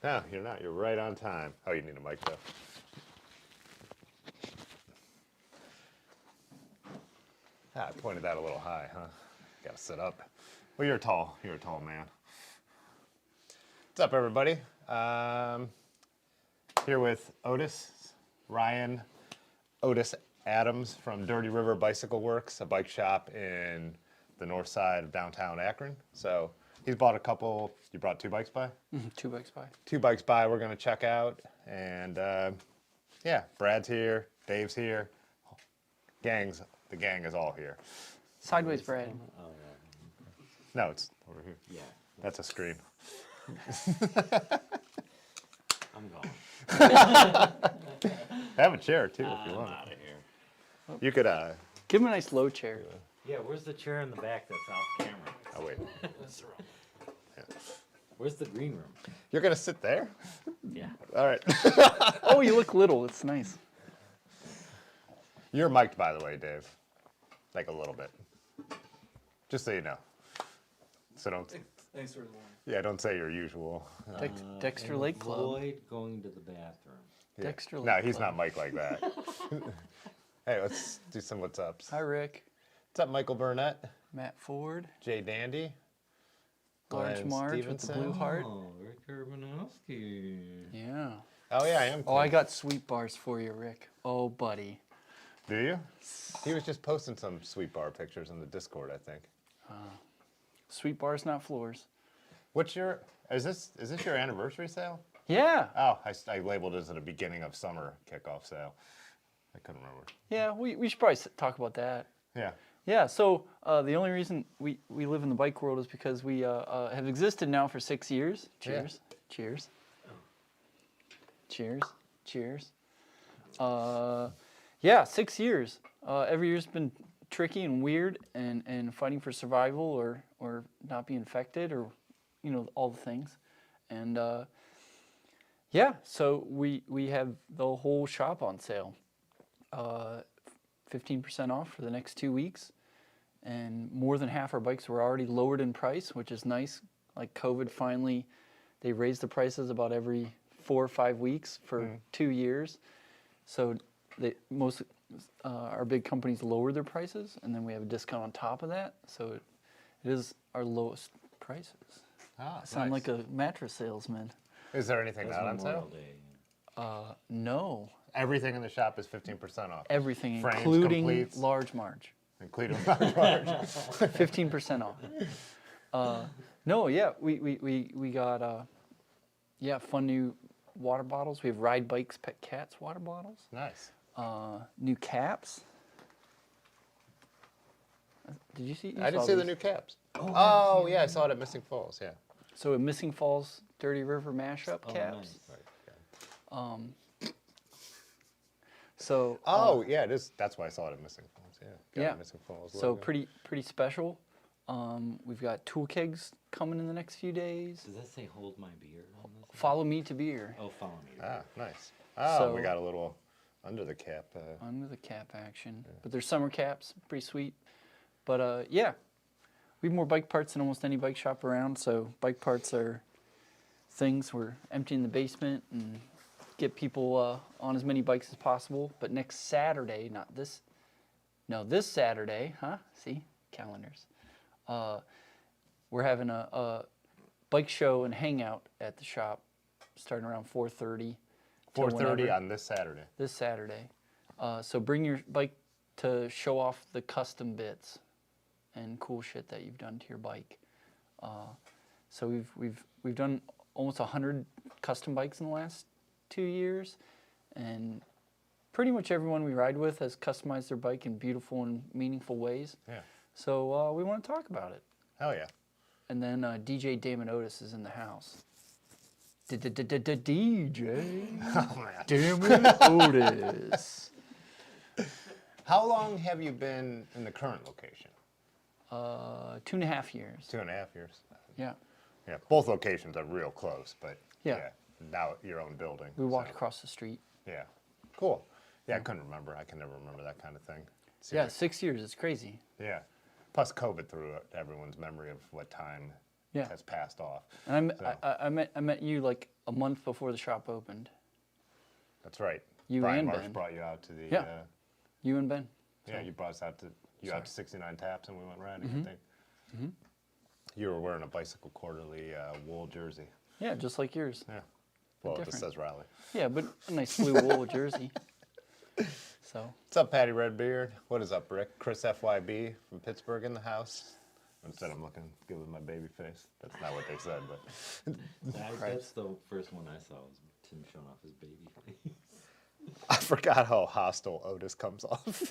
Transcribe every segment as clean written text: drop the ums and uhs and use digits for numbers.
No, you're not. You're right on time. Oh, you need a mic, though. I pointed that a little high, huh? Got to sit up. Well, you're tall. You're a tall man. What's up, everybody? Here with Otis, Ryan, Otis Adams from Dirty River Bicycle Works, a bike shop in the north side of downtown Akron. So he's bought a couple. You brought 2 bikes by? 2 bikes by. 2 bikes by. We're going to check out. And yeah, Brad's here. Dave's here. The gang is all here. Sideways Brad. No, it's over here. Yeah, That's a screen. I'm gone. Have a chair too if you I'm want. out of here. You could Give him a nice low chair. Yeah, where's the chair in the back that's off camera? oh wait. Where's the green room? You're gonna sit there? Yeah. All right. Oh, you look little. It's nice. You're mic'd, by the way, Dave. Like a little bit. Just so you know. So don't. Thanks for the warning. Yeah, don't say your usual. Dexter Lake Club. Avoid going to the bathroom. Yeah. Dexter Lake No, he's Club. not mic'd like that. Hey, let's do some what's ups. Hi, Rick. What's up, Michael Burnett? Matt Ford. Jay Dandy? Large Glenn Marge with the Stevenson? blue heart. Oh, Rick Urbanowski. Yeah. Oh yeah, I am. Oh, I got sweet bars for you, Rick. Oh, buddy. Do you? He was just posting some sweet bar pictures in the Discord, I think. Sweet bars, not floors. What's your? Is this your anniversary sale? Yeah. Oh, I labeled it as a beginning of summer kickoff sale. I couldn't remember. Yeah, we should probably talk about that. Yeah. Yeah, so the only reason we live in the bike world is because we have existed now for 6 years. Cheers. Yeah. Cheers. Cheers. Cheers. Yeah, 6 years. Every year's been tricky and weird and fighting for survival or not be infected or, you know, all the things. And yeah, so we have the whole shop on sale. 15% off for the next 2 weeks. And more than half our bikes were already lowered in price, which is nice. Like COVID finally, they raised the prices about every 4 or 5 weeks for 2 years. So most our big companies lowered their prices, and then we have a discount on top of that. So it is our lowest prices. Ah, I sound like a mattress salesman. Is there anything That's not on Memorial sale? Day. No, Everything in the shop is 15% off. everything, Frames, including completes. large Marge. Including large Marge. 15% off. No, yeah, we got yeah, fun new water bottles. We have Ride Bikes Pet Cats water bottles. Nice. New caps. Did you see? I didn't see the new caps. Oh, yeah, I saw it at Missing Falls, yeah. So a Missing Falls Dirty River mashup Oh, caps. nice. So Oh, yeah, it is. That's why I saw it at Missing Falls, yeah. Got Yeah. a Missing Falls so logo. pretty special. We've got tool kegs coming in the next few days. Does that say hold my beer on this? Follow me to beer. Oh, follow me. Ah, nice. Oh, So- we got a little under the cap. Under the cap action. But they're summer caps, pretty sweet. But yeah, we have more bike parts than almost any bike shop around. So bike parts are things we're emptying the basement and get people on as many bikes as possible. But next Saturday, this Saturday, huh? See, calendars. We're having a bike show and hangout at the shop starting around 4:30. 4:30 on this Saturday. This Saturday. So bring your bike to show off the custom bits and cool shit that you've done to your bike. So we've done almost 100 custom bikes in the last 2 years, and pretty much everyone we ride with has customized their bike in beautiful and meaningful ways. Yeah. So we want to talk about it. Hell yeah. And then DJ Damon Otis is in the house. DJ Oh, man. Damon Otis. How long have you been in the current location? 2.5 years. 2.5 years. Yeah. Yeah, both locations are real close, but Yeah. now your own building. We walked so, across the street. Yeah, cool. Yeah, I couldn't remember. I can never remember that kind of thing. Seems Yeah, like- 6 years. It's crazy. yeah. Plus, COVID threw everyone's memory of what time Yeah. has passed off. And So- I met you like a month before the shop opened. That's right. You Brian and Marsh Ben. brought you out to the. Yeah. You and Ben. Yeah, you brought us out to 69 taps, and we went riding. I think. You were wearing a Bicycle Quarterly wool jersey. Yeah, just like yours. Yeah. Well, it just different. says Raleigh. Yeah, but a nice blue wool jersey. So. What's up, Patty Redbeard? What is up, Rick? Chris FYB from Pittsburgh in the house. Instead, I'm looking good with my baby face. That's not what they said, but That's the first one I saw was Tim showing off his baby face. I forgot how hostile Otis comes off.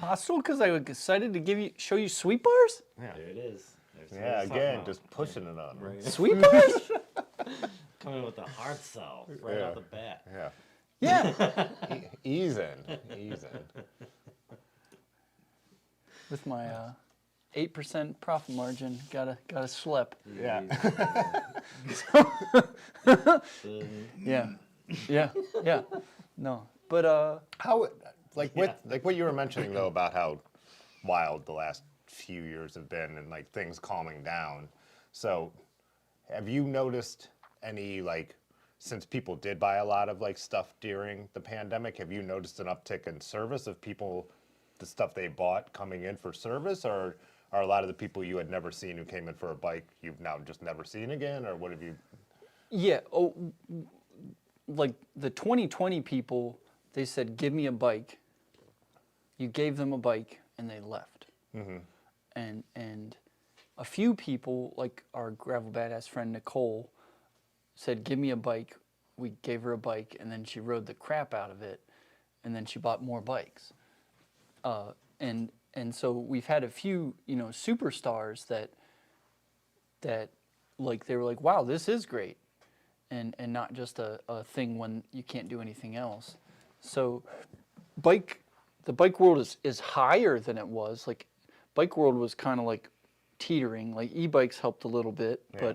Hostile because I was excited to show you sweet bars? Yeah. There it is. There's what Yeah, I was talking again, about. just pushing it on. Right. Sweet bars? Coming with the hard sell right Yeah. off the bat. Yeah. Yeah. Ease in. With my 8% profit margin, gotta slip. Yeah. Yeah. No, but How, like what you were mentioning though about how wild the last few years have been and like things calming down. So, have you noticed any like since people did buy a lot of like stuff during the pandemic? Have you noticed an uptick in service of people, the stuff they bought coming in for service, or are a lot of the people you had never seen who came in for a bike you've now just never seen again, or what have you? yeah. Oh, like the 2020 people, they said, "Give me a bike." You gave them a bike, and they left. And a few people, like our gravel badass friend Nicole, said, "Give me a bike." We gave her a bike, and then she rode the crap out of it, and then she bought more bikes. And so we've had a few, superstars that like they were like, "Wow, this is great," and not just a thing when you can't do anything else. So, the bike world is higher than it was. Like, bike world was kind of like teetering. Like e-bikes helped a little bit, Yeah.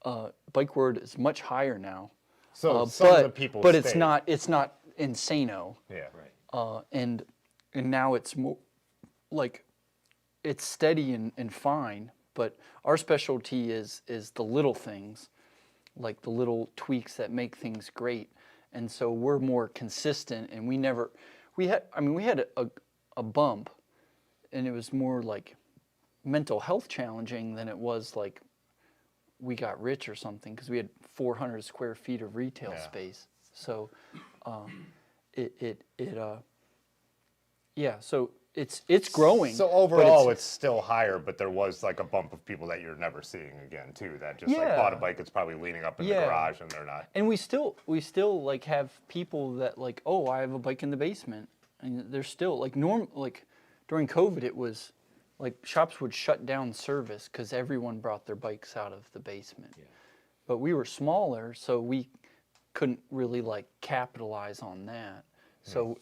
but bike world is much higher now. So some of the people, but stayed. it's not insano. Yeah. Right. And now it's more like it's steady and fine. But our specialty is the little things, like the little tweaks that make things great. And so we're more consistent. And we had a bump, and it was more like mental health challenging than it was like we got rich or something, because we had 400 square feet of retail Yeah. space. So so it's growing. So but overall, it's still higher, but there was like a bump of people that you're never seeing again too. That just like Yeah. bought a bike that's probably leaning up in the Yeah. garage and they're not. and we still like have people that like, "Oh, I have a bike in the basement," and they're still like like during COVID, it was like shops would shut down service because everyone brought their bikes out of the basement. Yeah. But we were smaller, so we couldn't really like capitalize on that. So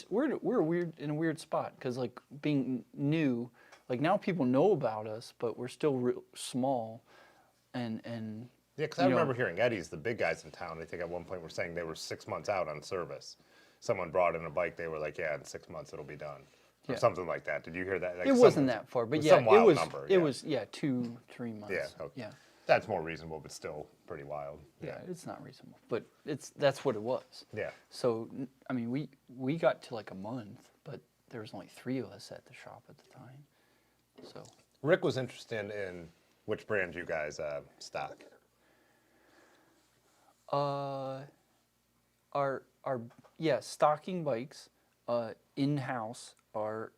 we're in a weird spot because like being new, like now people know about us, but we're still small, and Yeah, because I remember hearing Eddie's, the big guys in town, I think at one point were saying they were 6 months out on service. Someone brought in a bike, they were like, yeah, in 6 months it'll be done. Or Yeah. something like that. Did you hear that? Like it wasn't that far, but was yeah, some wild it was. number, It yeah. was 2-3 months. Yeah, okay. Yeah. That's more reasonable, but still pretty wild. Yeah, it's not reasonable, but that's what it was. Yeah. So I mean, we got to like a month, but there was only 3 of us at the shop at the time. So Rick was interested in which brand you guys stock. our stocking bikes in house are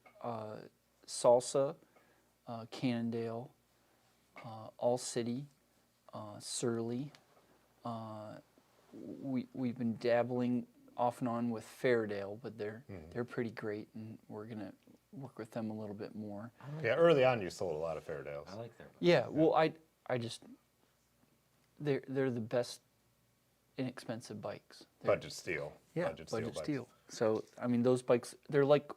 Salsa, Cannondale, All City, Surly. We've been dabbling off and on with Fairdale, but they're pretty great, and we're gonna work with them a little bit more. Yeah, early on you sold a lot of Fairdales. I like their bike. Yeah, well, I just they're the best inexpensive bikes. Budget steel. Yeah, Budget budget bikes. steel. So I mean, those bikes, they're like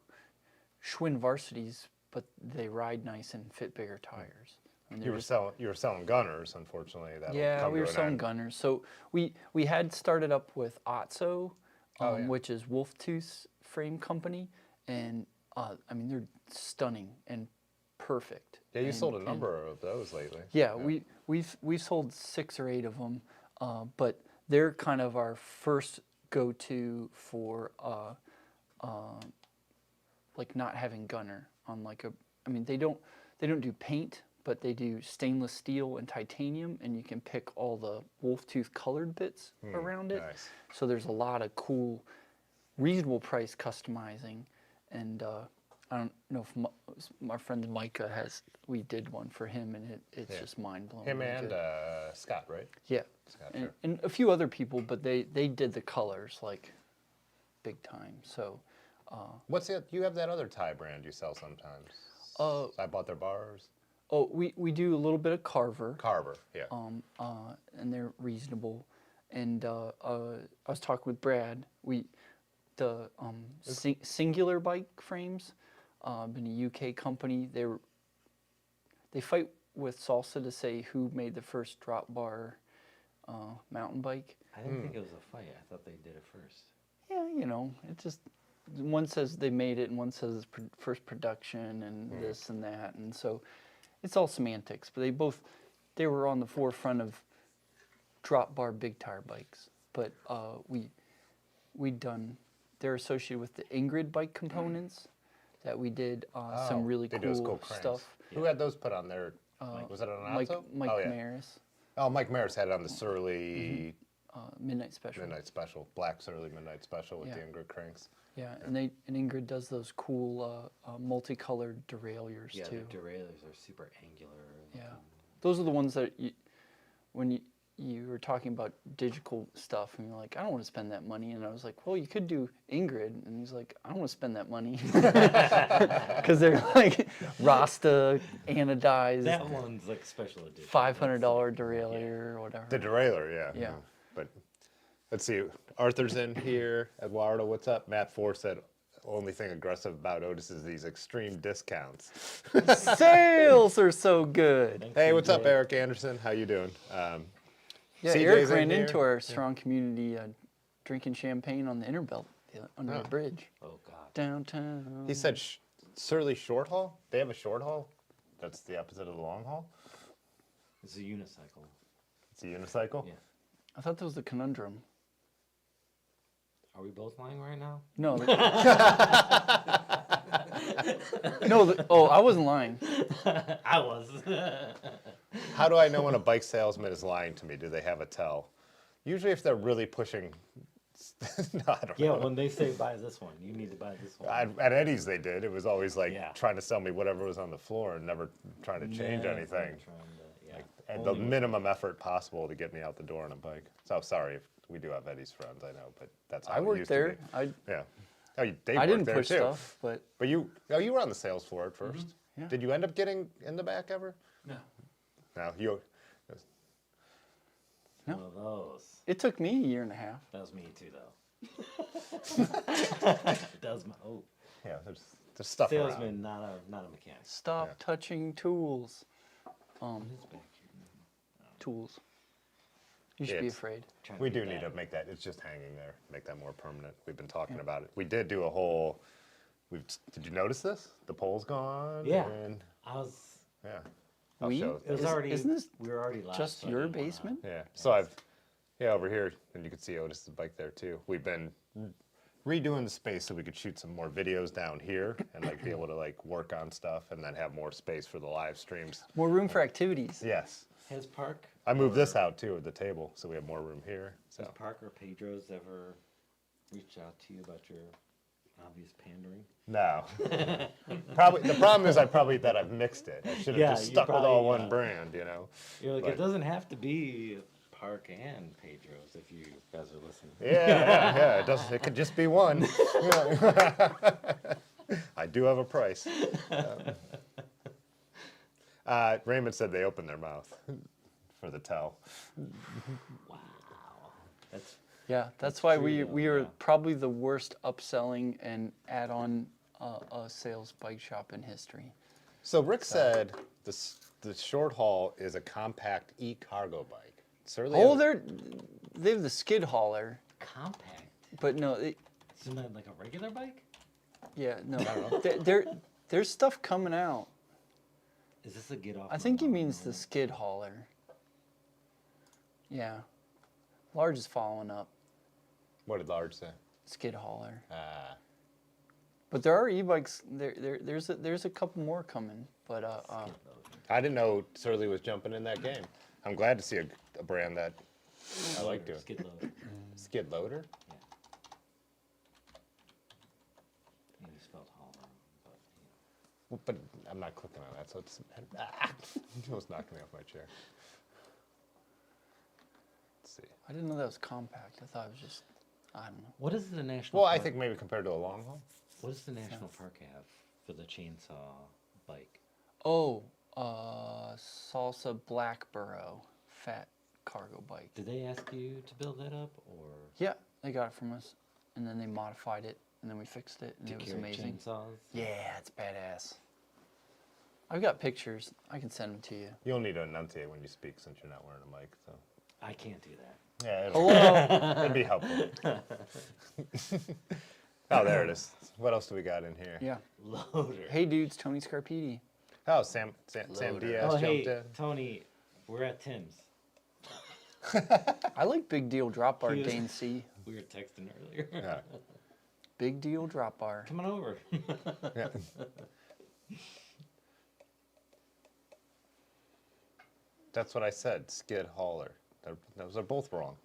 Schwinn Varsities, but they ride nice and fit bigger tires. I mean, You were selling gunners, unfortunately. That'll yeah, come we to were an selling end. gunners. So we had started up with Otso, Oh, yeah. which is Wolf Tooth frame company, and I mean they're stunning and perfect. Yeah, you And- sold a and- number of those lately. Yeah, we've sold 6 or 8 of them, but they're kind of our first go-to for like not having gunner on like a. I mean, they don't do paint, but they do stainless steel and titanium, and you can pick all the wolf tooth colored bits around it. Nice. So there's a lot of cool, reasonable price customizing, and I don't know if my friend Micah has. We did one for him, and it's Yeah. just mind blowing. Him and Scott, right? Yeah, Scott, and, sure. and a few other people, but they did the colors like big time. So What's it? You have that other Thai brand you sell sometimes. I bought their bars. oh, we do a little bit of Carver, Carver, yeah. and they're reasonable. And I was talking with Brad. The Singular bike frames, been a UK company. They fight with Salsa to say who made the first drop bar mountain bike. I didn't think it was a fight. I thought they did it first. Yeah, you know, it just one says they made it and one says it's first production and this and that, and so it's all semantics. But they were on the forefront of drop bar big tire bikes. But they're associated with the Ingrid bike components that we did some really they do those cool cranes. stuff. Who had those put on there? Was it on Mike Otto? Mike oh, yeah. Maris, Oh, Mike Maris had it on the Surly Midnight Special. Midnight Special, Black Surly Midnight Special with Yeah. the Ingrid cranks. Yeah, and Ingrid does those cool multicolored derailleurs Yeah, too. the derailleurs are super angular. Yeah, those are the ones that when you were talking about digital stuff, and you're like, I don't want to spend that money, and I was like, well, you could do Ingrid, and he's like, I don't want to spend that money because they're like Rasta anodized, That one's like special edition. $500 derailleur or whatever. The derailleur, yeah. Yeah. But let's see. Arthur's in here. Eduardo, what's up? Matt Ford said, only thing aggressive about Otis is these extreme discounts. Sales are so good. Thanks, Hey, what's up, CJ. Eric Anderson? How you doing? Yeah, CJ's Eric in ran here. into our strong community drinking champagne on the Interbelt under the bridge Oh God. downtown. He said Surly short haul? They have a short haul? That's the opposite of the long haul? It's a unicycle. It's a unicycle? Yeah. I thought that was the conundrum. Are we both lying right now? No. I wasn't lying. I was. How do I know when a bike salesman is lying to me? Do they have a tell? Usually if they're really pushing... no, I don't Yeah, know. when they say buy this one, you need to buy this one. At Eddie's they did. It was always like Yeah. trying to sell me whatever was on the floor and never trying to change Never anything. trying to- yeah. And the Only with- minimum effort possible to get me out the door on a bike. So sorry if we do have Eddie's friends, I know, but that's how I it worked used there. to be. Yeah. Oh, Dave I worked didn't there push too. stuff, but But you were on the sales floor at 1st Yeah. Did you end up getting in the back ever? No. No, you. No. One of those. it took me a year and a half. That was me too, though. That was my Yeah, there's stuff around. salesman, not a mechanic. Stop Yeah. touching tools. It's back here. Tools. You should be It's- afraid. Trying We get do need back. to make that. It's just hanging there. Make that more permanent. We've been talking about it. We did do a whole. Did you notice this? The pole's gone. Yeah. And, I was. yeah. I'll show It was Is- already. isn't this we were already live. just so I your didn't wanna- basement? Yeah. So over here, and you can see Otis's bike there too. We've been redoing the space so we could shoot some more videos down here and like be able to like work on stuff and then have more space for the live streams. More room for activities. Yes. Has Park? I moved this out too at the table, so we have more room here. Has So Park or Pedro's ever reached out to you about your obvious pandering? no. Probably the problem is that I've mixed it. I should have Yeah, just you stuck with probably, all one yeah. brand, you know. You're like, But- it doesn't have to be Park and Pedro's if you guys are listening. Yeah. It does. It could just be one. I do have a price. Raymond said they opened their mouth for the tell. Wow. That's Yeah, that's why true, we though, are yeah. probably the worst upselling and add-on sales bike shop in history. So Rick said the short haul is a compact e-cargo bike. Sir, Oh, they have the skid hauler, compact. but no, Isn't that like a regular bike? yeah, no, there's stuff coming out. Is this a get off? I my think he lawn means the moment? skid hauler. Yeah. Large is following up. What did Large say? Skid hauler. Ah. But there are e-bikes. There's a couple more coming. But Skid loader. I didn't know Surly was jumping in that game. I'm glad to see a brand that I like doing. Skid loader. Skid Loader? Yeah. Maybe spelled hauler, but Well, but I'm not clicking on that, so it's it almost knocked me off my chair. Let's see. I didn't know that was compact. I thought it was just, I don't know. what does the national? Well, I park, think maybe compared to a long haul. What does the national park have for the chainsaw bike? Oh, Salsa Blackborough fat cargo bike. Did they ask you to build that up, or Yeah, they got it from us, and then they modified it, and then we fixed it, and to it was carry amazing. chainsaws? Yeah, it's badass. I've got pictures. I can send them to you. You'll need to enunciate when you speak since you're not wearing a mic. So I can't do that. yeah, Hello. it'd be helpful. Oh, there it is. What else do we got in here? Yeah. Loader. Hey, dudes, Tony Scarpiti. Oh, Sam Loader. Diaz Oh, jumped hey, in. Tony, we're at Tim's. I like Big Deal Drop Bar, He was- Dane C. We were texting earlier. Yeah. Big Deal Drop Bar. Come on over. Yeah. That's what I said. Skid hauler. Those are both wrong.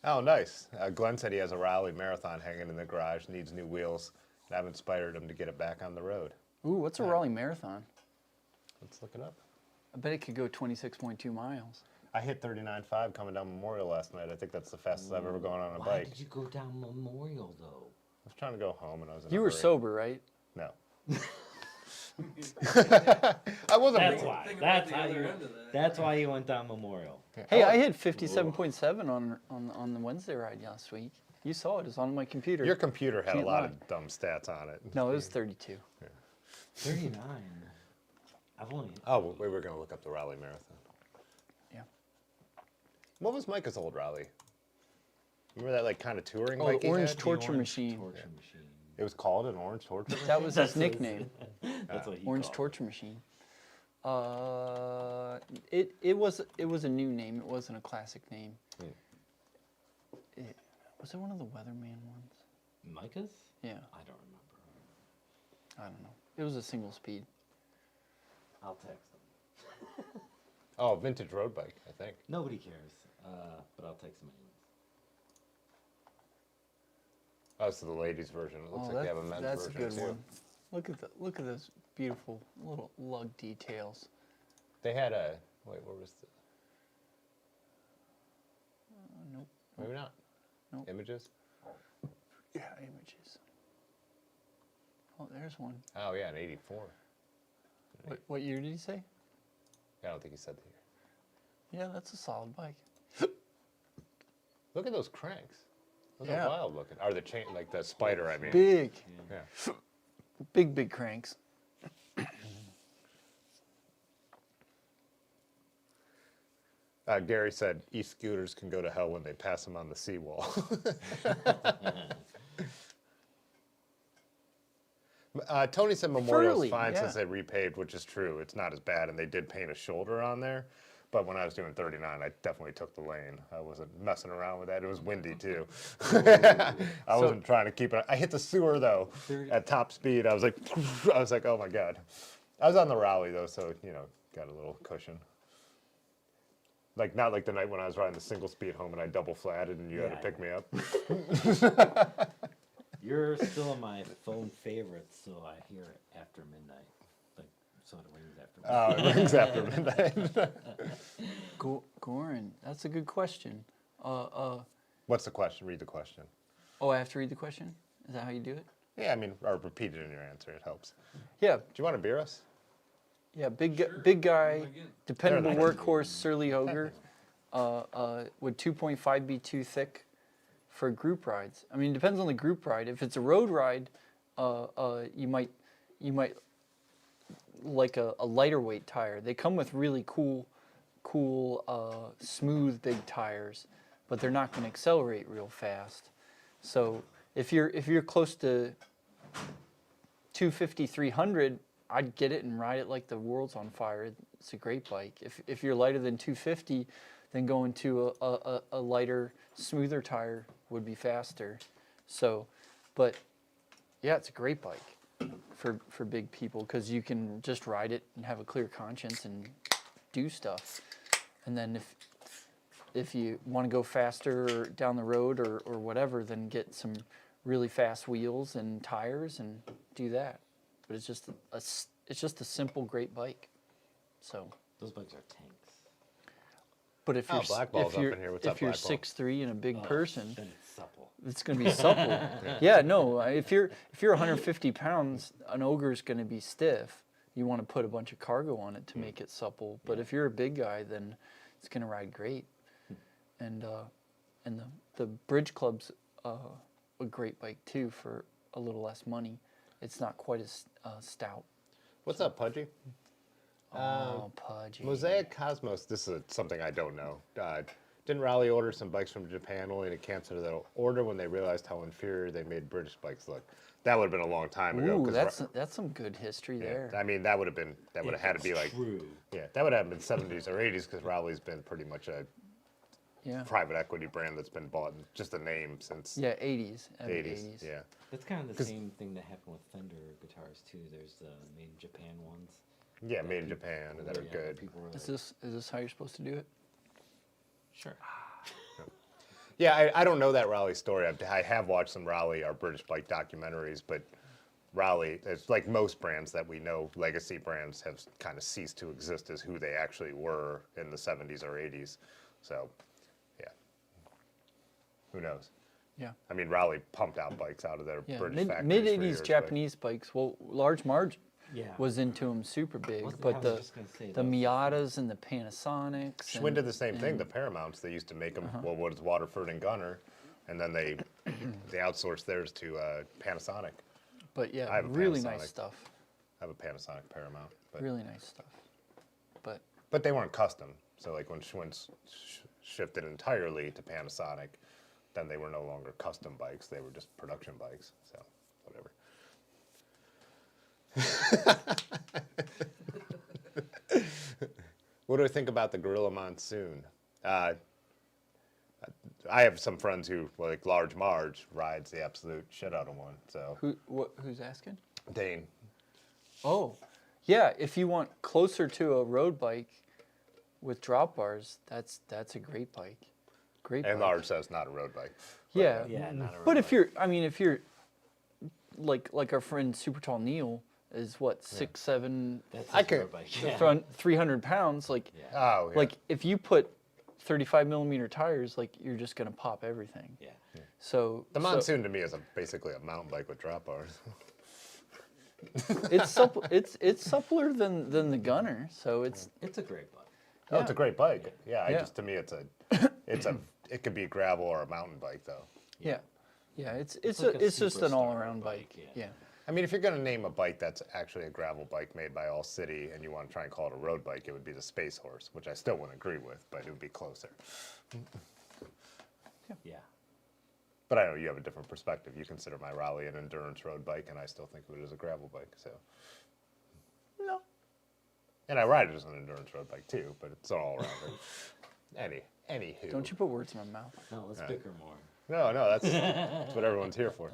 Oh, nice. Glenn said he has a rally marathon hanging in the garage, needs new wheels. I've inspired him to get it back on the road. Ooh, what's a Raleigh Marathon? Let's look it up. I bet it could go 26.2 miles. I hit 39.5 coming down Memorial last night. I think that's the fastest I've ever gone on a Why bike. did you go down Memorial, though? I was trying to go home and I was in a You were hurry. sober, right? No. I wasn't. That's why. Think about That's the how other you. end of that. That's why you went down Memorial. Hey, I hit 57.7 on the Wednesday ride last week. You saw it. It's on my computer. Your computer had a Can't lot lie. of dumb stats on it. No, it was 32. 39. I've only. Oh, we were going to look up the Raleigh Marathon. Yeah. What was Micah's old Raleigh? Remember that like kind of touring Oh, bike the he orange had? torture machine. Torture machine. It was called an orange torture machine? That was his nickname. That's what he Orange called Torture Machine. It was a new name. It wasn't a classic name. Was it one of the Weatherman ones? it. Micah's? Yeah, I don't remember. I don't know. It was a single speed. I'll text him. Oh, vintage road bike, I think. Nobody cares. But I'll text him anyways. Oh, it's the ladies' version. It looks Oh, like they have a men's that's a version good too. one. Look at those beautiful little lug details. They had a wait, what was the Nope. maybe not. Nope. Images? Yeah, images. Oh, there's one. Oh yeah, an 84. What year did he say? I don't think he said the year. Yeah, that's a solid bike. Look at those cranks. Those Yeah. are wild looking. Or the chain, like the spider, I mean. Big, Yeah. big cranks. Gary said e-scooters can go to hell when they pass them on the seawall. Tony said Memorial's Furley, fine yeah. since they repaved, which is true. It's not as bad, and they did paint a shoulder on there. But when I was doing 39, I definitely took the lane. I wasn't messing around with that. It was windy too. I wasn't trying to keep it. I hit the sewer though at top speed. I was like, oh my god. I was on the rally though, so you know, got a little cushion. Like not like the night when I was riding the single speed home and I double flatted and you had to Yeah. pick me up. You're still in my phone favorites, so I hear it after midnight. Like, so it rings after midnight. Oh, it rings after midnight. Goran, that's a good question. What's the question? Read the question. Oh, I have to read the question? Is that how you do it? Yeah, I mean, or repeat it in your answer. It helps. Yeah, Do you want to beer us? yeah, big guy, Again. dependable They're nice. workhorse, surly ogre. Would 2.5 be too thick for group rides? I mean, it depends on the group ride. If it's a road ride, you might like a lighter weight tire. They come with really cool, smooth big tires, but they're not going to accelerate real fast. So if you're close to 250, 300, I'd get it and ride it like the world's on fire. It's a great bike. If you're lighter than 250, then going to a lighter, smoother tire would be faster. So, but yeah, it's a great bike for big people because you can just ride it and have a clear conscience and do stuff. And then if you want to go faster down the road or whatever, then get some really fast wheels and tires and do that. But it's just a simple, great bike. So. Those bikes are tanks. But if Oh, you're Blackball's up in here. What's up, if you're Blackball? 6'3" and a big person, Then it's supple. it's going to be supple. Yeah, no. If you're 150 pounds, an ogre's going to be stiff. You want to put a bunch of cargo on it to make it supple. But if you're a big guy, then it's going to ride great. And the Bridge Club's a great bike too for a little less money. It's not quite as stout. What's up, Pudgy? Oh, Pudgy. Mosaic Cosmos, this is something I don't know. Didn't Raleigh order some bikes from Japan only to cancel their order when they realized how inferior they made British bikes look? That would have been a long time ago. Ooh, 'cause that's some good history there. I mean, that would have had to be like, True. yeah, that would have been 70s or 80s because Raleigh's been pretty much a Yeah. private equity brand that's been bought, just a name since Yeah, 80s. 80s. Yeah. That's kind of the 'Cause- same thing that happened with Fender guitars too. There's the made in Japan ones. Yeah, made in Japan that are Yeah, good. People were Is like, this how you're supposed to do it? sure. Yeah, I don't know that Raleigh story. I have watched some Raleigh or British bike documentaries, but Raleigh, it's like most brands that we know, legacy brands have kind of ceased to exist as who they actually were in the 70s or 80s. So, yeah. Who knows? Yeah. I mean, Raleigh pumped out bikes out of their Yeah, British factories mid for 80s years, but- Japanese bikes. Well, Large Marge Yeah. was into them super big, Wasn't- I but was the just gonna say the that. Miatas and the Panasonics. Schwinn did the same thing. The Paramounts, they used to make them. Well, what is Waterford and Gunner, and then they outsourced theirs to Panasonic. But yeah, I have a really Panasonic. nice stuff. I have a Panasonic Paramount, but Really nice stuff. But they weren't custom. So like when Schwinn shifted entirely to Panasonic, then they were no longer custom bikes. They were just production bikes. So whatever. What do I think about the Gorilla Monsoon? I have some friends who, like Large Marge, rides the absolute shit out of one. So who's asking? Dane, Oh, yeah. If you want closer to a road bike with drop bars, that's a great bike. Great and bike. Large says not a road bike. Yeah. Yeah, not a But road if you're, I mean, if you're like our friend Super Tall Neil is what 6'7", That's I a could- road bike. Yeah. front 300 pounds. Like Yeah. Oh, yeah. like if you put 35 millimeter tires, like you're just gonna pop everything. Yeah. So The Monsoon to me is basically a mountain bike with drop bars. it's supple. It's suppler than the Gunner. So it's It's a great bike. Oh, it's a Yeah. great bike. Yeah, Yeah. to me it could be a gravel or a mountain bike though. yeah. It's like a just an superstar all around bike. bike, Yeah. I mean, if you're going to name a bike that's actually a gravel bike made by All City and you want to try and call it a road bike, it would be the Space Horse, which I still wouldn't agree with, but it would be closer. Yeah. But I know you have a different perspective. You consider my Raleigh an endurance road bike, and I still think of it as a gravel bike. So, No. and I ride it as an endurance road bike too, but it's all around. Anywho. Don't you put words in my mouth. No, let's bicker more. No, that's what everyone's here for.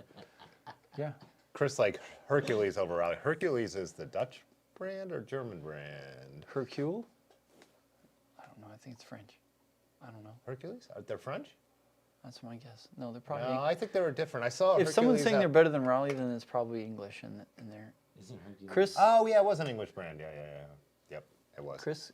Yeah. Chris like Hercules over Raleigh. Hercules is the Dutch brand or German brand? Hercule? I don't know. I think it's French. I don't know. Hercules? Are they French? That's my guess. No, they're probably. No, I think they were different. I saw if someone's Hercules saying at- they're better than Raleigh, then it's probably English in there. Isn't Hercules? Chris, Oh yeah, it was an English brand. Yeah. Yep, it was. Chris,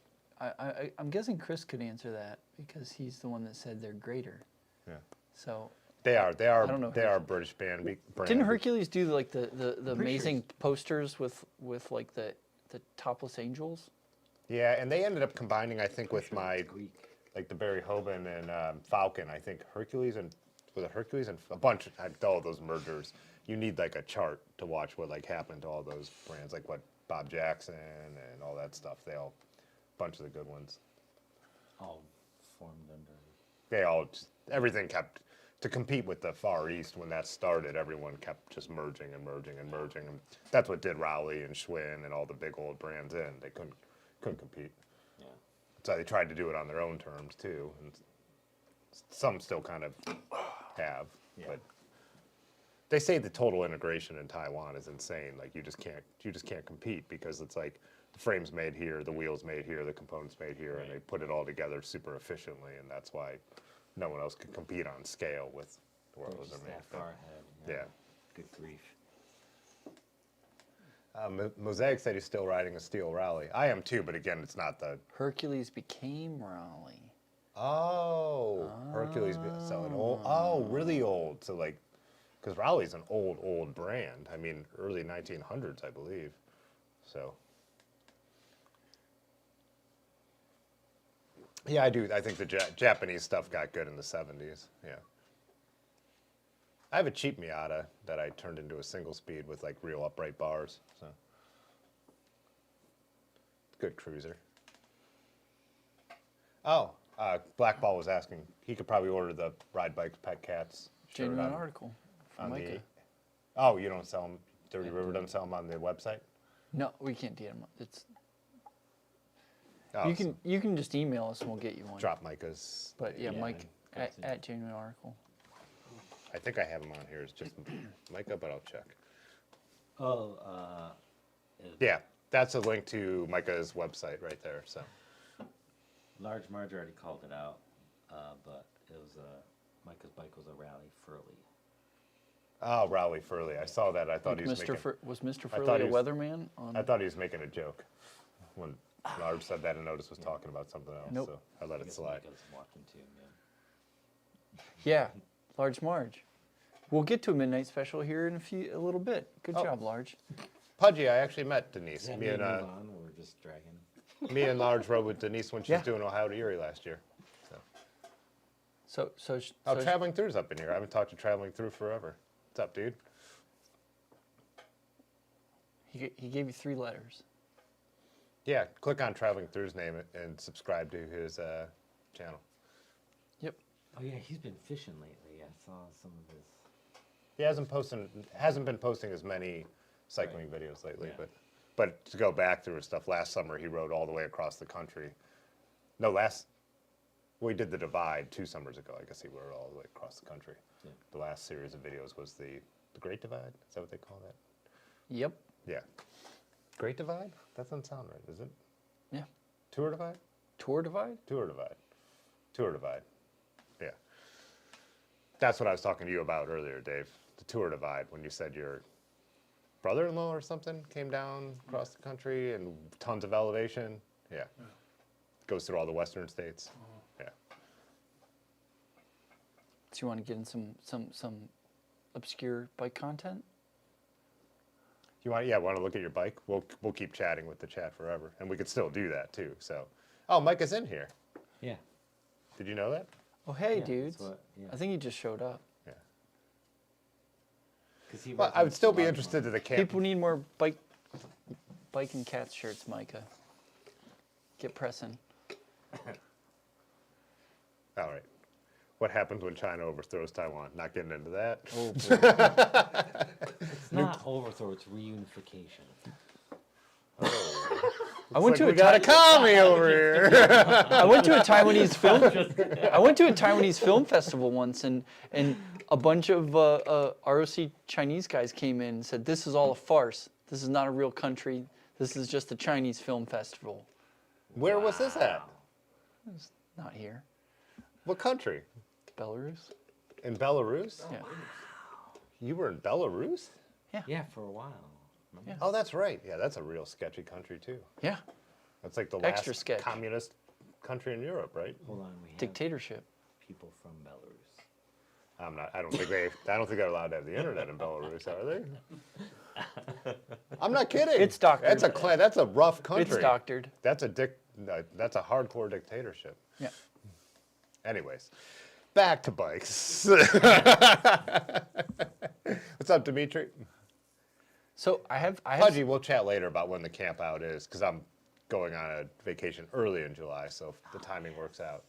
I'm guessing Chris could answer that because he's the one that said they're greater. Yeah. So They are. They are. I don't know They are a British brand. didn't Hercules do like the sure amazing posters with like the topless angels? Yeah, and they ended up combining, I think, with my Greek. like the Barry Hoban and Falcon. I think Hercules and a bunch of all those mergers. You need like a chart to watch what like happened to all those brands, like what Bob Jackson and all that stuff. A bunch of the good ones. All formed under. They all everything kept to compete with the Far East when that started, everyone kept just merging and merging and merging, and that's what did Rowley and Schwinn and all the big old brands in. They couldn't compete. Yeah. So they tried to do it on their own terms too, and some still kind of have. Yeah. But they say the total integration in Taiwan is insane. Like you just can't compete because it's like the frame's made here, the wheel's made here, the components made here, and they put it all together super efficiently, and that's why no one else could compete on scale with the world They're those are just made. that far ahead. Yeah. Good grief. Mosaic said he's still riding a steel Rally. I am too, but again, it's not the. Hercules became Raleigh. Oh, Hercules. So an old. Oh, really old. So like, because Raleigh's an old brand. I mean, early 1900s, I believe. So. Yeah, I do. I think the Japanese stuff got good in the 70s. Yeah. I have a cheap Miata that I turned into a single speed with like real upright bars. So. Good cruiser. Oh, Blackball was asking. He could probably order the Ride Bikes Pet Cats shirt Genuine article from on Micah. the. Oh, you don't sell them. Dirty River doesn't sell them on the website. No, we can't DM them. It's Oh, you can just email us and we'll get you one. drop Micah's. But yeah, Yeah, Mike that's it. at Genuine Article. I think I have him on here. It's just Micah, but I'll check. Oh, Yeah, that's a link to Micah's website right there. So. Large Marge already called it out, but it was Micah's bike was a Rally Furley. Oh, Rowley Furley. I saw that. I thought he was Mr. making. Was Mr. I thought Furley he a was- weatherman? On, I thought he was making a joke when Large said that, and Otis was talking about something else. Nope. So I let I it guess slide. Micah's walking too, man. yeah, Large Marge. We'll get to a midnight special here in a little bit. Good Oh. job, Large. Pudgy, I actually met Denise. Does that Me mean and move on, or we're just dragging? me and Large rode with Denise when she was Yeah. doing Ohio to Erie last year. So. Oh, Traveling Through's up in here. I haven't talked to Traveling Through forever. What's up, dude? he gave you 3 letters. Yeah, click on Traveling Through's name and subscribe to his channel. Yep. Oh yeah, he's been fishing lately. I saw some of his. He hasn't been posting as many cycling videos lately, Yeah. but to go back through his stuff, last summer he rode all the way across the country. No, we did the Divide 2 summers ago. I guess he rode all the way across the country. Yeah. The last series of videos was the Great Divide. Is that what they call that? Yep. Yeah. Great Divide? That doesn't sound right, does it? Yeah. Tour Divide? Tour Divide? Tour Divide. Tour Divide. Yeah. That's what I was talking to you about earlier, Dave. The Tour Divide, when you said your brother-in-law or something came down across the country and tons of elevation. Yeah. Goes through all the western states. Yeah. So you want to get in some obscure bike content? You want to look at your bike? We'll keep chatting with the chat forever, and we could still do that too. So, oh, Micah's in here. Yeah. Did you know that? Oh, hey, Yeah, dudes. that's what- yeah. I think he just showed up. Yeah. 'Cause he Well, I would referenced still be Large interested Marge. in the camp. People need more bike and cats shirts, Micah. Get pressing. All right. What happens when China overthrows Taiwan? Not getting into that. Oh, boy. It's not overthrow, it's reunification. I went to we got a commie over here. I went to a Taiwanese film. I went to a Taiwanese film festival once, and a bunch of ROC Chinese guys came in and said, "This is all a farce. This is not a real country. This is just a Chinese film festival." Where was this at? Not here, What country? Belarus. In Belarus? Yeah, You were in Belarus? Yeah, for a while. Remember? Yeah. Oh, that's right. Yeah, that's a real sketchy country too. yeah. That's like the Extra last sketch. communist country in Europe, right? Hold on, we have Dictatorship. people from Belarus. I don't think they're allowed to have the internet in Belarus, are they? I'm not kidding. It's doctored. That's a rough country. It's doctored. That's a hardcore dictatorship. Yeah. Anyways, back to bikes. What's up, Dimitri? So I have Pudgy, we'll chat later about when the camp out is, because I'm going on a vacation early in July, so if the timing works out.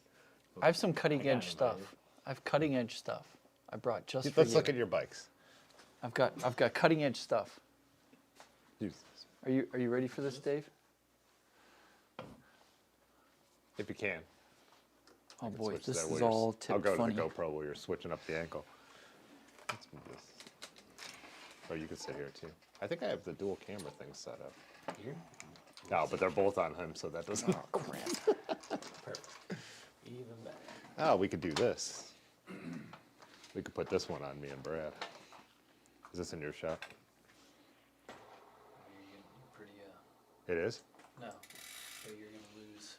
some cutting edge it, stuff. buddy. I have cutting edge stuff. I brought just for Let's you. look at your bikes. I've got cutting edge stuff. Use Are you ready for this, Dave? if you can. Oh boy, Switch this that while is you're all I'll tip go funny. to the GoPro while you're switching up the ankle. Let's move this. Oh, you can sit here too. I think I have the dual camera thing set up. Here? No, but they're both on him, so that doesn't. Oh crap! Perfect. Even better. Oh, we could do this. We could put this one on me and Brad. Is this in your shop? Pretty It is? no, you're gonna lose.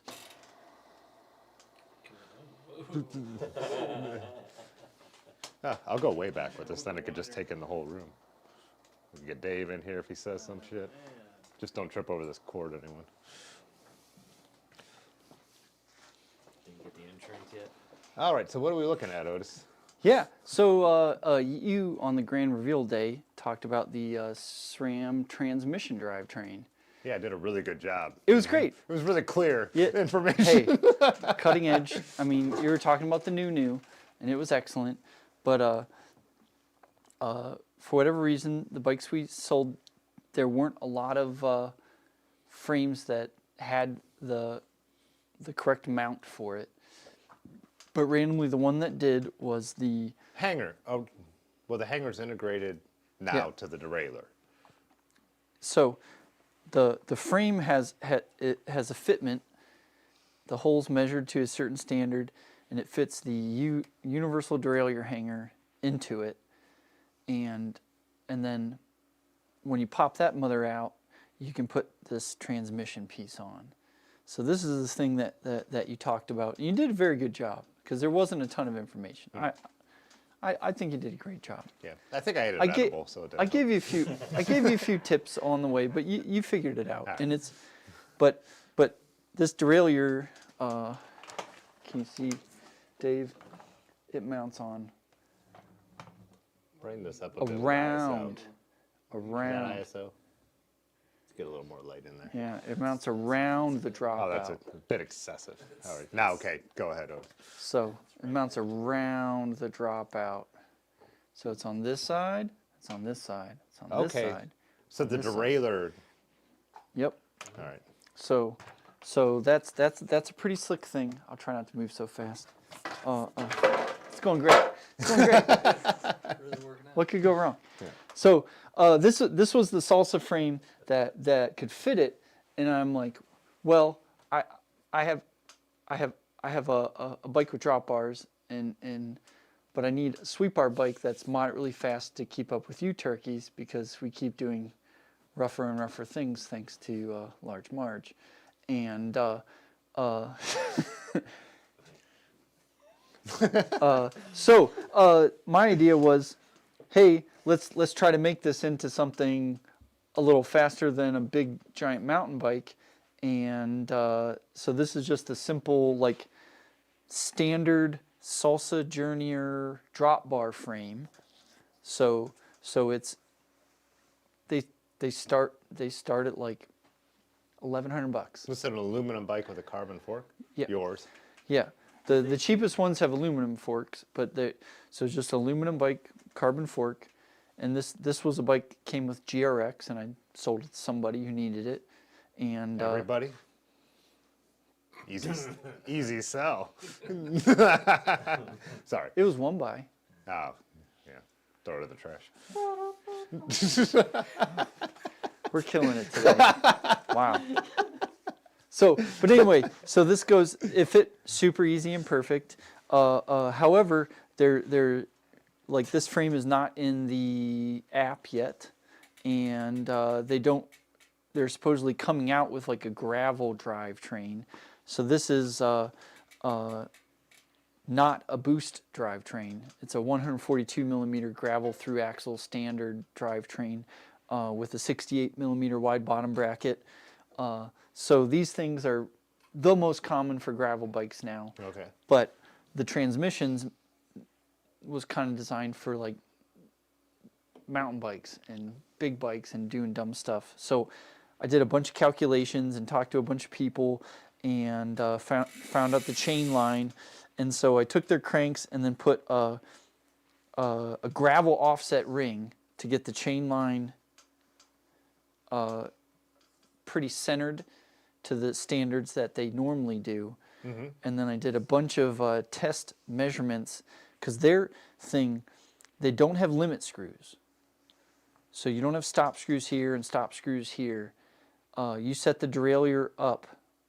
Ah, I'll go way back with this, then it could just take in the whole room. We can get Dave in here if he says some shit. Just don't trip over this cord, anyone. Didn't get the insurance yet? All right, so what are we looking at, Otis? Yeah. So you on the grand reveal day talked about the SRAM transmission drivetrain. Yeah, I did a really good job. It was great. It was really clear Yeah. information. Hey, cutting edge. I mean, you were talking about the new, and it was excellent. But for whatever reason, the bikes we sold, there weren't a lot of frames that had the correct mount for it. But randomly, the one that did was the Hanger. Oh, well, the hanger's integrated now Yeah. to the derailleur. so the frame has a fitment. The hole's measured to a certain standard, and it fits the universal derailleur hanger into it. And then when you pop that mother out, you can put this transmission piece on. So this is the thing that you talked about. And you did a very good job because there wasn't a ton of information. I think you did a great job. Yeah, I think I ate it I gave, edible, so it I didn't. gave you a few. I gave you a few tips on the way, but you figured it out. Alright. And it's, but this derailleur, can you see, Dave? It mounts on Bring this up a bit. with around, ISO. around. Is that ISO? Let's get a little more light in there. Yeah, it mounts around the dropout. Oh, that's a bit excessive. All right, now, okay, go ahead, Otis. So it mounts around the dropout. So it's on this side. It's on this side. It's on this Okay. side. So the this side. derailleur, Yep. all right. So that's a pretty slick thing. I'll try not to move so fast. It's going great. It's going great. What could go wrong? Yeah. So this was the Salsa frame that could fit it, and I'm like, well, I have a bike with drop bars, but I need a sweep bar bike that's moderately fast to keep up with you turkeys because we keep doing rougher and rougher things thanks to Large Marge, and so my idea was, hey, let's try to make this into something a little faster than a big giant mountain bike, and so this is just a simple like standard Salsa Journeyer drop bar frame. So it's they start at like $1,100. This is an aluminum bike with a carbon fork? Yeah. Yours? Yeah, the cheapest ones have aluminum forks, so it's just aluminum bike, carbon fork, and this was a bike that came with GRX, and I sold it to somebody who needed it, and Everybody? Easy sell. Sorry. it was one buy. Oh, yeah. Throw it in the trash. We're killing it today. Wow. So, but anyway, so this goes. It fit super easy and perfect. However, they're like this frame is not in the app yet, and they're supposedly coming out with like a gravel drivetrain. So this is not a boost drivetrain. It's a 142 millimeter gravel through axle standard drivetrain with a 68 millimeter wide bottom bracket. So these things are the most common for gravel bikes now. Okay. But the transmissions was kind of designed for like mountain bikes and big bikes and doing dumb stuff. So I did a bunch of calculations and talked to a bunch of people and found out the chain line. And so I took their cranks and then put a a gravel offset ring to get the chain line pretty centered to the standards that they normally do. And then I did a bunch of test measurements because their thing, they don't have limit screws. So you don't have stop screws here and stop screws here. You set the derailleur up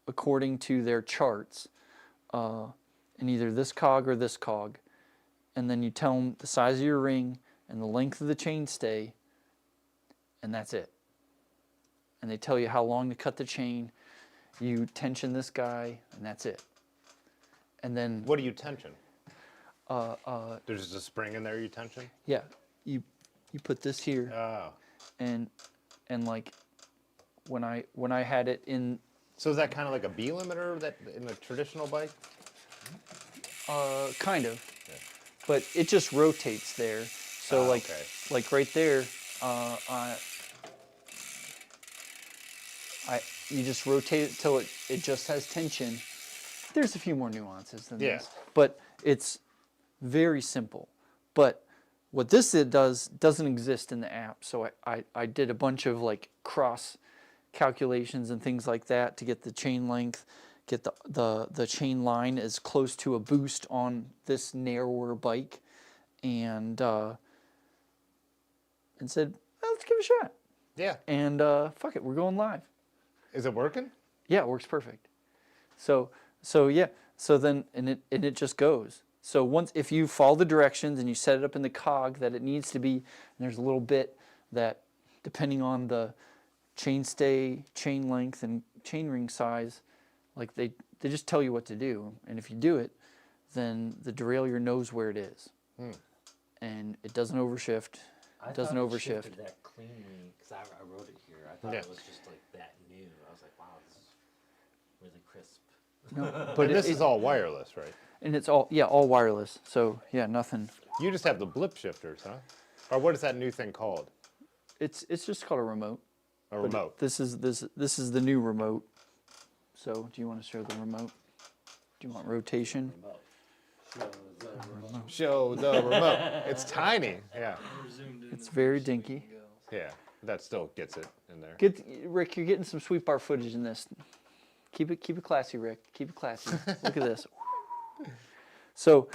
according to their charts in either this cog or this cog. And then you tell them the size of your ring and the length of the chainstay, and that's it. And they tell you how long to cut the chain. You tension this guy, and that's it. And then What do you tension? There's just a spring in there you tension? yeah, you put this here, Oh. and like when I had it in, So is that kind of like a B limiter that in a traditional bike? kind of, but it just rotates there. So Ah, like okay. like right there, you just rotate it till it just has tension. There's a few more nuances than Yeah. this, but it's very simple. But what this doesn't exist in the app. So I did a bunch of like cross calculations and things like that to get the chain length, get the chain line as close to a boost on this narrower bike, and said, well, let's give it a shot. Yeah. And fuck it, we're going live. Is it working? Yeah, it works perfect. So yeah, so then and it just goes. So once if you follow the directions and you set it up in the cog that it needs to be, and there's a little bit that depending on the chainstay, chain length, and chain ring size, like they just tell you what to do, and if you do it, then the derailleur knows where it is, and it doesn't overshift. I It doesn't thought overshift. shifted that cleanly because I wrote it here. I thought Yeah. it was just like that new. I was like, wow, this is really crisp. No, But but this is all wireless, right? and it's all wireless. So yeah, nothing. You just have the blip shifters, huh? Or what is that new thing called? It's just called a remote. A But remote. This is the new remote. So do you want to show the remote? Do you want rotation? Remote. Show the remote. It's tiny. Yeah. It's very dinky. Yeah. That still gets it in there. Rick, you're getting some sweet bar footage in this. Keep it classy, Rick. Keep it classy. Look at this. So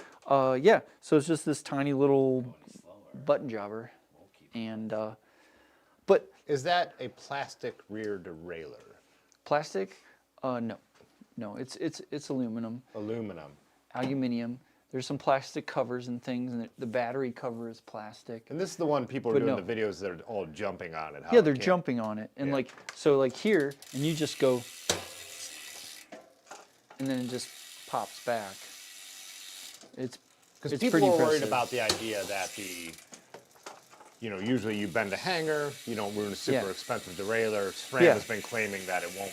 yeah, so it's just this tiny little button jobber, and but Is that a plastic rear derailleur? plastic? No, it's aluminum. Aluminium. There's some plastic covers and things, and the battery cover is plastic. And this is the one people are But doing no. the videos that are all jumping on it. How Yeah, it they're can't- jumping on it, and Yeah. like so, like here, and you just go, and then it just pops back. It's Because it's people pretty are worried impressive. about the idea that usually you bend a hanger, you don't ruin a super Yeah. expensive derailleur. SRAM Yeah. has been claiming that it won't.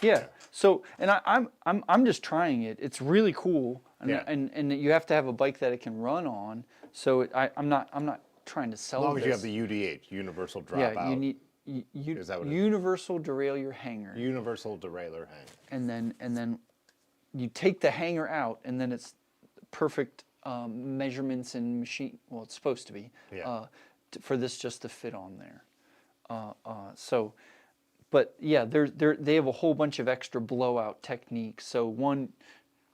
Yeah. So, and I'm just trying it. It's really cool, and Yeah. and you have to have a bike that it can run on. So I'm not trying to sell As long as you this. have the UDH, universal dropout. Yeah, you need Is that what it is? universal derailleur hanger, Universal derailleur hanger. and then you take the hanger out, and then it's perfect measurements and machine. Well, it's supposed to be Yeah. for this just to fit on there. So. But yeah, they have a whole bunch of extra blowout techniques. So one,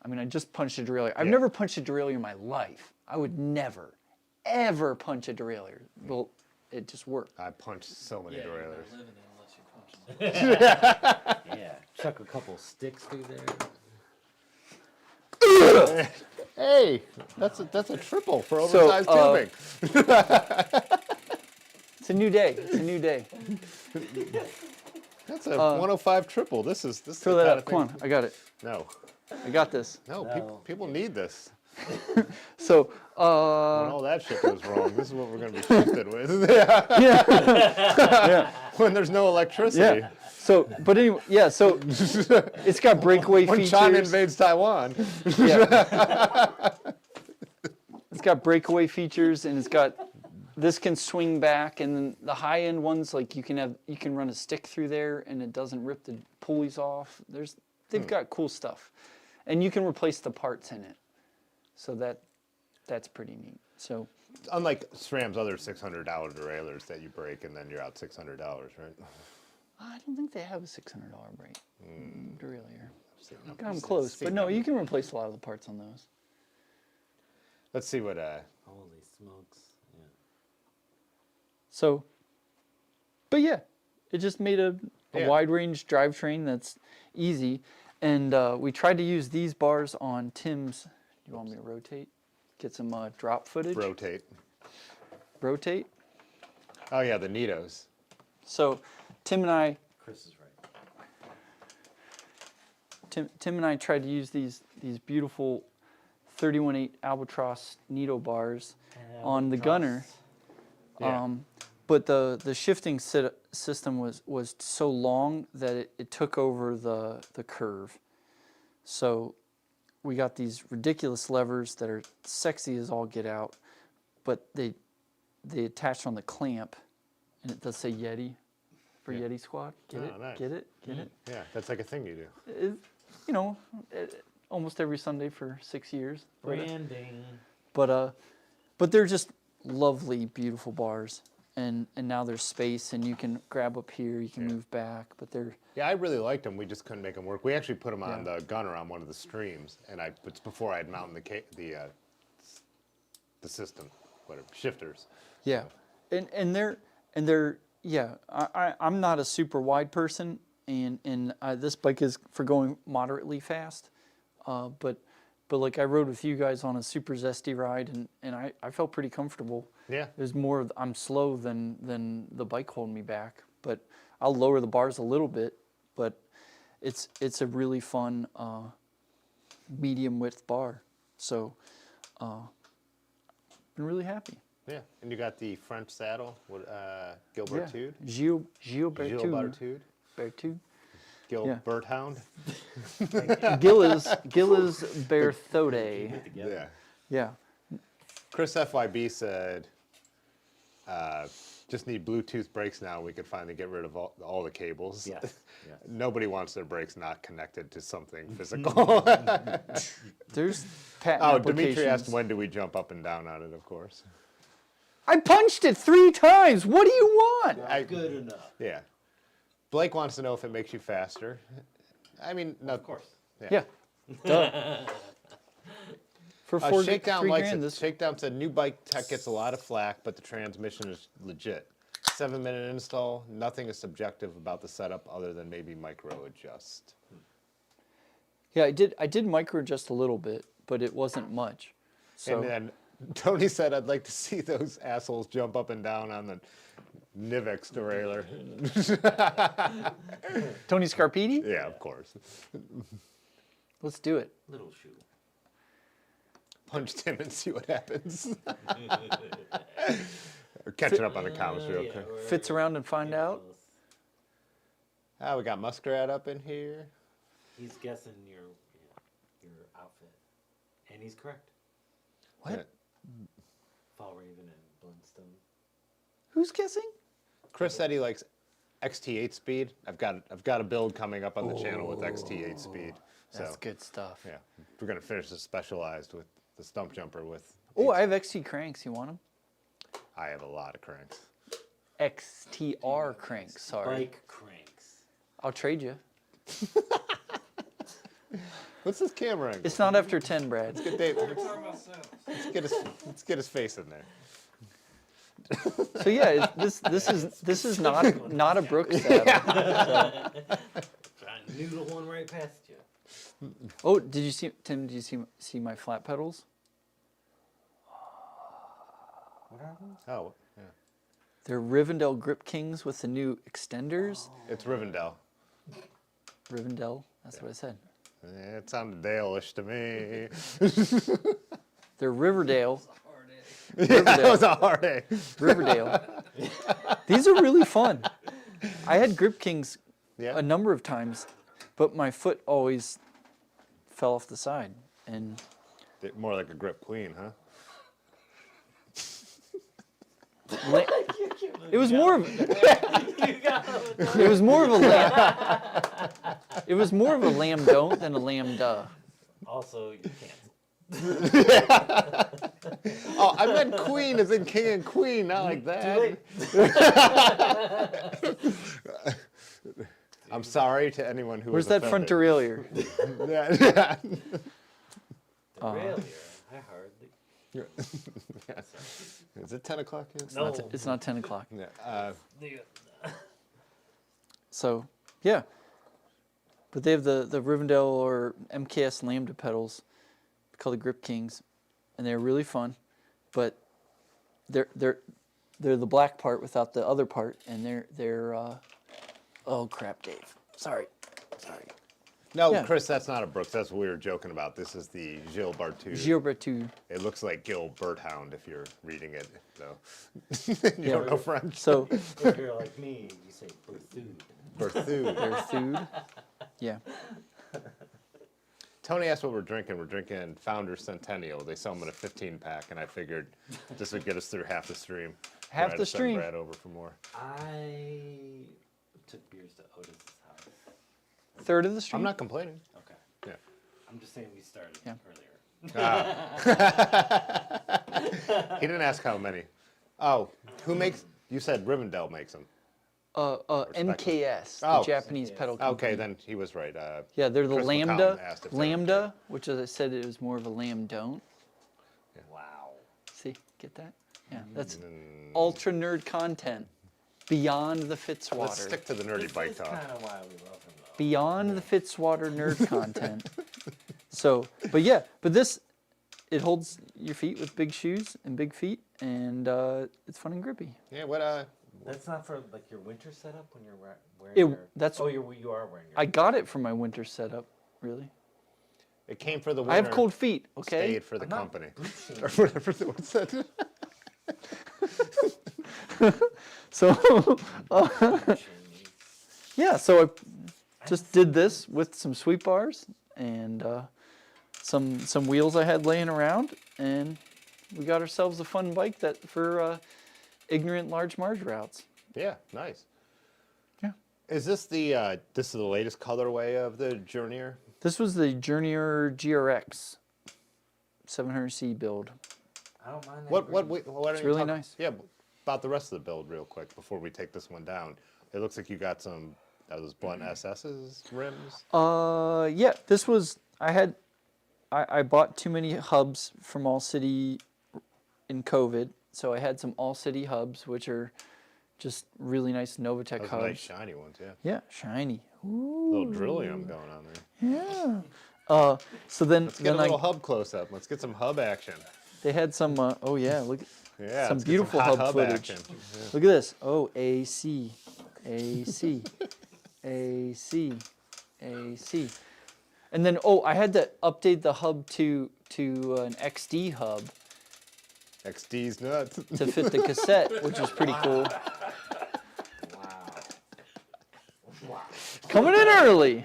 I mean, I just punched a derailleur. I've Yeah. never punched a derailleur in my life. I would never, ever punch a derailleur. Well, it just worked. I punched so many derailleurs. Yeah. Chuck a couple sticks through there. Hey, that's a triple for So, oversized tubing. It's a new day. It's a new day. That's a 105 triple. This is Throw the that kind up. of Come thing- on, I got it. No, I got this. no, No. people need this. So, When all that shit goes wrong, this is what we're going to be shifted with. yeah. When there's no electricity. Yeah. So, but anyway, yeah. So it's got breakaway When features. China invades Taiwan. Yeah. It's got breakaway features, and it's got this can swing back, and then the high end ones like you can run a stick through there, and it doesn't rip the pulleys off. They've got cool stuff, and you can replace the parts in it, so that's pretty neat. So Unlike SRAM's other $600 derailleurs that you break and then you're out $600, right? I don't think they have a $600 break derailleur. Seen I'm numbers. close, Seen but no, you numbers. can replace a lot of the parts on those. Let's see what. Holy smokes! Yeah. So, but yeah, it just made a Yeah. wide range drivetrain that's easy. And we tried to use these bars on Tim's. You want me to rotate? Get some drop footage? Rotate. Rotate. Oh yeah, the Nitos. So Tim and I Chris is right. Tim and I tried to use these beautiful 31/8 Albatross Nito bars on the gunner. Yeah. But the shifting system was so long that it took over the curve. So we got these ridiculous levers that are sexy as all get out, but they attach on the clamp, and it does say Yeti for Yeah. Yeti Squad. Get Oh, it? nice. Get it? Get it? Yeah, that's like a thing you do. You know, almost every Sunday for 6 years. Branding. But they're just lovely, beautiful bars. And now there's space, and you can grab up here, you can Yeah. move back. But they're Yeah, I really liked them. We just couldn't make them work. We actually put them on the gunner on one of the streams, and it's before I had mounted the system, whatever shifters. yeah, and they're yeah. I'm not a super wide person, and this bike is for going moderately fast. But like I rode with you guys on a super zesty ride, and I felt pretty comfortable. Yeah. There's more I'm slow than the bike holding me back, but I'll lower the bars a little bit. But it's a really fun medium width bar, so been really happy. Yeah, and you got the French saddle, Gilbertude. Gilbertude. Gilbertude. Yeah. Gilbert Hound. Gilles Berthode. Yeah. Yeah. Chris FYB said, just need Bluetooth brakes now. We could finally get rid of all the cables. Yes. Yes. Nobody wants their brakes not connected to something physical. There's patent Oh, applications. Dimitri asked when do we jump up and down on it, of course. I punched it 3 times. What do you want? Not good enough. Yeah. Blake wants to know if it makes you faster. I mean, no. Of course. Yeah. Duh. For Shakedown $3 likes grand, it. this Shakedown said new bike tech gets a lot of flack, but the transmission is legit. 7-minute install. Nothing is subjective about the setup other than maybe micro adjust. Yeah, I did micro adjust a little bit, but it wasn't much. So And then Tony said, "I'd like to see those assholes jump up and down on the Nivex derailleur." Tony Scarpiti? Yeah, of course. Let's do it. Little shoe. Punch Tim and see what happens. We're catching up on the comments real quick. Fits around and find out. Ah, we got Muskrat up in here. He's guessing your outfit, and he's correct. What? Fall Raven and Blundstone. Who's guessing? Chris said he likes XT8 speed. I've got a build coming up on the channel with XT8 speed. So That's good stuff. yeah, we're gonna finish the specialized with the stump jumper with. Oh, I have XT cranks. You want them? I have a lot of cranks. XTR cranks. Sorry. Bike cranks. I'll trade you. What's this camera angle? It's not after 10, Brad. Let's get Dave. Let's get his face in there. So yeah, this is not a Brooks saddle. I noodle one right past you. Oh, did you see Tim? Did you see my flat pedals? What are those? Oh, yeah. They're Rivendell Grip Kings with the new extenders. It's Rivendell. Rivendell. That's what I said. Yeah, it sounded Dale-ish to me. They're Riverdale. Yeah, that was a hard A. Riverdale. These are really fun. I had Grip Kings Yeah. a number of times, but my foot always fell off the side. And More like a grip queen, huh? it was more of it was more of a lamb. It was more of a lamb don't than a lamb duh. Also, you can't. Oh, I meant queen as in king and queen, not like that. I'm sorry to anyone who Where's was that front offended. derailleur? Yeah. Derailleur. I hardly. Is it 10 o'clock yet? No. It's not 10 o'clock. Yeah. So, yeah. But they have the Rivendell or MKS Lambda pedals called the Grip Kings, and they're really fun. But they're the black part without the other part, and they're oh crap, Dave. Sorry. No, Yeah. Chris, that's not a Brooks. That's what we were joking about. This is the Gilles Bartu. Gilbertu. It looks like Gilbert Hound if you're reading it. So you don't know French. So If you're like me, you say Berthoud. Berthoud. they're food. Yeah. Tony asked what we're drinking. We're drinking Founder Centennial. They sell them in a 15-pack, and I figured this would get us through half the stream. Half Brad the to send stream. Brad over for more. I took beers to Otis' house. Third of the stream. I'm not complaining. Okay. Yeah. I'm just saying we started Yeah. earlier. He didn't ask how many. Oh, who makes? You said Rivendell makes them. MKS, the Oh. Japanese pedal company. Okay, then he was right. Yeah, they're the Chris Lambda. McCollum asked if they were Lambda, which as I said, it was more of a lamb don't. Wow. See, get that? Yeah, that's ultra nerd content. Beyond the Fitzwater. Let's stick to the nerdy bike That's talk. kind of why we love him, though. Beyond the Fitzwater nerd content. So, but yeah, but this, it holds your feet with big shoes and big feet, and it's fun and grippy. Yeah, what That's not for like your winter setup when you're wearing It- your. that's- Oh, you are wearing your. I got it for my winter setup, really. it came for the winter. I have cold feet, okay? Stayed for the I'm not company. bleaching. Or whatever. What's that? So, yeah, so I just did this with some sweet bars and some wheels I had laying around, and we got ourselves a fun bike that for ignorant large marge routes. Yeah, nice. Yeah. Is this the latest colorway of the Journeyer? This was the Journeyer GRX 700C build. I don't mind that. What green. are It's you really talking- nice. Yeah, about the rest of the build real quick before we take this one down. It looks like you got some those blunt SS's rims. Yeah, this was, I bought too many hubs from All City in COVID, so I had some All City hubs, which are just really nice Novatech Those hubs. nice shiny ones, yeah. Yeah, shiny. Little drillium going on there. Yeah. So then, Let's get a then little hub close up. Let's get some hub action. they had some. Oh yeah, look. Yeah, Some let's get beautiful hot hub footage. action. Look at this. Oh, AC, AC, AC, AC. And then I had to update the hub to an XD hub XD's nuts. to fit the cassette, which is pretty cool. Wow. Coming in early.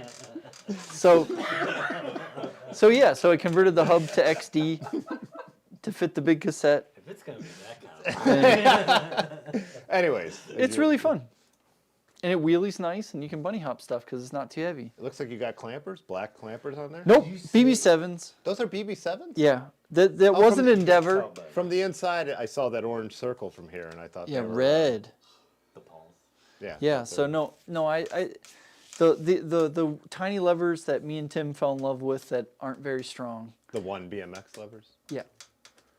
So yeah, so I converted the hub to XD to fit the big cassette. If it's gonna be that kind of. Anyways, It's really fun. And it wheelies nice, and you can bunny hop stuff because it's not too heavy. It looks like you got clampers, black clampers on there. Nope, you see- BB7s. Those are BB7s? Yeah, that was an from- Endeavor. From the inside, I saw that orange circle from here, and I thought Yeah, they were, red. The Pauls. Yeah. Yeah, thought so they were- no, the tiny levers that me and Tim fell in love with that aren't very strong. The one BMX levers. Yeah,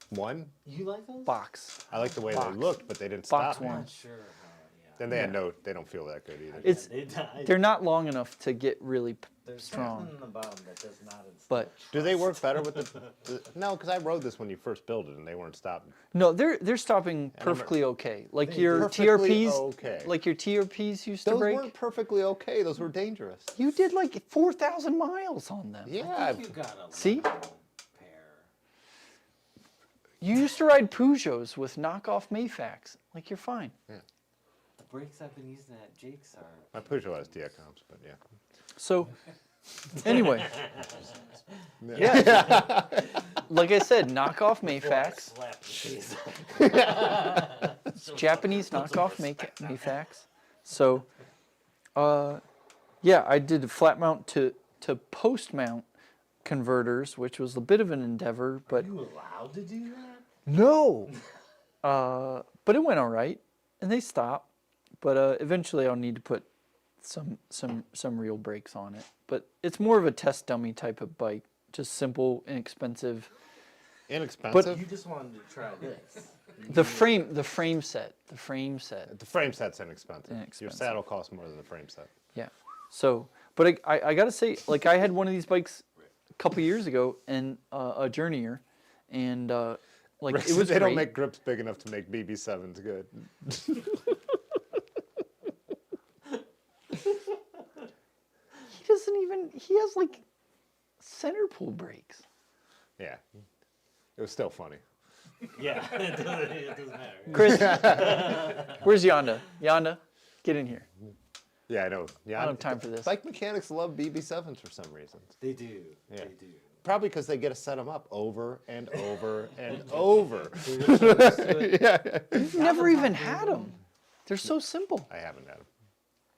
One. You like those? box. I like the way Box. they looked, but they didn't Box stop me. one. I'm not sure how. Yeah. Then they had they don't feel that good either. It's They died. they're not long enough to get really There's strong, something about them that does not instill but Do they work better with no, because I rode this when you first built it, and they weren't stopping. no, they're stopping perfectly okay. Like They your perfectly TRPs, okay. like your TRPs used to Those break. weren't perfectly okay. Those were dangerous. You did like 4,000 miles on them. Yeah. I think you got a See? little pair. You used to ride Peugeots with knockoff Mayfax. Like you're fine. The brakes I've been using at Jake's are. My Peugeot has Diacoms, but yeah. So, anyway. Yeah. Like I said, knockoff Mayfax. Slap the face. Japanese knockoff Mayfax. So, yeah, I did a flat mount to post mount converters, which was a bit of an endeavor, but Are you allowed to do that? No. But it went all right, and they stopped. But eventually, I'll need to put some real brakes on it. But it's more of a test dummy type of bike, just simple, inexpensive. Inexpensive? You just wanted to try this. The frame set. The frame set's inexpensive. Your Inexpensive. saddle costs more than the frame set. Yeah. So, but I gotta say, like I had one of these bikes a couple years ago, and a Journeyer, and like it was They great. don't make grips big enough to make BB7s good. He doesn't even. He has like center pull brakes. Yeah. It was still funny. Yeah, it doesn't matter. Chris, where's Yonda? Yonda, get in here. Yeah, I know. Yeah, I don't have time for this. Bike mechanics love BB7s for some reason. They do. Yeah. They do. Probably because they get to set them up over and over and over. You've never even had them. They're so simple. I haven't had them.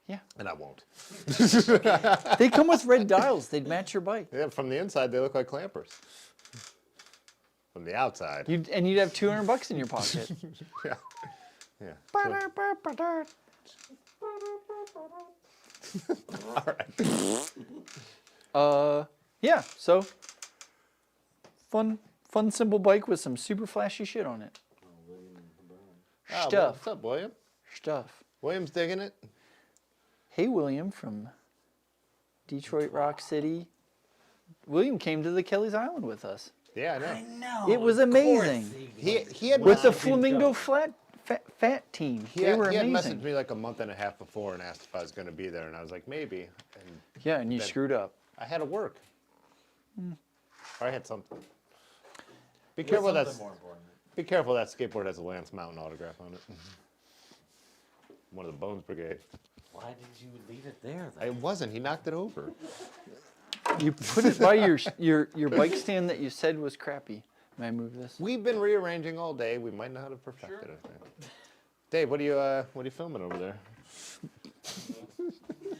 Yeah. And I won't. They come with red dials. They'd match your bike. Yeah, from the inside, they look like clampers. From the outside. You'd have $200 in your pocket. Yeah. Yeah. All right. Yeah. So fun, simple bike with some super flashy shit on it. Oh, Stuff. what's up, William? Stuff. William's digging it. Hey, William from Detroit Rock City. William came to the Kelly's Island with us. Yeah, I know. No. It was amazing. He had With the messaged- Flamingo Fat team. he They had, were he had amazing. messaged me like a month and a half before and asked if I was going to be there, and I was like, maybe. And Yeah, and you then- screwed up. I had to work. Or I had something. Be careful that more important. be careful that skateboard has a Lance Mountain autograph on it. One of the Bones Brigade. Why did you leave it there then? It wasn't. He knocked it over. You put it by your bike stand that you said was crappy. May I move this? We've been rearranging all day. We might not have perfected it. Dave, what are you filming over there?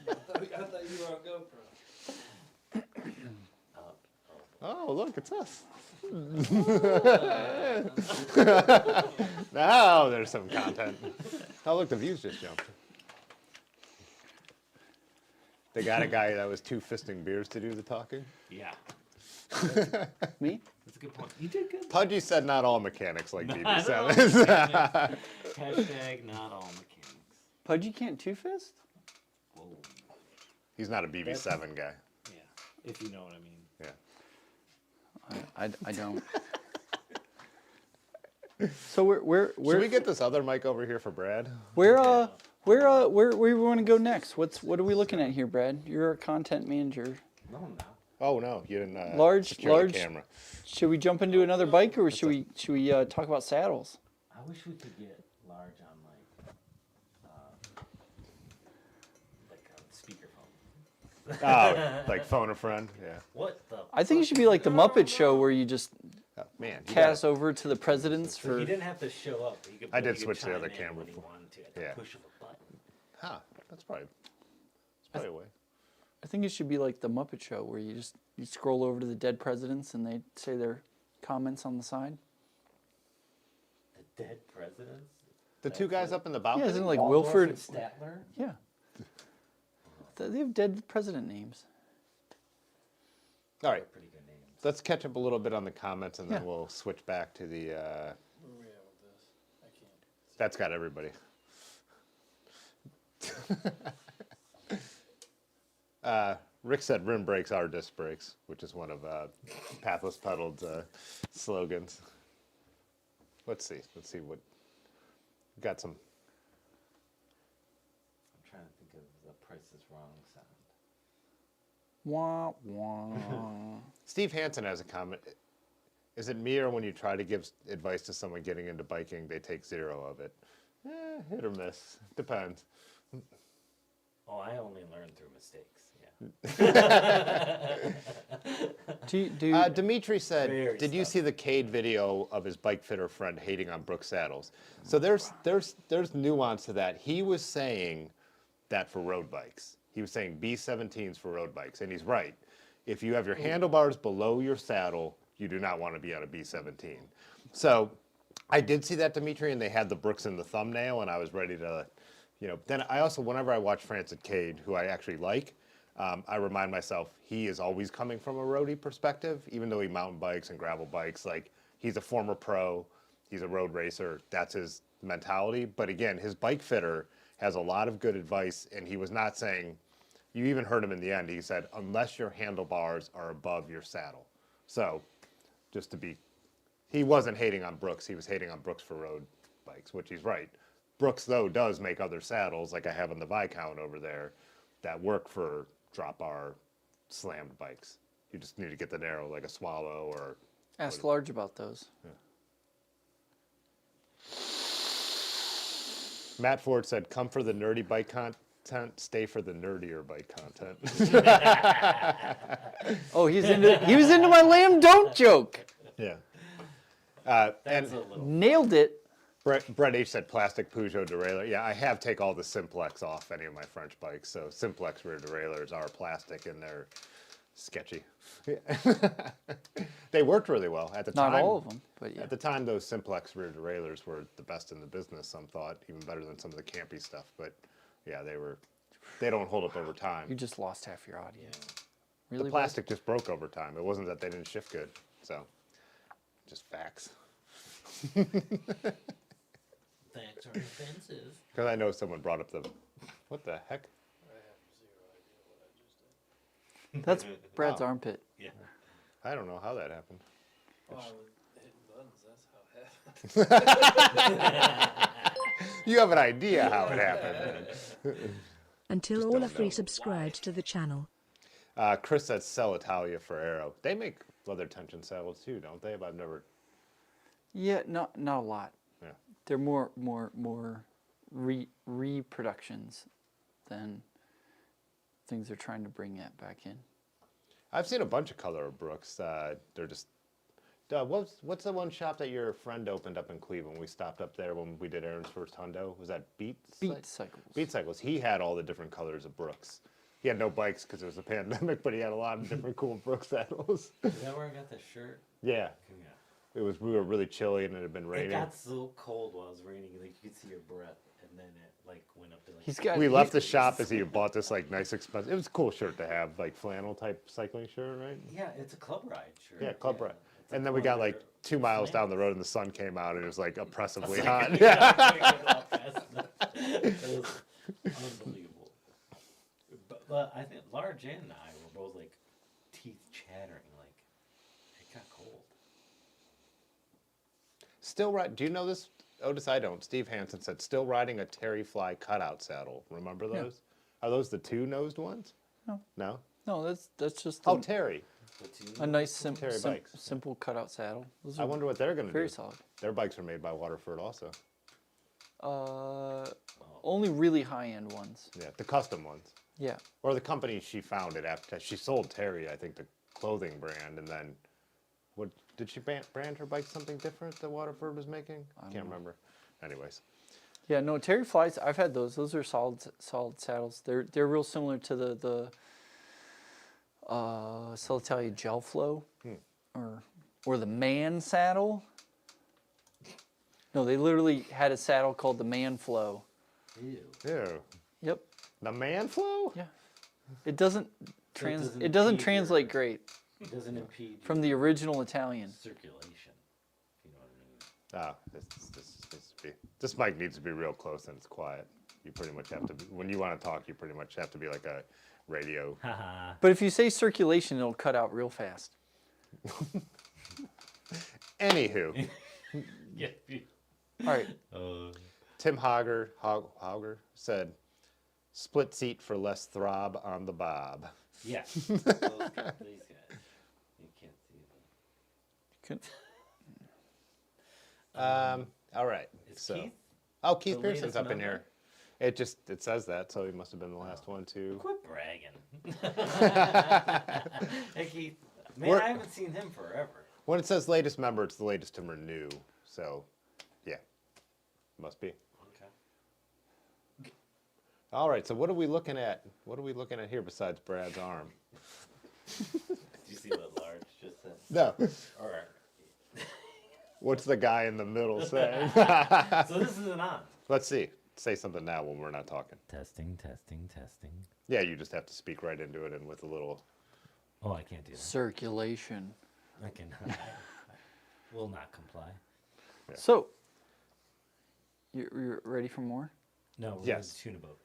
I thought you were on GoPro. Oh, look, it's us. Now there's some content. Oh, look, the views just jumped. They got a guy that was two-fisting beers to do the talking. Yeah, Me? that's a good point. You did good. Pudgy said not all mechanics like Not BB7s. Hashtag not all mechanics. Pudgy can't two-fist? Whoa. He's not a BB7 guy. Yeah, if you know what I mean. Yeah. I don't. So where Should we get this other mic over here for Brad? where we want to go next? What are we looking at here, Brad? You're our content manager. No, no. Oh no, you didn't. Large- secure large- the camera. Should we jump into another bike, or should we talk about saddles? I wish we could get large on like a speakerphone. Oh, like phone a friend. Yeah. What the? I think it should be like the Muppet Show, where you just Oh, man. you cast gotta- over to the presidents So for. he didn't have to show up. He could, I did he could switch to the chime other in camera when he before. wanted to at the Yeah. push of a button. Huh. That's probably a way. I think it should be like the Muppet Show, where you scroll over to the dead presidents and they say their comments on the side. The dead presidents. The two guys up in the Yeah, balcony. isn't it like Waldorf Wilford? and Statler. Yeah. They have dead president names. All right. Pretty good names. Let's catch up a little bit on the comments, and then Yeah. we'll switch back to the. Where are we at with this? I can't. That's got everybody. Rick said rim brakes are disc brakes, which is one of Pathless Pedal's slogans. Let's see what. Got some. I'm trying to think of the Price is Wrong sound. Wah wah. Steve Hansen has a comment. Is it me, or when you try to give advice to someone getting into biking, they take zero of it? Hit or miss. Depends. Oh, I only learn through mistakes. Yeah. Dimitri said, Very "Did you stuff. see the Cade video of his bike fitter friend hating on Brooks saddles?" So there's nuance to that. He was saying that for road bikes. He was saying B17s for road bikes, and he's right. If you have your handlebars below your saddle, you do not want to be on a B17. So I did see that, Dimitri, and they had the Brooks in the thumbnail, and I was ready to, Then I also, whenever I watch Francis Cade, who I actually like, I remind myself he is always coming from a roadie perspective, even though he mountain bikes and gravel bikes. Like, he's a former pro, he's a road racer, that's his mentality. But again, his bike fitter has a lot of good advice, and he was not saying, you even heard him in the end, he said, unless your handlebars are above your saddle. So, just to be, he wasn't hating on Brooks, he was hating on Brooks for road bikes, which he's right. Brooks, though, does make other saddles, like I have on the Viscount over there, that work for drop bar slammed bikes. You just need to get the narrow, like a Swallow or... Ask Large about those. Matt Ford said, come for the nerdy bike content, stay for the nerdier bike content. Oh, he was into my lamb don't joke. Yeah. That's And a little. Nailed it. Brett H said plastic Peugeot derailleur. Yeah, I have take all the Simplex off any of my French bikes. So Simplex rear derailleurs are plastic and they're sketchy. They worked really well at the time. Not all of them, but yeah. At the time, those Simplex rear derailleurs were the best in the business. Some thought even better than some of the campy stuff. But yeah, they don't hold up over You time. just lost half your audience. The Really? Bud? plastic just broke over time. It wasn't that they didn't shift good. So, just facts. Facts are offensive. Because I know someone brought up the, what the heck? I have 0 idea what I just did. That's Brad's Oh. armpit. Yeah. I don't know how that happened. Oh, I was hitting buttons. That's how it happened. You have an idea how it happened. Until Just all don't are free know. subscribed to the channel. Chris said sell Italia for Aero. They make leather tension saddles too, don't they? But I've never. Yeah, not a lot. Yeah. They're more reproductions than things they're trying to bring that back in. I've seen a bunch of color of Brooks. They're just. What's the one shop that your friend opened up in Cleveland? We stopped up there when we did Aaron's first hundo. Was that Beats? Beat cycles. Beat Cycles. He had all the different colors of Brooks. He had no bikes because it was a pandemic, but he had a lot of different cool Brooks saddles. Is that where I got the shirt? Yeah, Yeah. we were really chilly and it had been It raining. got so cold while it was raining, like you could see your breath, and then it like went up to like. He's got. We left the shop as he bought this like nice expensive. It was a cool shirt to have, like flannel type cycling shirt, right? Yeah, it's a club ride shirt. Yeah, club ride. It's a And then we got like club 2 miles down the flannel. road and the sun came out and it was like oppressively It's hot. like- It was unbelievable. But I think Large and I were both like teeth chattering, like it got cold. Still right. Do you know this, Otis? I don't. Steve Hansen said still riding a Terry Fly cutout saddle. Remember those? Are those the 2-nosed ones? No. No. No, that's just Oh, Terry. a nice Terry bikes. simple cutout saddle. Those I are wonder what they're going to do. very solid. Their bikes are made by Waterford also. Only really high end ones. Yeah, the custom ones. Yeah. Or the company she founded after she sold Terry, I think, the clothing brand, and then what did she brand her bike something different that Waterford was making? I can't remember. Anyways, Yeah, no, Terry Flies, I've had those. Those are solid saddles. They're real similar to the Solitalia Gel Flow or the Man saddle. No, they literally had a saddle called the Man Flow. Ew. ew, Yep. the Man Flow. Yeah. It doesn't doesn't it doesn't impede translate your- great It doesn't impede from the original Italian. circulation. If you know what I mean. This mic needs to be real close and it's quiet. You pretty much have to be, when you want to talk, you pretty much have to be like a radio. Haha. But if you say circulation, it'll cut out real fast. Anywho, Yeah. All right. Tim Hogger said, split seat for less throb on the bob. Yeah. These guys. You can't see them. All right. Is So, Keith oh, Keith the Pearson's latest up in member? here. It says that, so he must have been the last one too. Quit bragging. Hey Keith. Man, We're- I haven't seen him forever. When it says latest member, it's the latest to renew. So, yeah, must be. Okay. All right. So what are we looking at? What are we looking at here besides Brad's arm? Did you see what Large just said? No. Or What's the guy in the middle saying? So this isn't on. Let's see. Say something now when we're not talking. Testing, testing, testing. Yeah, you just have to speak right into it and with a little. Oh, I can't do that. Circulation. I cannot. I will not comply. So, you're ready for more? No, we're Yes. going to tuna boat.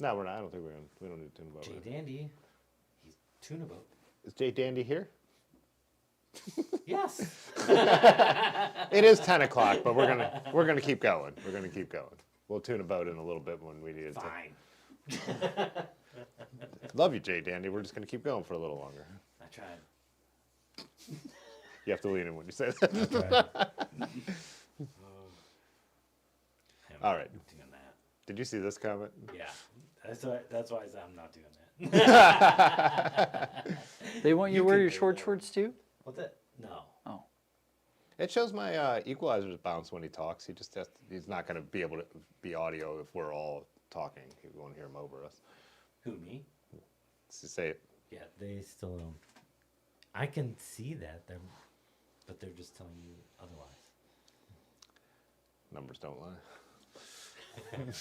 No, we're not. I don't think we don't need to tune about Jay it. Dandy, he's tuna boat. Is Jay Dandy here? Yes. It is 10 o'clock, but we're gonna keep going. We're gonna keep going. We'll tune a boat in a little bit when we need it. Fine. Love you, Jay Dandy. We're just gonna keep going for a little longer. I tried. You have to lean in when you say that. I tried. All right. Doing that. Did you see this comment? Yeah. That's why I said I'm not doing that. They want you to You wear can your do short that. shorts too? What's that? No. Oh. It shows my equalizers bounce when he talks. He just has he's not gonna be able to be audio if we're all talking. He won't hear him over us. Who, me? Let's just say it. Yeah, they still don't. I can see that, but they're just telling you otherwise. Numbers don't lie. I'm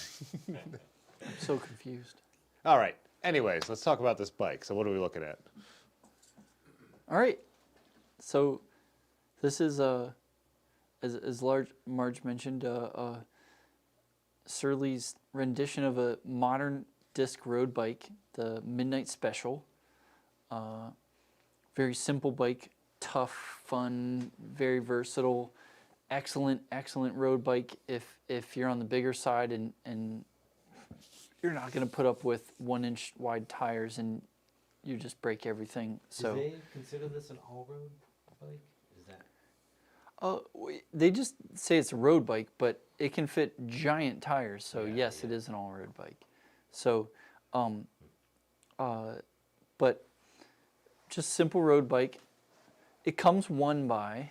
so confused. All right. Anyways, let's talk about this bike. So what are we looking at? All right. So, this is as Marge mentioned, Surly's rendition of a modern disc road bike, the Midnight Special. Very simple bike, tough, fun, very versatile, excellent road bike if you're on the bigger side and you're not going to put up with 1-inch wide tires and you just break everything. So Do they consider this an all-road bike? Is that? they just say it's a road bike, but it can fit giant tires. So yes, it is an all-road bike. So, but just simple road bike. It comes one by.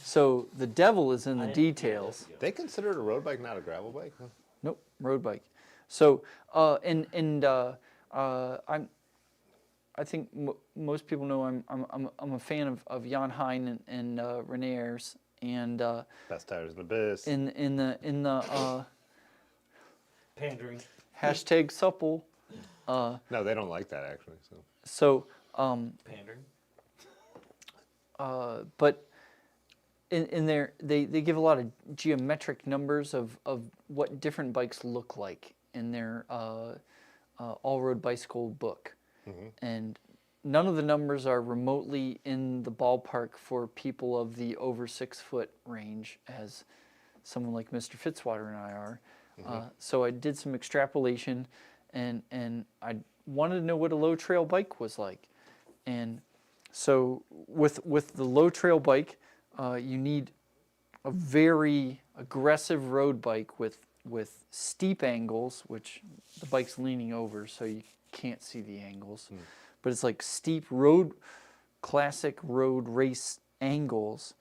So the devil is in the details. They consider it a road bike, not a gravel bike? Huh? Nope, road bike. So I think most people know I'm a fan of Jan Hein and Reneer's and Best tires in the biz. in the Pandering. hashtag supple. No, they don't like that actually. So Pandering. but in there they give a lot of geometric numbers of what different bikes look like in their all-road bicycle book. And none of the numbers are remotely in the ballpark for people of the over 6 foot range, as someone like Mr. Fitzwater and I are. So I did some extrapolation, and I wanted to know what a low trail bike was like. And so with the low trail bike, you need a very aggressive road bike with steep angles, which the bike's leaning over, so you can't see the angles. But it's like steep classic road race angles,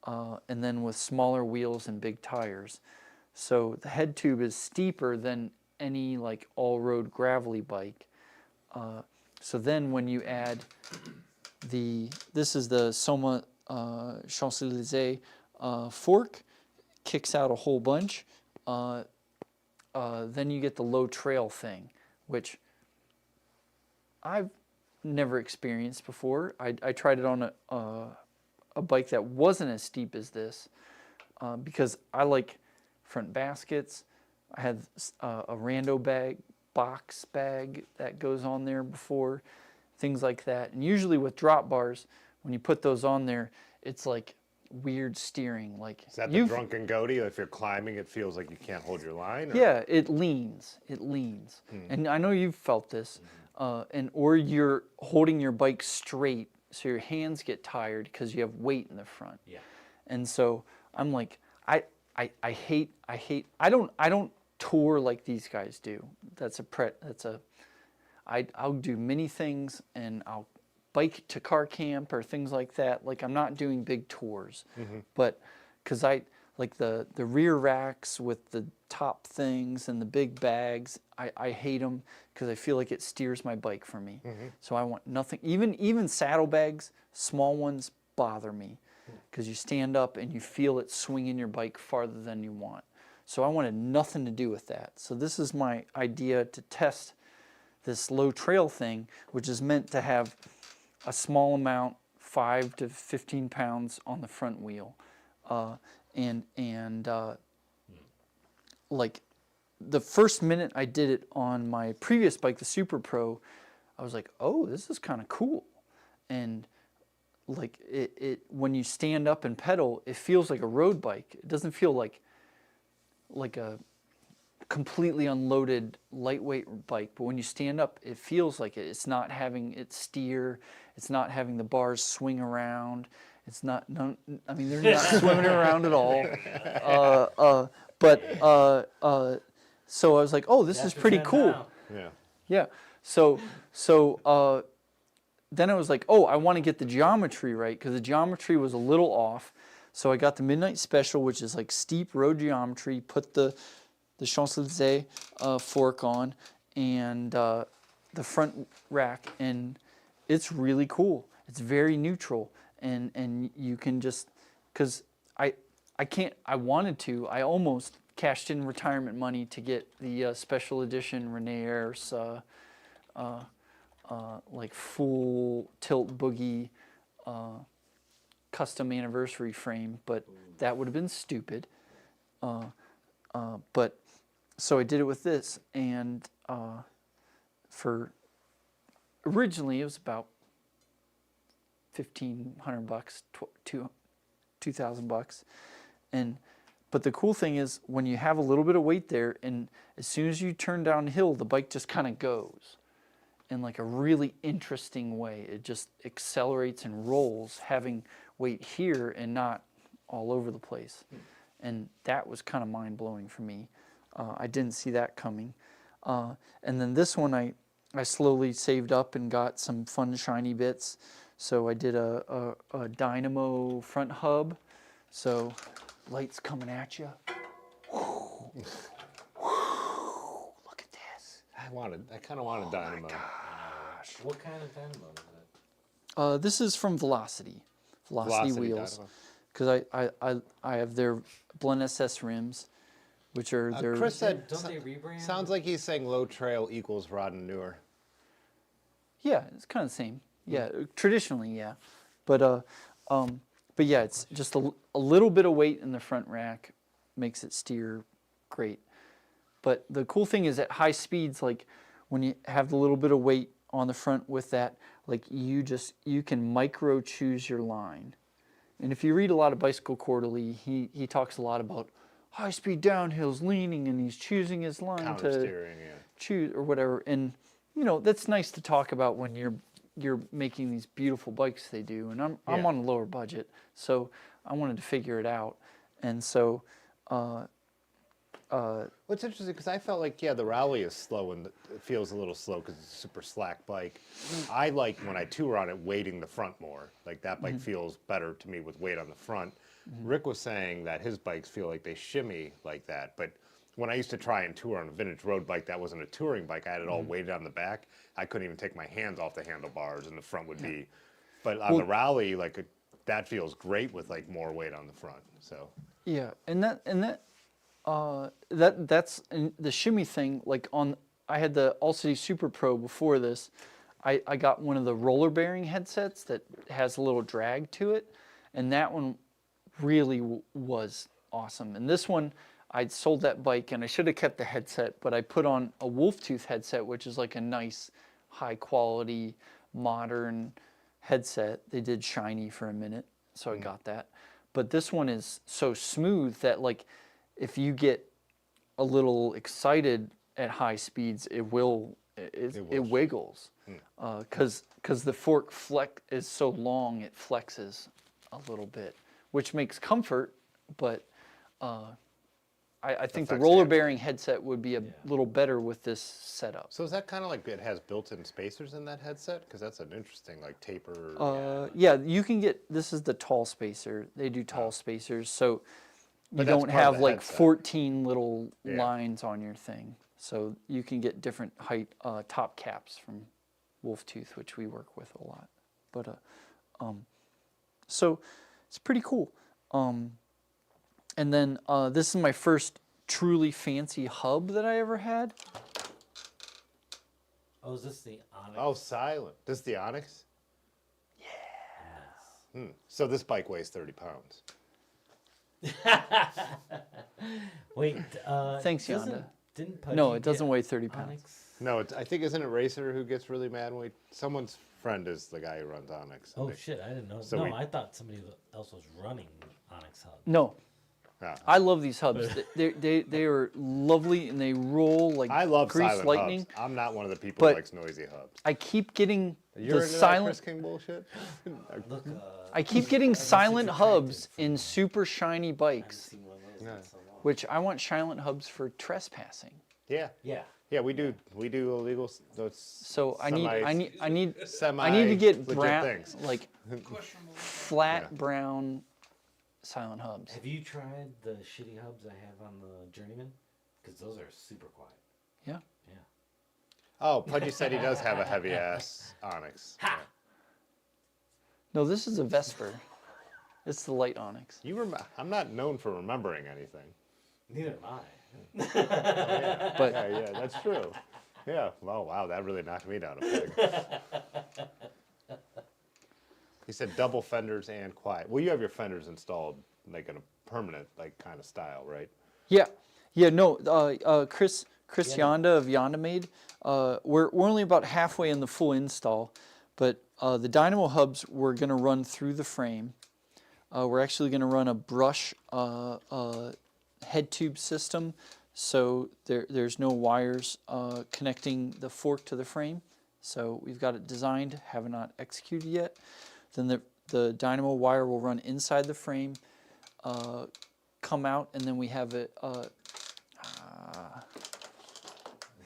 and then with smaller wheels and big tires. So the head tube is steeper than any like all-road gravelly bike. So then when you add this is the Soma Champs-Élysées fork, kicks out a whole bunch. Then you get the low trail thing, which I've never experienced before. I tried it on a bike that wasn't as steep as this because I like front baskets. I had a rando box bag that goes on there before, things like that. And usually with drop bars, when you put those on there, it's like weird steering. Like Is that the drunken goatee? If you're climbing, it feels like you can't hold your line? Or? Yeah, it leans. And I know you've felt this. Or you're holding your bike straight, so your hands get tired because you have weight in the front. Yeah. And so I'm like, I don't tour like these guys do. I'll do many things, and I'll bike to car camp or things like that. Like I'm not doing big tours, but because I like the rear racks with the top things and the big bags. I hate them because I feel like it steers my bike for me. So I want nothing. Even saddlebags, small ones, bother me because you stand up and you feel it swinging your bike farther than you want. So I wanted nothing to do with that. So this is my idea to test this low trail thing, which is meant to have a small amount, 5 to 15 pounds on the front wheel. Like the first minute I did it on my previous bike, the Super Pro, I was like, oh, this is kind of cool. And like it when you stand up and pedal, it feels like a road bike. It doesn't feel like a completely unloaded lightweight bike, but when you stand up, it feels like it. It's not having it steer. It's not having the bars swing around. It's not. I mean, they're not swimming around at all. So I was like, oh, this is pretty cool. Yeah. Yeah. So then I was like, oh, I want to get the geometry right because the geometry was a little off. So I got the Midnight Special, which is like steep road geometry. Put the Champs-Élysées fork on and the front rack, and it's really cool. It's very neutral, and you can just, because I almost cashed in retirement money to get the special edition Journeyer's like full tilt boogie custom anniversary frame, but that would have been stupid. But so I did it with this, and for originally it was about $1,500, $2,000, but the cool thing is when you have a little bit of weight there, and as soon as you turn downhill, the bike just kind of goes in like a really interesting way. It just accelerates and rolls, having weight here and not all over the place. And that was kind of mind-blowing for me. I didn't see that coming. And then this one I slowly saved up and got some fun shiny bits. So I did a dynamo front hub. So lights coming at you. Look at this. I kind of want a dynamo. What kind of dynamo is it? This is from Velocity wheels. Dynamo. Because I have their Blend SS rims, which are their. Chris said, Don't they rebrand? sounds like he's saying low trail equals rod and newer. Yeah, it's kind of the same. Yeah, traditionally, yeah, but yeah, it's just a little bit of weight in the front rack makes it steer great. But the cool thing is at high speeds, like when you have the little bit of weight on the front with that, like you can micro choose your line. And if you read a lot of Bicycle Quarterly, he talks a lot about high speed downhills, leaning, and he's choosing his line Counter to steering, yeah. choose or whatever. And you know that's nice to talk about when you're making these beautiful bikes they do. And I'm Yeah. on a lower budget, so I wanted to figure it out. And so What's interesting, because I felt like, yeah, the rally is slow and it feels a little slow because it's a super slack bike. I like, when I tour on it, weighting the front more. Like, that bike feels better to me with weight on the front. Rick was saying that his bikes feel like they shimmy like that. But when I used to try and tour on a vintage road bike that wasn't a touring bike, I had it all weighted on the back. I couldn't even take my hands off the handlebars, and the front would be... But on the rally, like, that feels great with, like, more weight on the front, so... yeah, that's the shimmy thing. Like I had the All-City Super Pro before this. I got one of the roller bearing headsets that has a little drag to it, and that one really was awesome. And this one, I'd sold that bike, and I should have kept the headset, but I put on a wolf tooth headset, which is like a nice, high-quality, modern headset. They did shiny for a minute, so I got that. But this one is so smooth that, like, if you get a little excited at high speeds, it wiggles. Because the fork is so long, it flexes a little bit, which makes comfort, but I think the Affects roller the bearing headset would be a little better with this setup. So is that kind of like it has built-in spacers in that headset? Because that's an interesting, like, taper... Yeah, you can get, this is the tall spacer. They do tall spacers. So you But that's don't part of have the like headset. 14 little Yeah. lines on your thing. So you can get different height top caps from Wolf Tooth, which we work with a lot. But so it's pretty cool. And then this is my first truly fancy hub that I ever had. Oh, is this the Onyx? Oh, silent. This is the Onyx? So this bike weighs 30 pounds. Wait, Thanks, doesn't- Yonda. Didn't Pudgy No, it doesn't get weigh 30 pounds. Onyx? No, I think isn't it Racer who gets really mad when someone's friend is the guy who runs Onyx. Oh shit, I didn't know. So no, we- I thought somebody else was running Onyx Hub. No, Ah. I love these hubs. They are lovely and they roll like I love grease silent lightning. hubs. I'm not one of the people But- who likes noisy hubs. I keep getting You're the into that silent. Chris King bullshit? Look, I keep getting silent subtracted hubs from in the- super shiny I haven't bikes, seen one of those in so long. which I want silent hubs for trespassing. Yeah. Yeah. Yeah, we do illegal. So I need to get brown, things. like Questionable. flat Yeah. brown silent hubs. Have you tried the shitty hubs I have on the Journeyman? Because those are super quiet. Yeah. Yeah. Oh, Pudgy said he does have a heavy ass Onyx. Yeah. No, this is a Vesper. It's the light Onyx. I'm not known for remembering anything. Neither am I. But Yeah, that's true. Yeah. Oh, wow, that really knocked me down a peg. He said double fenders and quiet. Well, you have your fenders installed like in a permanent like kind of style, right? yeah, no. Chris Yonda of Yonda Made. We're only about halfway in the full install, but the dynamo hubs we're going to run through the frame. We're actually going to run a brush head tube system, so there's no wires connecting the fork to the frame. So we've got it designed, have not executed yet. Then the dynamo wire will run inside the frame, come out, and then we have it.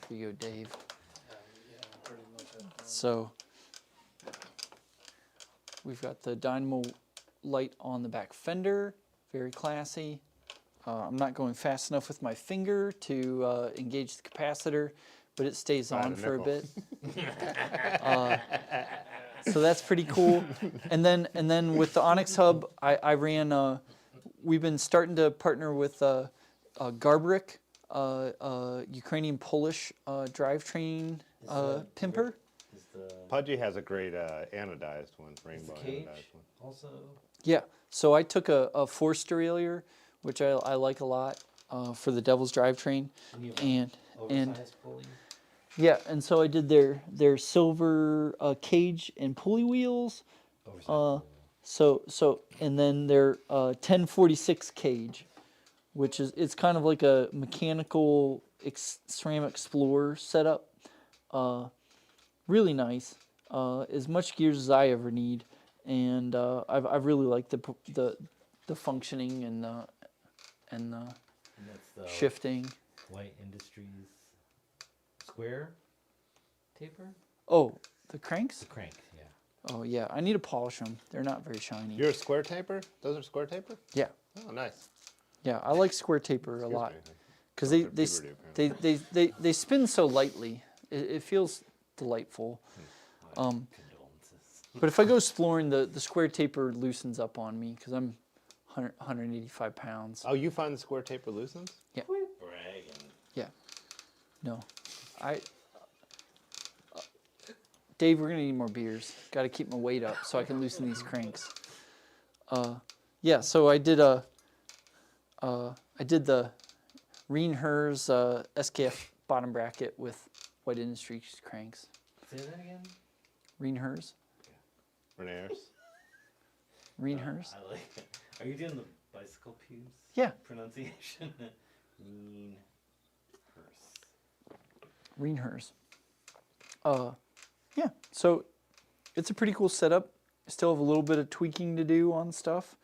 Here you go, Dave. Yeah, pretty much. So we've got the dynamo light on the back fender, very classy. I'm not going fast enough with my finger to engage the capacitor, but it stays Right, on a for a nickel. bit. So that's pretty cool. And then with the Onyx hub, I ran. We've been starting to partner with Garbrik, Ukrainian Polish drivetrain pimper. Is the Pudgy has a great anodized one, rainbow cage anodized one. also? Yeah, so I took a Force derailleur, which I like a lot for the Devil's drivetrain, And you have and oversized pulley? yeah, and so I did their silver cage and pulley wheels. Oversized pulley. So and then their 1046 cage, which it's kind of like a mechanical SRAM Explorer setup. Really nice, as much gears as I ever need, and I've really liked the functioning and the And that's the shifting. White Industries square taper? Oh, the cranks? The crank, yeah. Oh yeah, I need to polish them. They're not very shiny. You're a square taper? Those are square taper? Yeah, Oh, nice. yeah, I like square taper a Excuse lot me. because Going through puberty, they spin so lightly. It feels delightful. My condolences. But if I go exploring, the square taper loosens up on me because I'm 185 pounds. Oh, you find the square taper loosens? Quit bragging. Yeah. No. Dave, we're gonna need more beers. Got to keep my weight up so I can loosen these cranks. Yeah. So I did the Reinhers SKF bottom bracket with White Industries cranks. Say that again? Reinhers. Renaers? Reinhers. I like it. Are you doing the bicycle pubes? Yeah. Pronunciation? Mean hearse. Reinhers. Yeah, so it's a pretty cool setup. I still have a little bit of tweaking to do on stuff.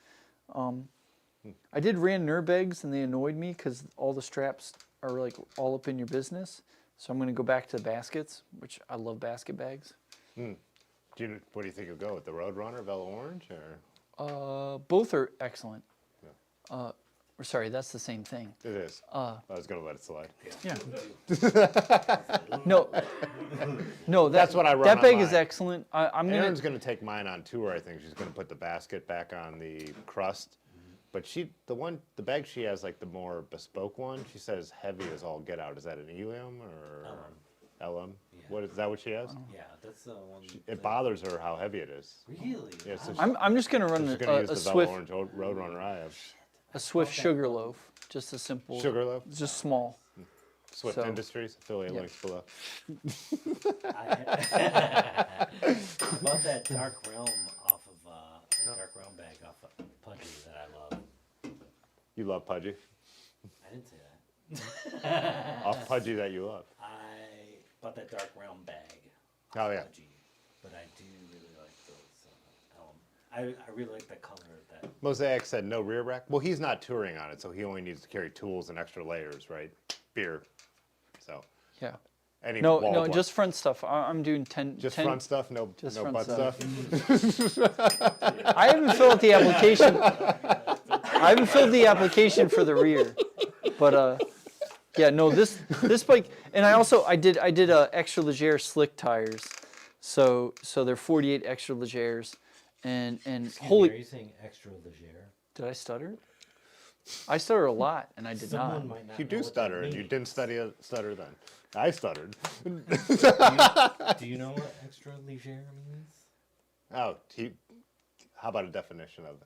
I did ran Nurbegs and they annoyed me because all the straps are like all up in your business. So I'm going to go back to the baskets, which I love basket bags. What do you think you'll go with, the Roadrunner, Velo Orange, or? Both are excellent. or sorry, that's the same thing. It is. I was gonna let it slide. Yeah. No, no, That's what I run that on bag is mine. excellent. I'm gonna. Erin's gonna take mine on tour. I think she's gonna put the basket back on the crust. But the bag she has, like the more bespoke one, she says heavy as all get out. Is that an Elam or LM? Yeah. What is that? What she has? Yeah, that's the one. It bothers her how heavy it is. Really? Yeah, so I'm just gonna run she's gonna use a the Swift Orange Roadrunner I have. sugar loaf, just a simple Sugar loaf? just small. Swift So- Industries, affiliate Yeah. links below. I bought that Dark Realm off of that Dark Realm bag off of Pudgy that I love. You love Pudgy? I didn't say that. Off Pudgy that you love. I bought that Dark Realm bag. Oh, off yeah. Pudgy, but I do really like those. I really like the color of that. Mosaic said no rear rack. Well, he's not touring on it, so he only needs to carry tools and extra layers, right? Beer. So, Yeah. any No, wall no, one. just front stuff. I'm doing 10. Just 10 front stuff, no just no front butt stuff. stuff. I haven't filled out the application. I haven't filled the application for the rear, but yeah, no, this bike, and I did extra leger slick tires, so they're 48 extra legers, and Are holy, you saying extra leger? did I stutter? I stutter a lot, and I did Someone not. might not You know do what that stutter, and you means. didn't stutter then. I stuttered. Do you know what extra leger means? Oh, how about a definition of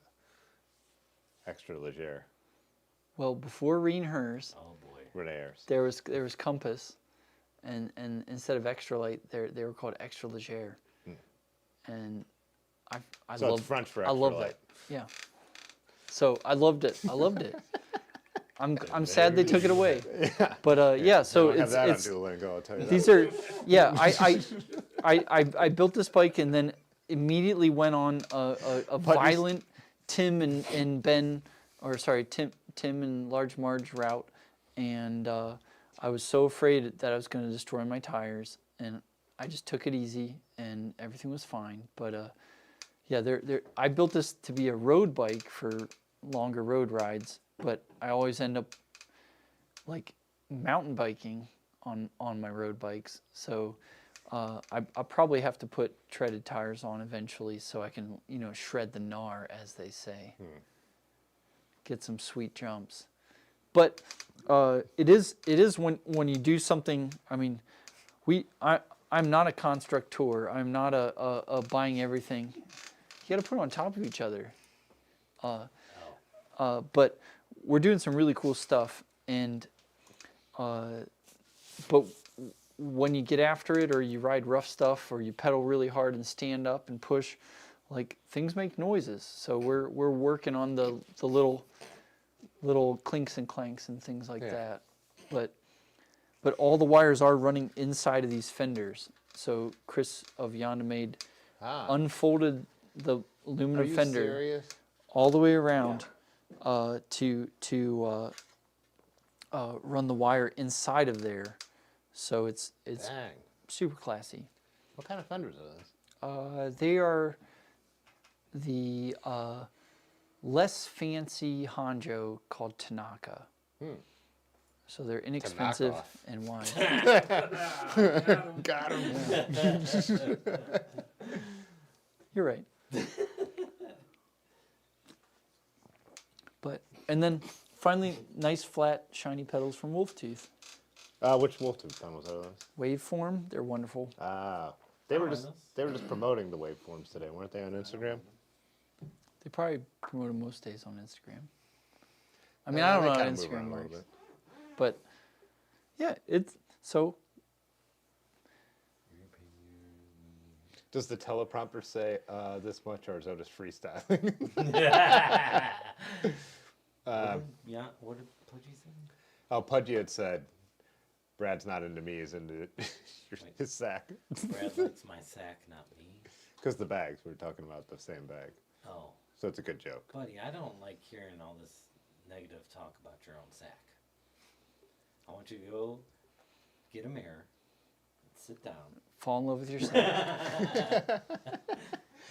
extra leger? Well, before Reen Hers, Oh boy. Renairs. there was Compass, and instead of extra light, they were called extra leger, and I So love it's French for I extra love light. that. Yeah. So I loved it. I loved it. I'm sad they took it away. But yeah, so I don't have that it's on Duolingo, I'll tell you these that. are yeah. I built this bike and then immediately went on a violent Tim and Ben, or sorry, Tim and Large Marge route, and I was so afraid that I was going to destroy my tires, and I just took it easy and everything was fine. But yeah, I built this to be a road bike for longer road rides, but I always end up like mountain biking on my road bikes. So I'll probably have to put treaded tires on eventually so I can, shred the gnar, as they say. Get some sweet jumps. But it is when you do something. I mean, I'm not a constructor. I'm not a buying everything. You got to put it on top of each other. But we're doing some really cool stuff, and but when you get after it, or you ride rough stuff, or you pedal really hard and stand up and push, like things make noises. So we're working on the little clinks and clanks and things like that. But all the wires are running inside of these fenders. So Chris of Yonda made unfolded the aluminum Are you fender serious? all the way around to run the wire inside of there. So it's Dang. super classy. What kind of fenders are those? They are the less fancy Hanjo called Tanaka. So they're inexpensive off. and wide. Got him. You're right. And then finally, nice flat shiny pedals from Wolf Tooth. Which Wolf Tooth tunnels are those? Waveform, they're wonderful. They were just promoting the waveforms today, weren't they, on Instagram? They probably promote them most days on Instagram. I mean, I don't They know how kinda move around Instagram a little works, bit. but yeah, it's so. Does the teleprompter say this much, or is Otis freestyling? Yeah, what did Pudgy say? Oh, Pudgy had said, Brad's not into me, he's into his sack. Brad likes my sack, not me. Because the bags, we were talking about the same bag. Oh, So it's a good joke. buddy, I don't like hearing all this negative talk about your own sack. I want you to go get a mirror, sit down, Fall in love with yourself.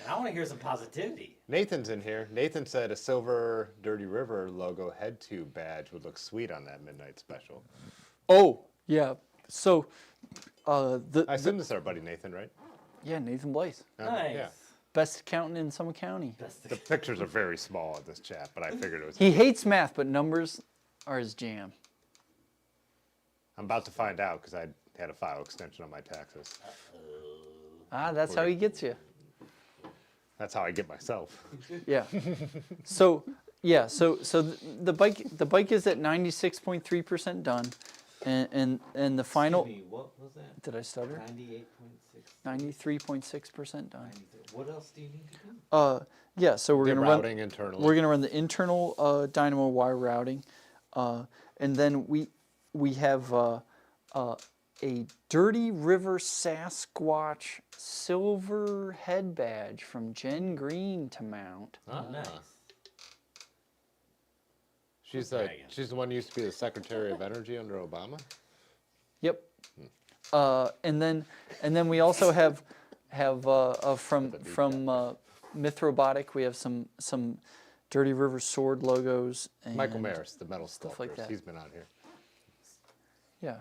And I want to hear some positivity. Nathan's in here. Nathan said a silver Dirty River logo head tube badge would look sweet on that midnight special. Oh, yeah. So, I assume this is our buddy Nathan, right? yeah, Nathan Blaze, Nice. Yeah. best accountant in Soma County. The pictures are very small at this chat, but I figured it was. He hates math, but numbers are his jam. I'm about to find out because I had a file extension on my taxes. Ah, that's how he gets you. That's how I get myself. Yeah. So yeah. So the bike is at 96.3% done, and the final. Excuse me, what was that? Did I stutter? 98.6. 93.6% done. What else do you need to do? Yeah. So we're The gonna routing run. internally. We're gonna run the internal dynamo wire routing, and then we have a Dirty River Sasquatch silver head badge from Jen Green to mount. Oh, nice. She's Dragon. she's the one who used to be the Secretary of Energy under Obama. Yep. And then we also have from Myth Robotic, we have some Dirty River sword logos. And Michael Maris, the metal stuff sculptor. like that. He's been on here. Yeah,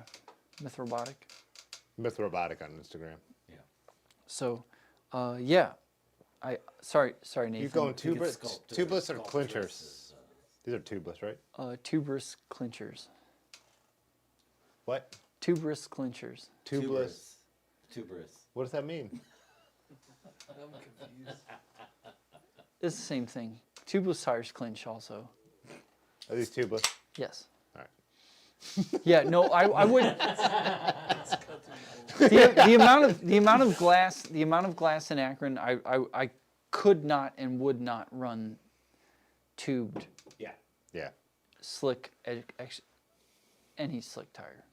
Myth Robotic. Myth Robotic on Instagram. Yeah. So, yeah. Sorry, Nathan. You're going think it's tubeless or sculptress clinchers? is, These are tubeless, right? Tuberous clinchers. What? Tuberous clinchers. Tubeless. Tuberous. What does that mean? I'm confused. It's the same thing. Tubeless tires clinch also. Are these tubeless? Yes. All right. Yeah. No, I wouldn't. the amount of glass in Akron, I could not and would not run tubed Yeah. Yeah. slick any slick tire.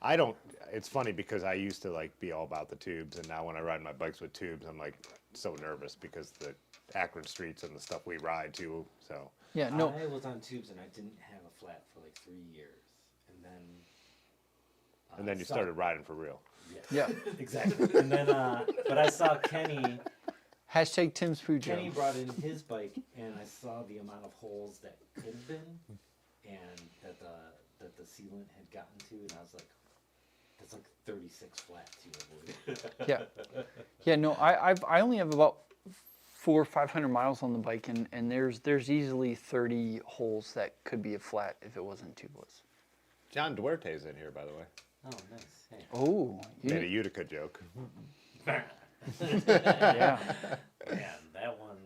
I don't. It's funny because I used to like be all about the tubes, and now when I ride my bikes with tubes, I'm like so nervous because the Akron streets and the stuff we ride too. So Yeah. No. I was on tubes and I didn't have a flat for like 3 years. And then you started riding for real. Yeah. Exactly. And then, but I saw Kenny. Hashtag Tim's Pujo. Kenny brought in his bike, and I saw the amount of holes that could have been, and that the sealant had gotten to, and I was like, "That's like 36 flats you avoided." Yeah. Yeah. No. I only have about 400 or 500 miles on the bike, and there's easily 30 holes that could be a flat if it wasn't tubeless. John Duarte's in here, by the way. Oh, nice. Hey. Oh. Made a Utica joke. Yeah. Man, that one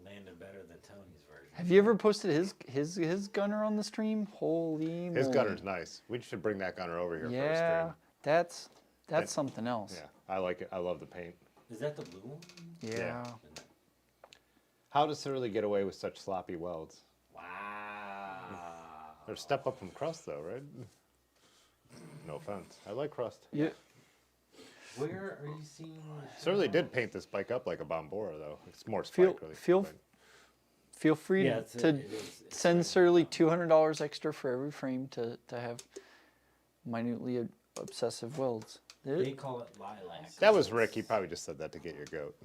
landed better than Tony's version. Have you ever posted his gunner on the stream? Holy His moly. gunner's nice. We should bring that gunner over here for a Yeah, stream. that's And- something else. Yeah, I like it. I love the paint. Is that the blue one? Yeah. How does Surly get away with such sloppy welds? Wow. They're a step up from crust, though, right? No offense. I like crust. Yeah. Where are you seeing? Surly did paint this bike up like a Bombora, though. It's more Feel spike, really. feel but- feel free Yeah, to it's send Surly $200 extra for every frame to have minutely obsessive welds. They call it lilac. That was Rick. He probably just said that to get your goat.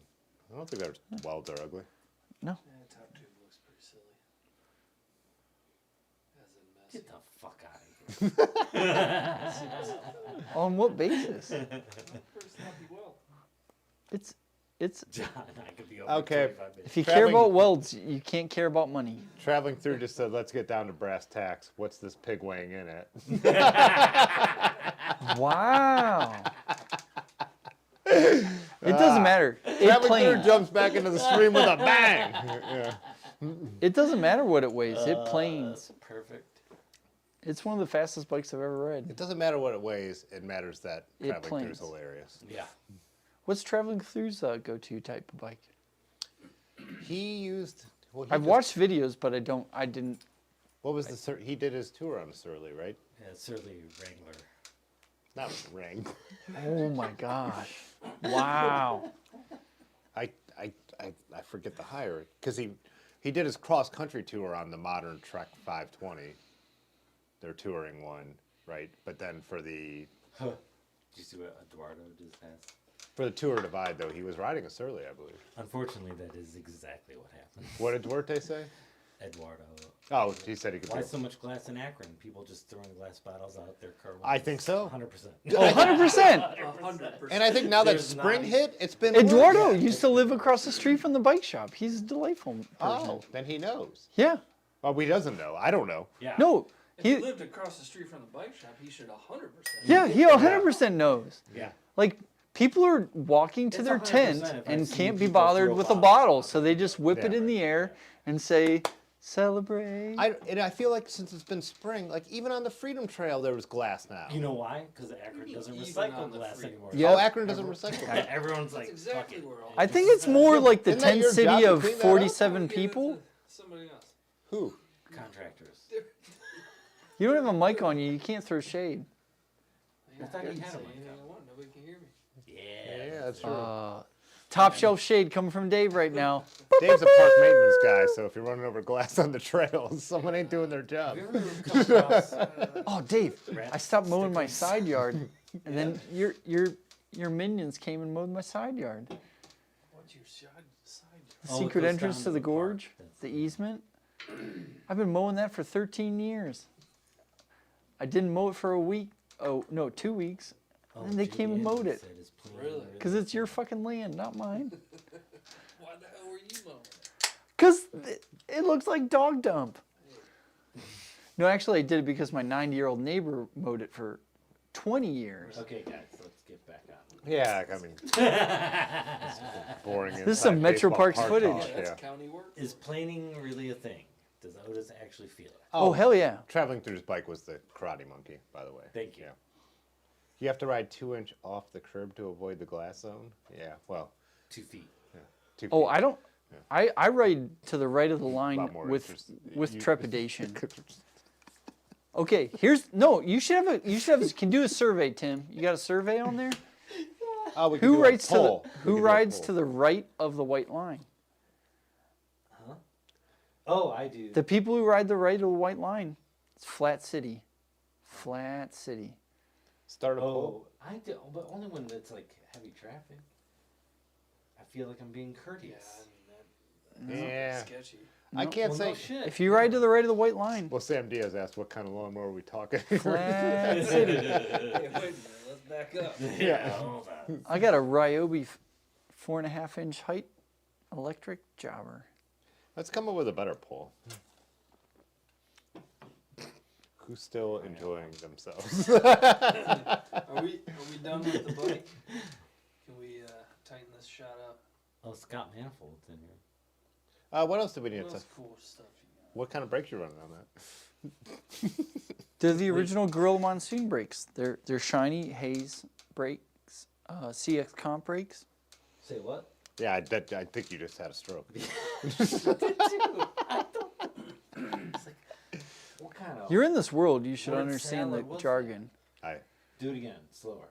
I don't think their welds are ugly. No. Yeah, top tube looks pretty silly. As in messy. Get the fuck out of here. On what basis? Pretty sloppy well. It's John, I could be over Okay. 25 minutes. if you care Traveling- about welds, you can't care about money. Traveling through just said, let's get down to brass tacks. What's this pig weighing in at? Wow. It doesn't matter. It Traveling through planes. jumps back into the stream with a bang. Yeah. It doesn't matter what it weighs. It planes. Perfect. It's one of the fastest bikes I've ever rid. It doesn't matter what it weighs. It matters that It traveling through is planes. hilarious. Yeah. What's traveling through's go-to type of bike? He used. Well, he I've just- watched videos, but I didn't. What was the? He did his tour on Surly, right? Yeah, Surly Wrangler. Not Ring. Oh my gosh! Wow. I forget the hire because he did his cross country tour on the modern Trek 520. Their touring one, right? But then for the Did you see what Eduardo just has? For the Tour Divide, though, he was riding a Surly, I believe. Unfortunately, that is exactly what happened. What did Duarte say? Eduardo. Oh, he said he could Why do it. so much glass in Akron? People just throwing glass bottles out their car. I think so. 100%. Oh, 100%. 100%. And I think now that There's spring not- hit, it's been Eduardo worse. used to live across the street from the bike shop. He's a delightful person. Oh, then he knows. Yeah. Oh, he doesn't know. I don't know. Yeah. No, If he he. lived across the street from the bike shop, he should 100%. Yeah, he 100% knows. Yeah. Like people are walking to It's their 100% tent if I and see can't be people bothered throw with a bottles. bottle, so they just whip it Yeah. in the air and say, "Celebrate." And I feel like since it's been spring, like even on the Freedom Trail, there was glass now. You know why? Because Akron doesn't Even recycle on the glass free- anymore. Yeah. Oh, Akron doesn't recycle. Yeah, everyone's like, That's exactly fuck it. where all I think it's more like the Isn't that tent your job city to of clean that up? 47 Give it to people. Somebody else. Who? Contractors. You don't have a mic on you. You can't throw shade. I thought he can had say a mic anything I want. Nobody can hear me. Yeah. That's true. Top shelf shade coming from Dave right now. Dave's a park maintenance guy, so if you're running over glass on the trails, someone ain't doing their job. Have you ever come across Oh, Dave, rat I stopped mowing my stickers? side yard, and then your minions came and mowed my side yard. What's your side? The Oh, it secret goes entrance down to to the the park. gorge, That's- the easement. I've been mowing that for 13 years. I didn't mow it for a week. Oh, no, 2 weeks. Oh, And they came and Judy mowed it. said it's plain Really? Because it's your fucking land, not mine. Why the hell were you mowing? Because it looks like dog dump. No, actually, I did it because my 90-year-old neighbor mowed it for 20 years. Okay, guys, let's get back on. Yeah, I mean, boring. This is some inside Metro baseball Parks park footage. talk, That's yeah. county work. Is planing really a thing? Does Otis actually feel it? Oh, hell yeah. Traveling through his bike was the Karate Monkey, by the way. Thank you. Yeah. You have to ride 2 inch off the curb to avoid the glass zone. Yeah, well, 2 feet. 2 Oh, feet. I don't. I ride to the right of the line lot more with interest- you- trepidation. Okay, you should have can do a survey, Tim. You got a survey on there? Oh, we could Who do a rides poll. We who could do a rides poll. to the right of the white line? Oh, I do. The people who ride the right of the white line. It's Flat City. Flat City. Start a poll? I do, but only when it's like heavy traffic. I feel like I'm being Yeah, courteous. I mean, Yeah. that's sketchy. I can't Well, say. no shit. If you ride to the right of the white line, Well, Sam Diaz asked what kind of lawnmower are we talking. Flat City. Hey, wait a minute. Let's back up. Yeah, hold on. I got a Ryobi 4.5-inch height electric jobber. Let's come up with a better poll. Who's still enjoying themselves? Are we done with the bike? Can we tighten this shot up? Oh, Scott Manifold's in here. What else do we need What to? else cool stuff you got? What kind of brakes you running on that? They're the original Gorilla Monsoon brakes. They're shiny haze brakes, CX comp brakes. Say what? Yeah, I think you just had a stroke. What kind of? You're in this world. You should Word understand salad, the what's jargon. Do it again, slower.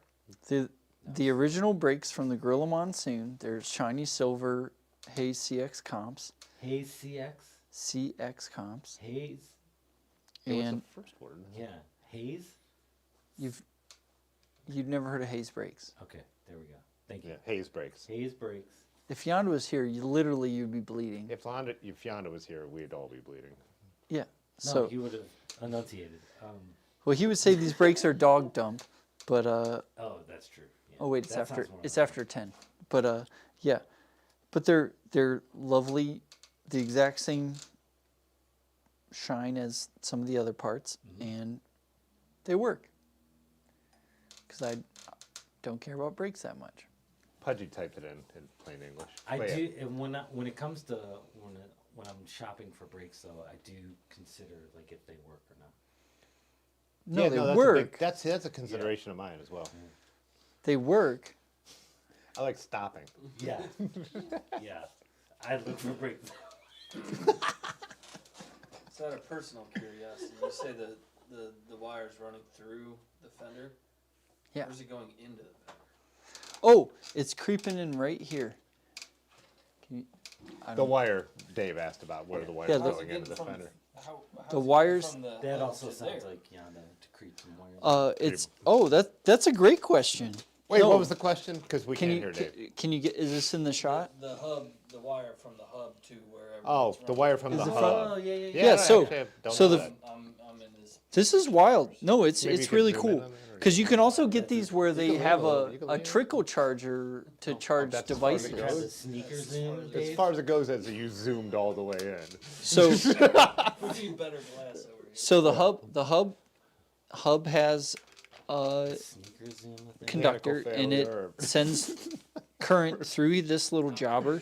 The original brakes from the Gorilla Monsoon. They're shiny silver haze CX comps. Haze CX. CX comps. Haze. And What's the first word? Yeah. Haze. you've never heard of haze brakes. Okay, there we go. Thank you. Yeah, haze brakes. Haze brakes. If Yonda was here, you'd be bleeding. If Yonda was here, we'd all be bleeding. Yeah. No, So he would have enunciated. well, he would say these brakes are dog dump, but Oh, that's true. Yeah. oh wait, it's That after sounds more it's like after 10. But yeah, but they're lovely, the exact same shine as some of the other parts, and they work. Because I don't care about brakes that much. Pudgy typed it in plain English. I But yeah. do, and when it comes to when I'm shopping for brakes, though, I do consider like if they work or not. No, Yeah, they that's work. A big, that's a consideration of mine as well. They work. I like stopping. Yeah, yeah. I look for brakes. It's out of personal curiosity. You say the wire's running through the fender. Yeah. Where's it going into the fender? Oh, it's creeping in right here. Can you, I The don't- wire Dave asked about where the wire's Yeah, the- going How's it into getting the from fender. how's The it wires- from the That hose also to sounds there? like Yonda to creep some wires. It's that's a great question. Wait, No. what was the question? Because we Can can't you hear Dave. can you get? Is this in the shot? The hub, the wire from the hub to wherever. Oh, it's the running. wire from Is the it hub. Oh, yeah. Yeah, no, so- actually, I don't so know the- that. I'm in this. This is wild. No, it's Maybe you it's could really zoom in cool on that, or because you can also That's get a- these where you they can lean have a little, you can a lean. trickle charger to charge that's as far as it You have the goes? sneaker That's zoom, as As Dave? far as it goes, as you zoomed all the way in. So We need better glass over here. so the hub has a Sneaker zoom thing? conductor Mechanical and it failure. sends current through this little jobber.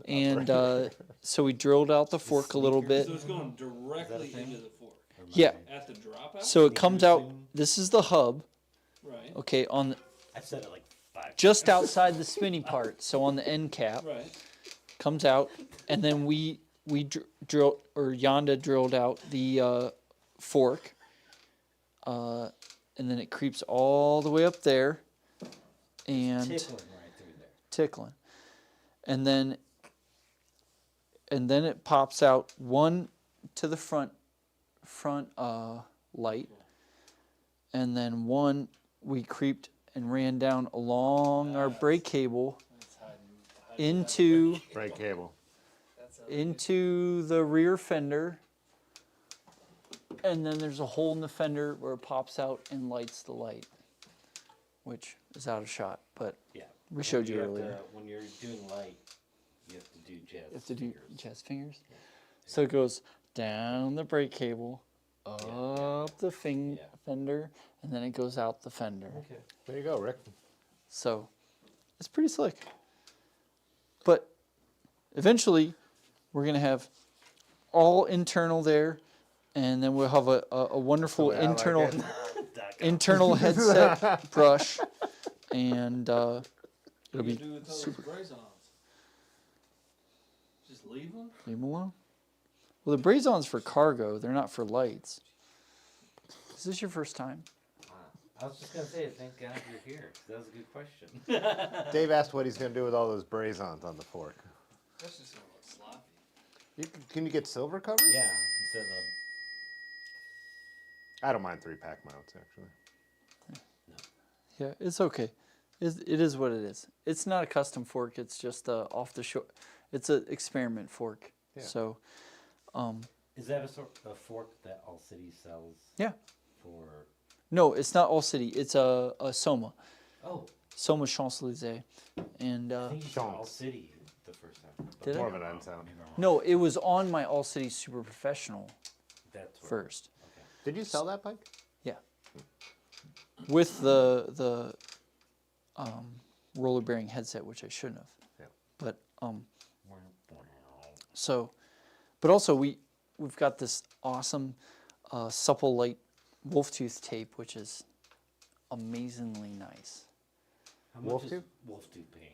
And so we drilled out the fork a little bit. So it's going directly thing? into the fork. Or am Yeah. I- At the dropout? So it comes Sneaker out. zoom? This is the hub. Right. Okay, on I've said it like 5 just outside the spinny part. So on the end cap Right. comes out, and then we drill or Yonda drilled out the fork, and then it creeps all the way up there, and tickling right through there. tickling, and then it pops out one to the front light, and then one we creeped and ran down along our brake cable That's hiding into Brake cable. That's how into the rear fender, and then there's a hole in the fender where it pops out and lights the light, which is out of shot, but Yeah. we showed you have earlier. to- when you're doing light, you have to do jazz. You have to do fingers. chest fingers. So it goes down the brake cable, up the Yeah. fender, and then it goes out the fender. Okay. There you go, Rick. So it's pretty slick. But eventually, we're going to have all internal there, and then we'll have a wonderful The way I like internal it. internal headset brush, and it'll What do you be do with those braze-ons? Just leave them? leave 'em alone. Well, the braze-ons for cargo; they're not for lights. Is this your first time? I was just gonna say, thank God you're here. 'Cause that was a good question. Dave asked what he's going to do with all those braze-ons on the fork. That's just gonna look sloppy. Can you get silver covers? Yeah, instead of I don't mind 3-pack mounts, actually. Yeah, it's okay. It is what it is. It's not a custom fork. It's just off the shore. It's an experiment fork. Yeah. So, is that a sort of fork that All City sells yeah. for? No, it's not All City. It's a Soma. Oh, Soma Champs-Élysées. And I think you said All Chunks. City the first time. But Did I? More of an end sound. maybe I'm wrong. no, it was on my All City Super Professional That's what- first. Okay. Did you sell that bike? Yeah. With the roller bearing headset, which I shouldn't have. Yeah. But Wow. so, but also we've got this awesome supple light wolf tooth tape, which is amazingly nice. How Wolf much tooth? is Wolf tooth paying?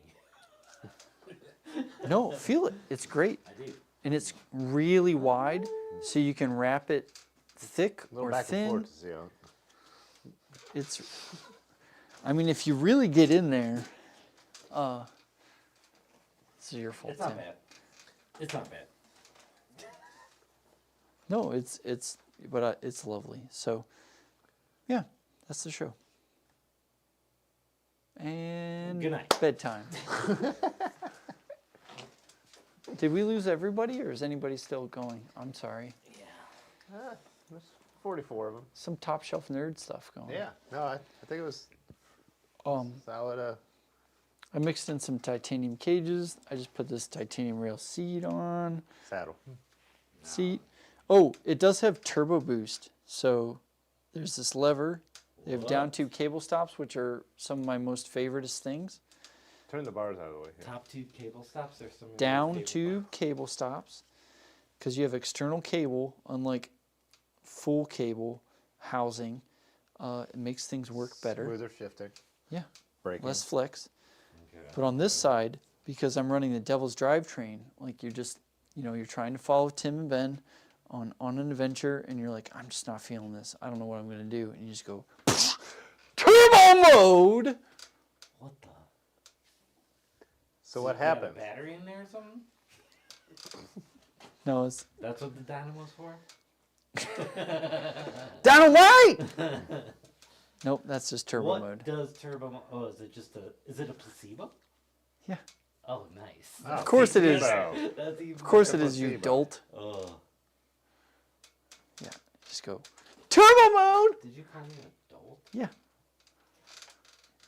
No, feel it. It's great. I do. And it's really wide, so you can wrap it thick A little or back and thin. forth to see how. It's, I mean, if you really get in there, it's your fault, It's not Tim. bad. It's not bad. No, it's lovely. So, yeah, that's the show. And Good night. bedtime. Did we lose everybody, or is anybody still going? I'm sorry. There's 44 of them. Some top shelf nerd stuff going. Yeah. No, I think it was Um, solid. I mixed in some titanium cages. I just put this titanium rail seat on. Saddle. Seat. Oh, it does have turbo boost. So there's this lever. They have down What? tube cable stops, which are some of my most favoriteest things. Turn the bars out of the way. Here. Top tube cable stops. There's some. of your Down favorite tube cable stops, because you have external cable, unlike full cable housing. It makes things work better. Smoother shifting. Yeah, Braking. less flex. Okay. But on this side, because I'm running the Devil's Drivetrain, like you're just, you're trying to follow Tim and Ben on an adventure, and you're like, I'm just not feeling this. I don't know what I'm going to do. And you just go, turbo mode! What the? So what You got happened? A battery in there or something? No, it's That's what the dynamo's for. dynamite! Nope, that's just turbo what mode. does turbo mode? Oh, is it just is it a placebo? Yeah. Oh, nice. Oh, Of course it is. placebo. That's even Of course it a is, you placebo. dolt. Oh, Yeah, just go turbo mode. did you call me an adult? Yeah.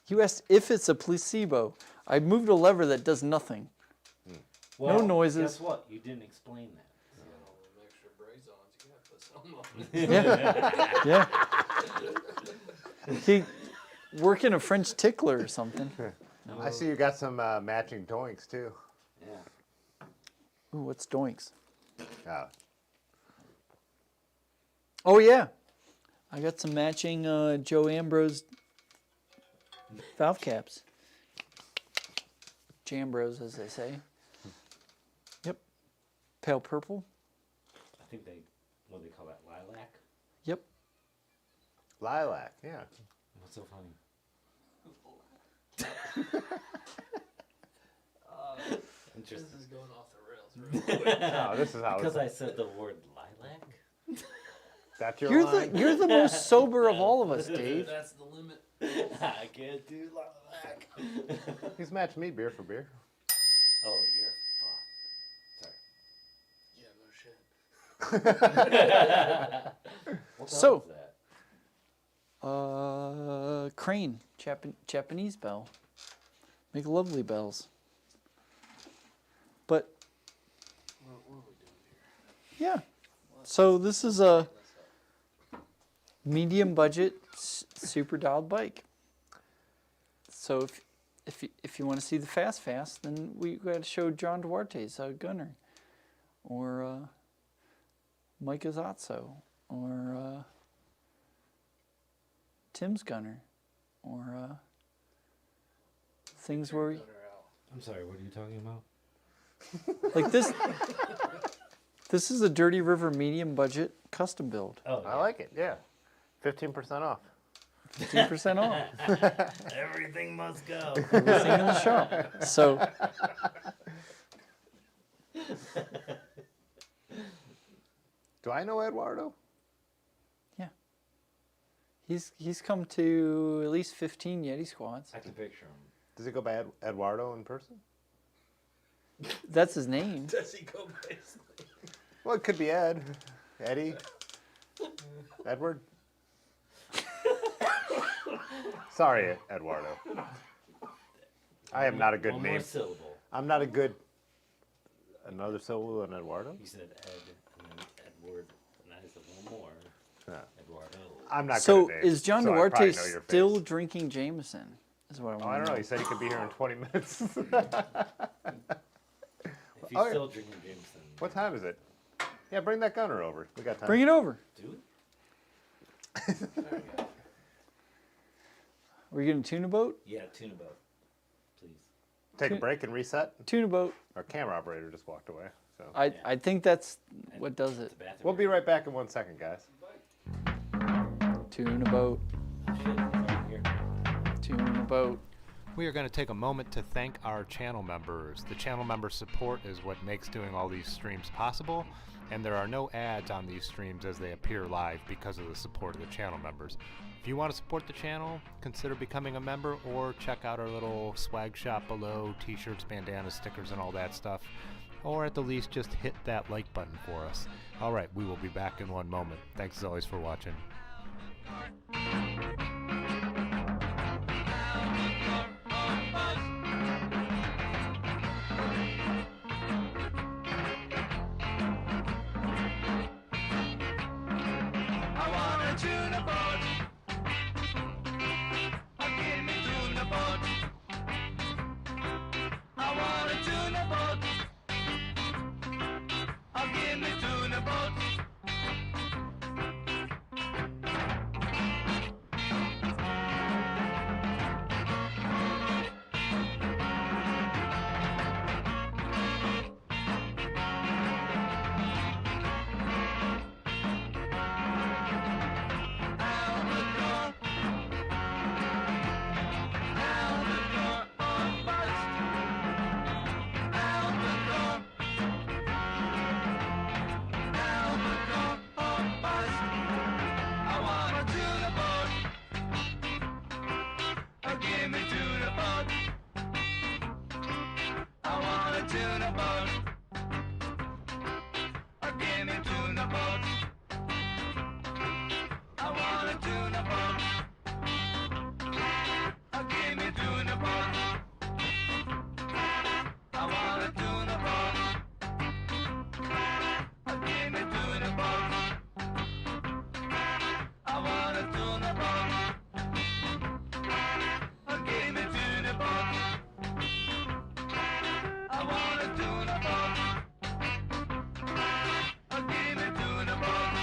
You asked if it's a placebo. I moved a lever that does nothing. Well, noises. Guess what? You didn't explain that. You got all them extra braze-ons. You gotta put some on. Yeah. He working a French tickler or something. I see you got some matching doinks too. Yeah. Ooh, what's doinks? Oh, Oh yeah, I got some matching Joe Ambrose valve caps. Jambros, as they say. Yep. Pale purple. I think what do they call that? Lilac? Yep. lilac. Yeah. What's so funny? This Interesting. is going off the rails real quick. Oh, this is how. Because I said the word lilac? That's your You're line? you're the most sober of all of us, Dave. That's the limit. I can't do lilac. He's matched me beer for beer. Oh, you're fucked. Sorry. Yeah, no shit. What So- bell is that? Crane, Japanese bell. Make lovely bells. But What are we doing here? yeah, so this is a medium budget super dialed bike. So if you want to see the fast, then we got to show John Duarte's gunner, or Mike Azazzo, or Tim's gunner, or things where I'm sorry, what are you talking about? like this. This is a Dirty River medium budget custom build, Oh, I like it. Yeah. 15% off. 15% off. Everything must go. Everything in the shop. So Do I know Eduardo? yeah, he's come to at least 15 Yeti squads. I can picture him. Does he go by Eduardo in person? That's his name. Does he go basically? Well, it could be Ed, Eddie, Edward. Sorry, Eduardo. I am not a good One name. more syllable. I'm not a good. Another syllable than Eduardo? You said Ed and then Edward, and I said one more. Yeah. Eduardo. I'm not So good at names, is John so I probably Duarte know your still face. drinking Jameson? Is what I want Oh, I don't to know. He said he could be here in 20 minutes. If he's Oh, yeah. still drinking Jameson. What time is it? Yeah, bring that gunner over. We got time. Bring it over. Dude? We're gonna tune a boat. Yeah, tuna boat. Please. Take a break and reset. Tune a boat. Our camera operator just walked away. So I think that's what does it. It's a bathroom. we'll be right back in 1 second, guys. Tune a boat. Oh, shit, it's over here. Tune a boat. We are going to take a moment to thank our channel members. The channel member support is what makes doing all these streams possible, and there are no ads on these streams as they appear live because of the support of the channel members. If you want to support the channel, consider becoming a member or check out our little swag shop below, t-shirts, bandanas, stickers, and all that stuff. Or at the least, just hit that like button for us. Alright, we will be back in one moment. Thanks as always for watching. tune a boat. Give me tune a boat. I want a tune a boat. Give me tune a boat. I want a tune a boat. Give me tune a boat. I want a tune a boat. Give me tune a boat. I want a tune a boat. Give me tune a boat.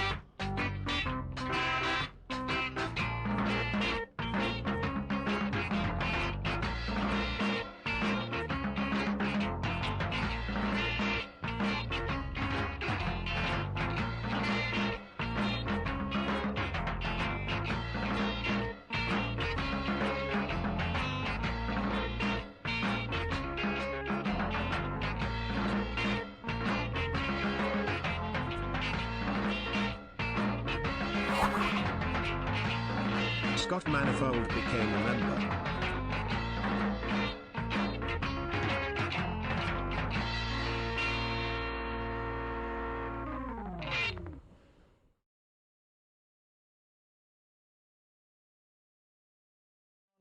Scott Manifold became a member.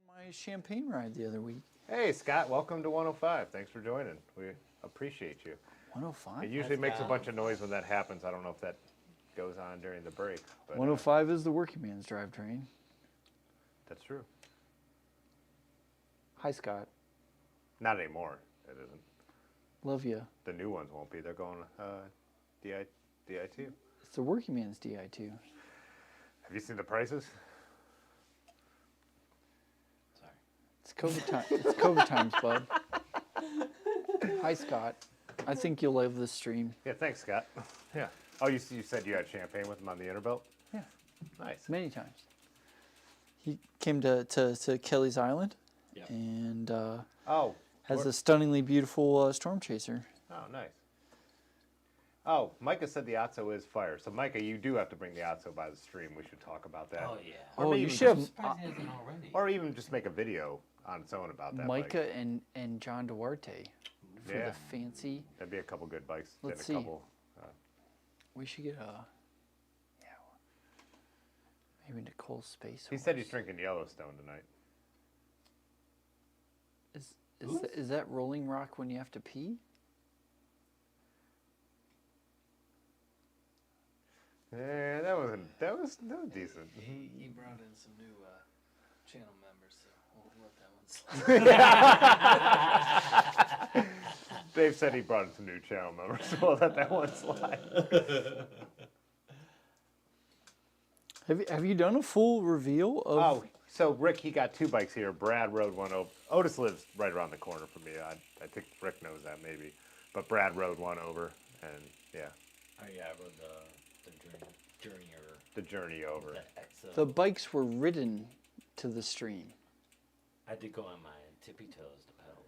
My champagne ride the other week. Hey, Scott, welcome to 105. Thanks for joining. We appreciate you. 105. It usually makes a Scott. bunch of noise when that happens. I don't know if that goes on during the break, but 105 is the working man's drivetrain. that's true. Hi, Scott. Not anymore. It isn't. Love you. The new ones won't be. They're going DI2. It's the working man's DI2. Have you seen the prices? Sorry. It's COVID time. It's COVID times, bud. Hi, Scott. I think you'll love this stream. Yeah, thanks, Scott. Yeah. Oh, you said you had champagne with him on the Interboat? Yeah, Nice. many times. He came to Kelly's Island Yep. and Oh. has where- a stunningly beautiful storm chaser. Oh, nice. Oh, Micah said the Otso is fire. So, Micah, you do have to bring the Otso by the stream. We should talk about that. Oh yeah. Or Oh, maybe you even should I'm have surprised he hasn't already. Or even just make a video on its own about that Micah bike. and John Duarte for Yeah. the fancy. That'd be a couple good bikes. Let's and see. a couple. We should get a. Yeah. Maybe Nicole's Space. He said Horse. he's drinking Yellowstone tonight. Is that Rolling Rock when you have to pee? Yeah, that was decent. He brought in some new channel members, so we'll let that one slide. Dave said he brought in some new channel members, so we'll let that one slide. Have you done a full reveal of? Oh, so Rick, he got two bikes here. Brad rode one over. Otis lives right around the corner from me. I think Rick knows that maybe. But Brad rode one over, and yeah, Oh yeah, I rode the Journeyer, the journey over. the XO. The bikes were ridden to the stream. I did go on my tippy toes to pedal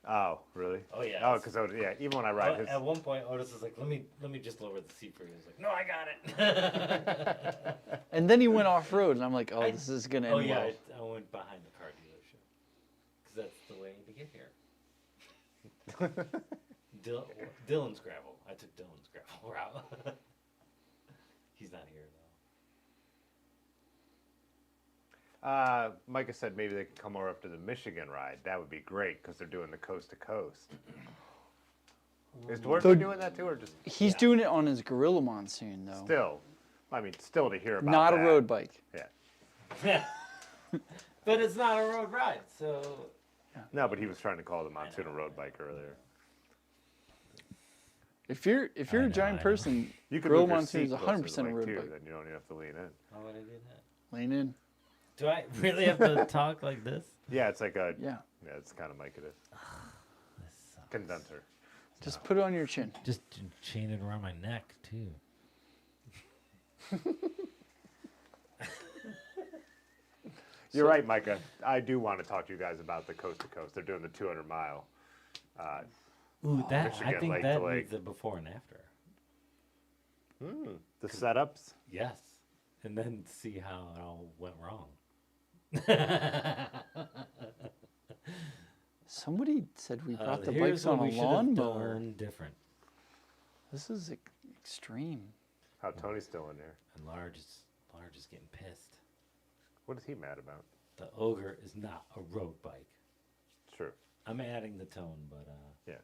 though. Oh, really? Oh yeah. Oh, because yeah, even when I ride his. At one point, Otis was like, "Let me just lower the seat for you." He was like, "No, I got it." And then he went off road, and I'm like, oh, this is gonna end Oh yeah, well. I went behind the car dealership because that's the way to get here. Dylan's gravel. I took Dylan's gravel route. He's not here though. Micah said maybe they could come over up to the Michigan ride. That would be great because they're doing the coast to coast. Is Duarte doing that too, or just He's doing it on his Gorilla Monsoon, though. still? I mean, still to hear about Not a that. road bike. Yeah. Yeah. But it's not a road ride, so No, but he was trying to call the Monsoon a road bike earlier. If you're a know, giant I know. person, You could Gorilla move your Monsoon is seat closer to 100% the a bike, road too, bike. then you don't even have to lean in. how would I do that? Lean in. Do I really have to talk like this? Yeah, it's like a Yeah. it's kind of like it is. This sucks. Condenser. Just put it on your chin. Just chain it around my neck too. You're right, Micah. I do want to talk to you guys about the coast to coast. They're doing the 200 mile. Ooh, that I Michigan, think lake that to lake. needs a before and after. The setups. Yes, and then see how it all went wrong. Somebody said we brought the Here's bikes on what a we should have lawnmower. done different. This is extreme. How Tony's still in there. And Large is getting pissed. What is he mad about? The Ogre is not a road bike. True. I'm adding the tone, but Yeah.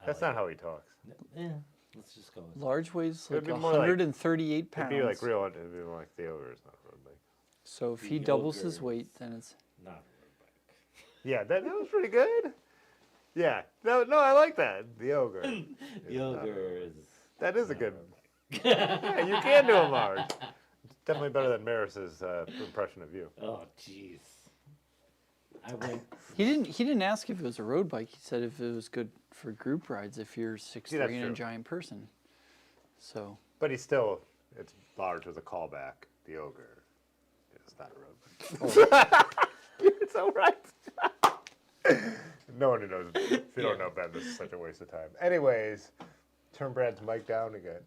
I That's like not how he talks. yeah. Let's just go with it. Large weighs It'd like be more like- 138 pounds. It'd be like real. It'd be like the ogre is not a road bike. So if he The doubles his ogre. weight, then it's Not a road bike. Yeah, that was pretty good. Yeah. No, I like that. The ogre. The Ogre is. That is a good. Yeah, you can do a large. It's definitely better than Maris's impression of you. Oh, jeez. I went. he didn't ask if it was a road bike. He said if it was good for group rides if you're 6'3" that's and a true. giant person. So But he's still. It's large with a callback. The ogre is not a road bike. You're so right. No one who knows. If you don't know Ben, this is such a waste of time. Anyways, turn Brad's mic down again.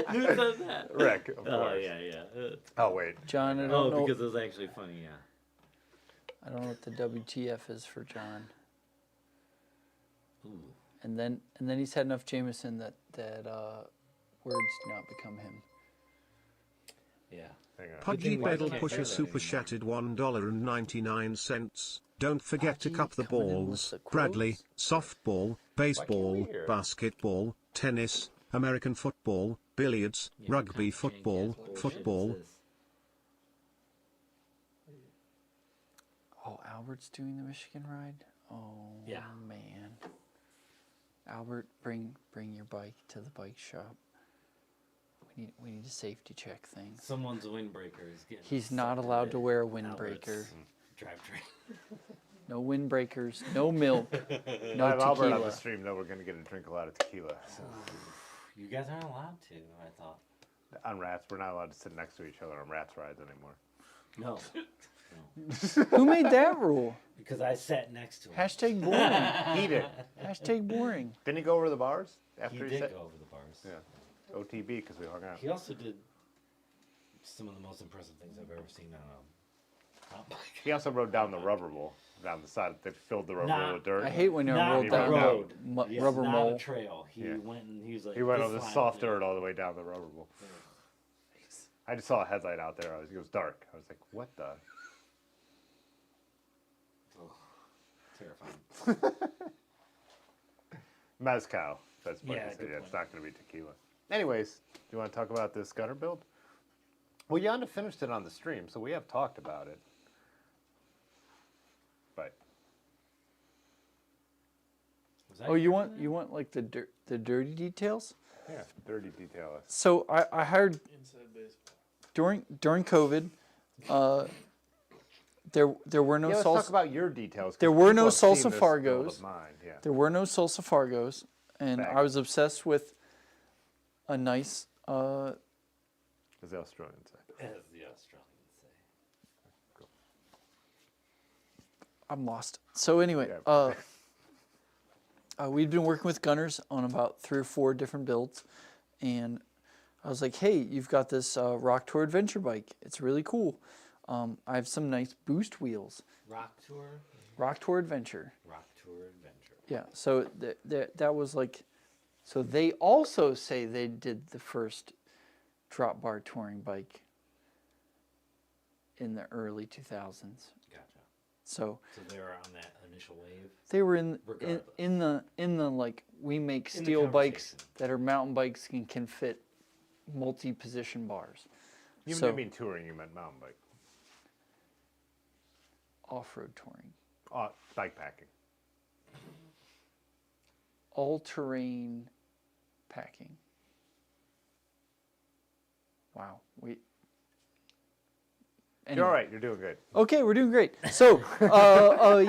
Who said that? Rick, of Oh course. yeah. Oh wait. John, I don't Oh, know. because it was actually funny. Yeah. I don't know what the WTF is for John. Ooh. And then he's had enough Jameson that words do not become him. Yeah. Hang on. Pudgy why Bedel can't Pusher hear that super anymore. chatted $1.99. Don't forget to Pudgy cup the coming in with balls. the Bradley, quotes. softball, baseball, hear it? basketball, tennis, American football, billiards, Yeah, what rugby kind of football, janky-ass bullshit is football. this? Oh, Albert's doing the Michigan ride? Oh, Yeah. man. Albert, bring your bike to the bike shop. We need a safety check thing. Someone's windbreaker is getting. He's not sucked allowed to into wear a Albert's windbreaker. Drivetrain. No windbreakers, no milk, no I have Albert on the tequila. stream. No, we're gonna get a drink a lot of tequila. So. You guys aren't allowed to. I thought. On rats, we're not allowed to sit next to each other on rats rides anymore. No. Who made that rule? Because I sat next to him. Hashtag boring. He did. Hashtag boring. Didn't he go over the bars He after he, did said? go over the bars. Yeah. OTB because we hung out. He also did some of the most impressive things I've ever seen on a mountain bike. He also rode down the rubber bowl down the side. They filled the rubber Nah. bowl with dirt. I hate when you're Not rolled he the down rode road. Yes, rubber not mole. a trail. He Yeah. went and he was like. He went this on the line soft here. dirt all the way down the rubber bowl. I just saw a headlight out there. It was dark. I was like, what the? Terrifying. Mezcal. That's what Yeah, you said. good Yeah, it's point. not going to be tequila. Anyways, do you want to talk about this gunner build? Well, Yonda finished it on the stream, so we have talked about it. But Was that Oh, you your- want like the dirty details? yeah, dirty detail. So I hired Inside baseball. during COVID. There were no Yeah, let's talk salsa. about your details. 'cause There were no people have seen salsa this build Fargos. of mine, yeah. There were no Salsa Fargos, and Fact. I was obsessed with a nice. As the Australians say. As the Australians say. I'm lost. So anyway, Yeah. we'd been working with gunners on about 3 or 4 different builds, and I was like, "Hey, you've got this Rock Tour Adventure bike. It's really cool. I have some nice boost wheels. Rock Tour. Rock Tour Adventure. Rock Tour Adventure. Yeah. So that was like, so they also say they did the first drop bar touring bike in the early 2000s. Gotcha. So So they were on that initial wave. they were in Regardless. the like, we make In the steel bikes conversation. that are mountain bikes and can fit multi-position bars. You So- didn't mean touring, you meant mountain bike. Off-road touring, Bike packing. all-terrain packing. Wow, You're anyway. all right. You're doing good. Okay, we're doing great. So,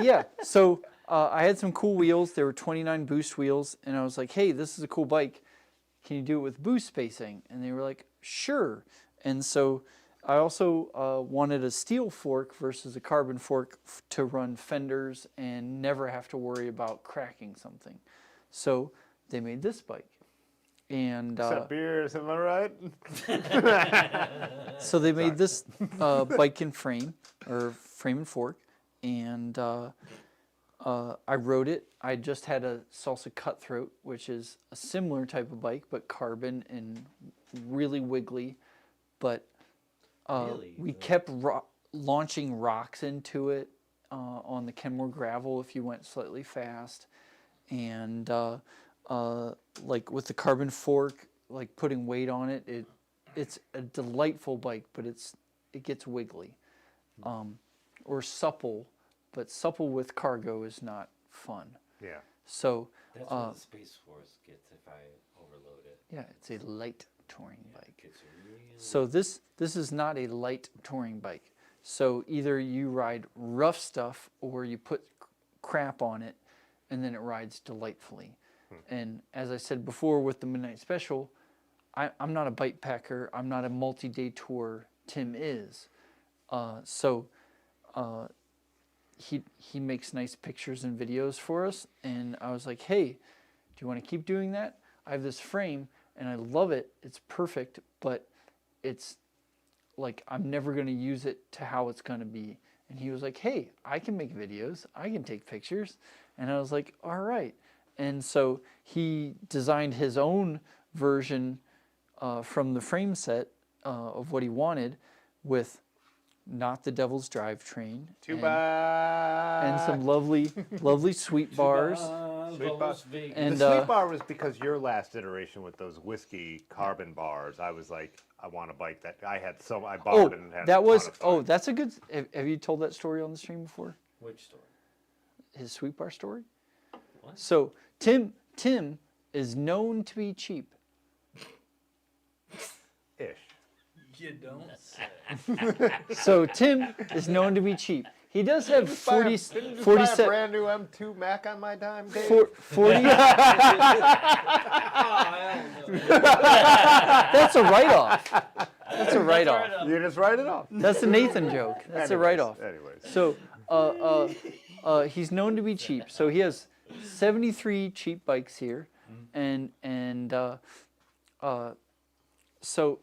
yeah. So I had some cool wheels. There were 29 boost wheels, and I was like, "Hey, this is a cool bike. Can you do it with boost spacing?" And they were like, "Sure." And so I also wanted a steel fork versus a carbon fork to run fenders and never have to worry about cracking something. So they made this bike. And Except beers, am I right? so they made this bike and frame, or frame and fork, and I rode it. I just had a Salsa Cutthroat, which is a similar type of bike, but carbon and really wiggly. But Really? we kept launching rocks into it on the Kenmore gravel if you went slightly fast. And like with the carbon fork, like putting weight on it, it's a delightful bike, but it gets wiggly. Or supple, but supple with cargo is not fun. Yeah. So That's what the Space Force gets if I overload it. yeah, it's a light touring bike. It's really So this is not a light touring bike. So either you ride rough stuff or you put crap on it, and then it rides delightfully. And as I said before with the Midnight Special, I'm not a bike packer. I'm not a multi-day tour. Tim is. He makes nice pictures and videos for us, and I was like, hey, do you want to keep doing that? I have this frame, and I love it. It's perfect, but it's like I'm never going to use it to how it's going to be. And he was like, hey, I can make videos. I can take pictures. And I was like, all right. And so he designed his own version from the frame set of what he wanted with not the Devil's Drivetrain. And some lovely sweet bars. Sweet bar. And, the sweet bar was because your last iteration with those whiskey carbon bars. I was like, I want a bike that I had. So I bought it and had. That was a ton of fun. that's a good. Have you told that story on the stream before? Which story? His sweet bar story. What? So Tim is known to be cheap. Ish. You don't say. So Tim is known to be cheap. He does have 40, Didn't you buy a 47. brand new M2 Mac on my dime, Dave? 40. Oh, hell no. That's a write-off. That's a write-off. You just write it off. That's a Nathan joke. That's a write-off. Anyways. So he's known to be cheap. So he has 73 cheap bikes here, and so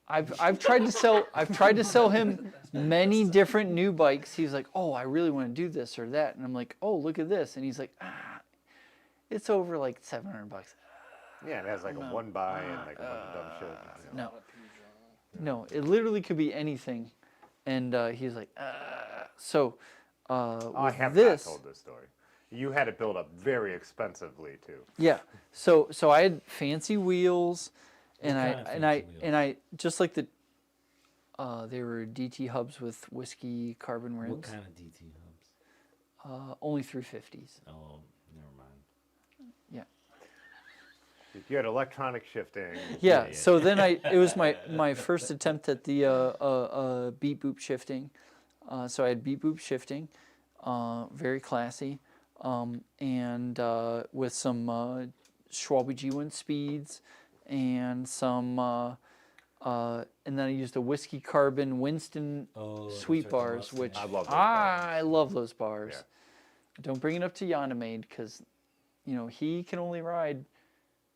I've tried to sell him many different new bikes. He's like, oh, I really want to do this or that, and I'm like, oh, look at this, and he's like, it's over like $700. Yeah, it has like a one by and like a bunch of dumb shit. No, it literally could be anything, and he's like, so I with have this. not told this story. You had it built up very expensively too. Yeah. So I had fancy wheels, and What kind of fancy wheels? I just like the they were DT hubs with whiskey carbon rims. What kind of DT hubs? Only 350s. Oh, never mind. Yeah. You had electronic shifting. Yeah. So then it was my first attempt at the beat boop shifting. So I had beat boop shifting, very classy, and with some Schwalbe G1 speeds and some, and then I used a whiskey carbon Winston sweet bars, which I love those bars. I love those bars. Yeah. Don't bring it up to Yanamaid because, he can only ride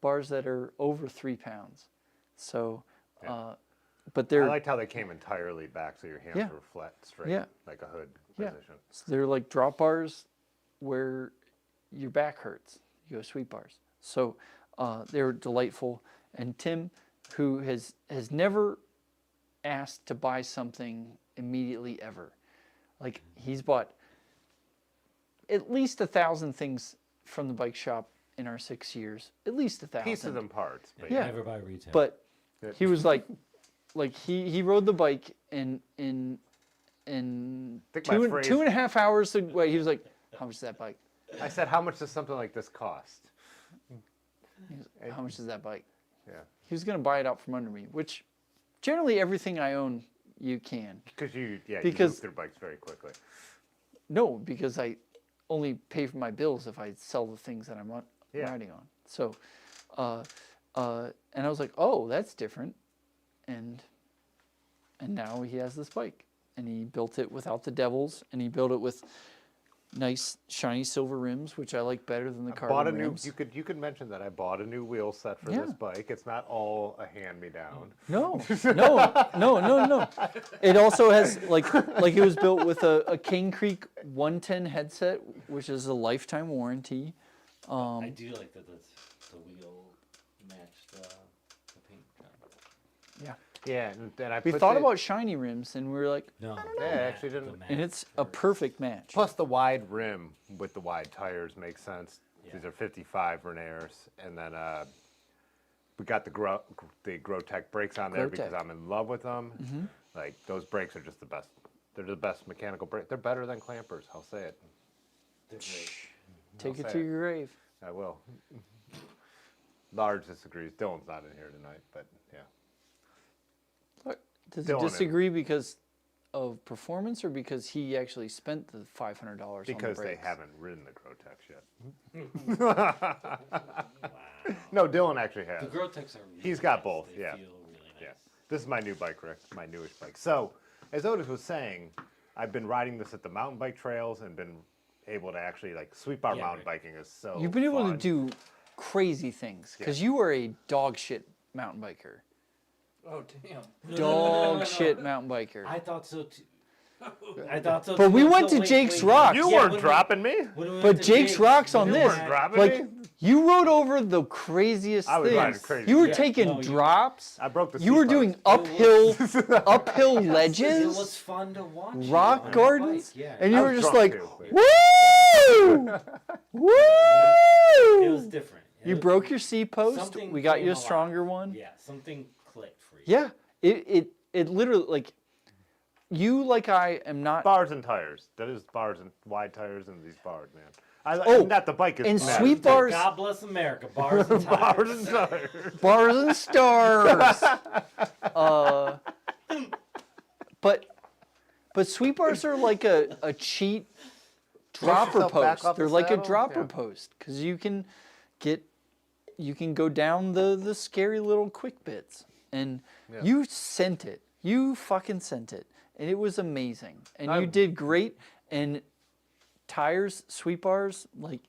bars that are over 3 pounds. So, Yeah. but they're I liked how they came entirely back, so your hands Yeah. were flat, straight, Yeah. like a hood Yeah. position. So they're like drop bars where your back hurts. You go sweet bars. So they're delightful. And Tim, who has never asked to buy something immediately ever. Like he's bought at least 1,000 things from the bike shop in our 6 years. At least 1,000. Pieces and parts. But Yeah. Never buy retail. But he was like he rode the bike in think my 2.5 hours away. He was like, how much is that bike? I said, how much does something like this cost? He was, how much is that bike? Yeah. He was going to buy it out from under me, which generally everything I own, you can. Because you move Because- through bikes very quickly. No, because I only pay for my bills if I sell the things that I'm Yeah. riding on. So, and I was like, oh, that's different. And now he has this bike. And he built it without the devils, and he built it with nice shiny silver rims, which I like better than the I carbon bought a new. rims. You could mention that I bought a new wheel set for Yeah. this bike. It's not all a hand-me-down. No, no. It also has like it was built with a Cane Creek 110 headset, which is a lifetime warranty. I do like that the wheel matched the paint job. Yeah. Yeah, and I We put thought the- about shiny rims, and we were like, No, Yeah, I actually didn't. and it's a perfect match. Plus the wide rim with the wide tires makes sense. Yeah. These are 55 Renaires, and then we got the Grotech brakes on there because Grotech. I'm in love with them. Like those brakes are just the best. They're the best mechanical brake. They're better than clampers. I'll say it. They're great. Take I'll it say to it. your grave. I will. Large disagrees. Dylan's not in here tonight, but yeah. What? Does Dylan he is. disagree because of performance or because he actually spent the $500 on the Because they brakes? haven't ridden the Grotech yet. No, Dylan actually has. The Grotechs are really He's got nice. both, They yeah. feel really nice. Yeah. This is my new bike, Rick. My newest bike. So, as Otis was saying, I've been riding this at the mountain bike trails and been able to actually like sweep our Yeah, mountain right. biking is so You've been able to fun. do crazy things because you are a dog shit mountain biker. Oh damn. Dog shit mountain biker. I thought so too. I thought so But too. we went until- to wait, Jake's wait. Rocks. You Yeah, weren't when we- dropping me. when we went But to Jake's Rocks on we this, had- dropping like me? you rode over the craziest I was riding things. crazy. You were Yeah, taking no, you- drops. I broke the You were seat doing post. uphill It ledges, was fun to watch. you rock on a gardens, bike, Yeah. and you I were was just drunk like, too, but- woo, It was woo. different. You It- broke your C post. something We got came you a alive. stronger one. Yeah, something clicked for you. Yeah, it literally like you like I am not. Bars and tires. That is bars and wide tires and these bars, man. Oh, not the bike is and matters. sweep bars- God bless America. Bars and tires. Bars and tires. Bars and stars. But sweep bars are like a cheat dropper yourself back post. off the They're like a saddle? dropper Yeah. post because you can go down the scary little quick bits, and you sent it. You fucking sent it, and it was amazing. And you did great. And tires, sweep bars, like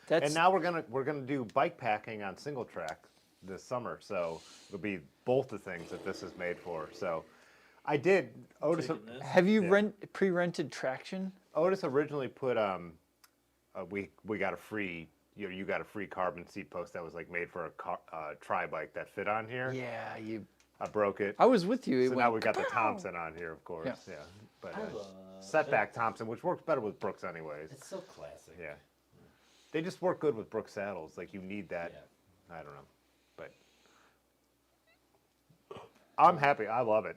that's. And now we're gonna do bike packing on single track this summer. So it'll be both the things that this is made for. So I did. Otis have you pre-rented traction? Otis originally put we got a free you got a free carbon seat post that was like made for a tri bike that fit on here. Yeah, I broke it. I was with you. It So went, now we got the Thompson on here, of course. Yeah. Yeah. But I love setback Thompson, which works better with Brooks anyways. It's so classic. Yeah. They just work good with Brooks saddles. Like you need that. Yeah. I don't know. But I'm happy. I love it.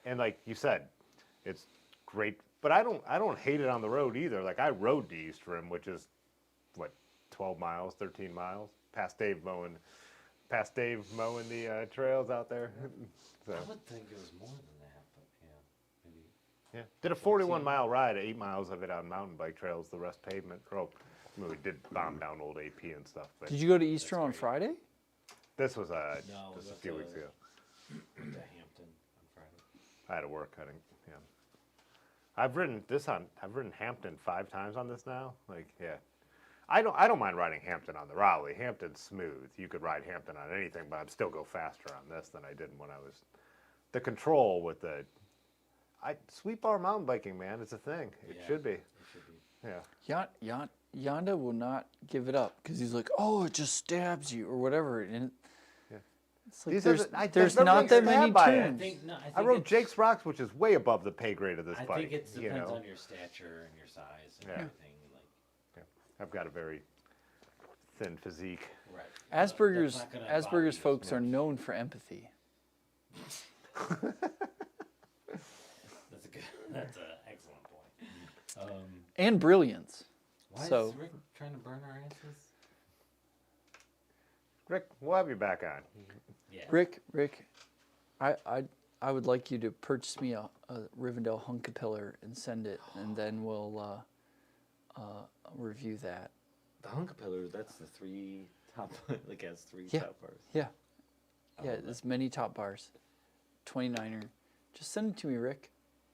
And like you said, it's great. But I don't hate it on the road either. Like I rode to East Rim, which is what, 12 miles, 13 miles, past Dave mowing the trails out there. So I would think it was more than that, but yeah, maybe. yeah, did a 41-mile ride, 8 miles of it on mountain bike trails, the rest pavement. Oh, I mean, we did bomb down old AP and stuff. But Did you go to Easter on Friday? this was No, just a that's few weeks ago. To Hampton on Friday. I had to work cutting. Yeah, I've ridden Hampton 5 times on this now. Like, yeah, I don't mind riding Hampton on the Raleigh. Hampton's smooth. You could ride Hampton on anything, but I'd still go faster on this than I did when I was. The control with the, sweep bar mountain biking, man, it's a thing. It Yeah. should be. It should be. Yeah. Yonda will not give it up because he's like, oh, it just stabs you or whatever. And it's like These are there's never not been that many stabbed by it. turns. I rode Jake's Rocks, which is way above the pay grade of this I bike. think it you depends know? on your stature and your size and Yeah. everything. Like, I've got a very thin physique. right. Asperger's That's not gonna bother Asperger's you as folks are much. known for empathy. That's an excellent point. And brilliance. Why So- is Rick trying to burn our asses? Rick, we'll have you back on. Yeah. Rick, I would like you to purchase me a Rivendell Hunkapiller and send it, and then we'll review that. The Hunkapiller, that's the 3 top, like has 3 Yeah. top bars. Yeah. I Yeah, love there's many top bars. 29er. Just send it to me, Rick.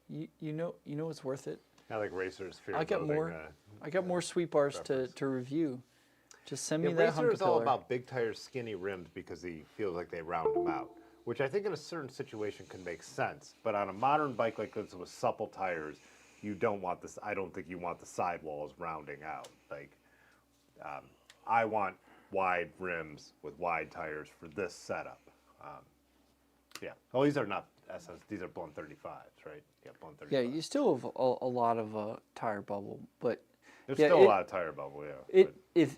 You know it's worth it. I like racers. Fear I and got Loathing, more. I got more sweet bars reference. to review. Just send Yeah, me that racer is all Hunka-Pillar. about big tires, skinny rims because he feels like they round him out, which I think in a certain situation can make sense. But on a modern bike like this with supple tires, you don't want this. I don't think you want the sidewalls rounding out. Like, I want wide rims with wide tires for this setup. Yeah. Oh, these are not SS. These are Blunt 35s, right? Yeah, Blunt 35. Yeah, you still have a lot of tire bubble, but There's yeah, still a it- lot of tire bubble. Yeah. it if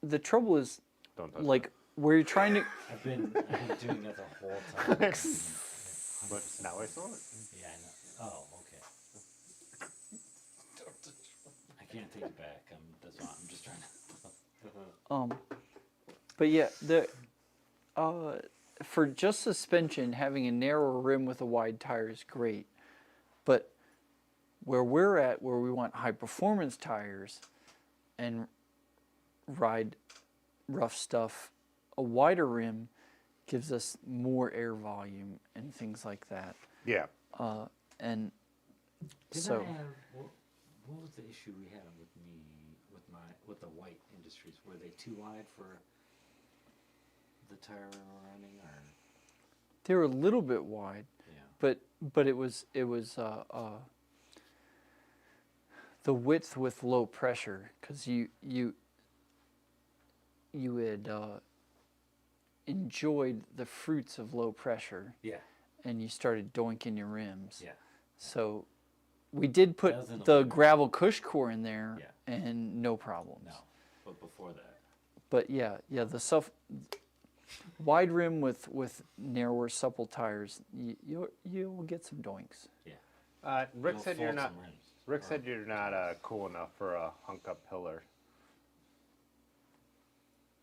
the trouble is Don't touch like where you're trying to. I've been doing that the whole time. that. But now I saw it. Yeah, I know. Oh, okay. I can't take it back. That's why I'm just trying to. But yeah, the for just suspension, having a narrow rim with a wide tire is great. But where we're at, where we want high performance tires and ride rough stuff, a wider rim gives us more air volume and things like that. Yeah. And Did so I have, what was the issue we had with the white industries? Were they too wide for the tire running, or they were a little bit wide, yeah? but it was the width with low pressure, because you had enjoyed the fruits of low pressure, Yeah, and you started doinking your rims. yeah. So we did That was in put the the limit. gravel cush core in there, Yeah. and no problems. No, but before that, But yeah, the wide rim with narrower, supple tires, you'll get some doinks. yeah. Rick You'll said you're fold not. some rims. Rick said you're not cool enough for a hunk up pillar.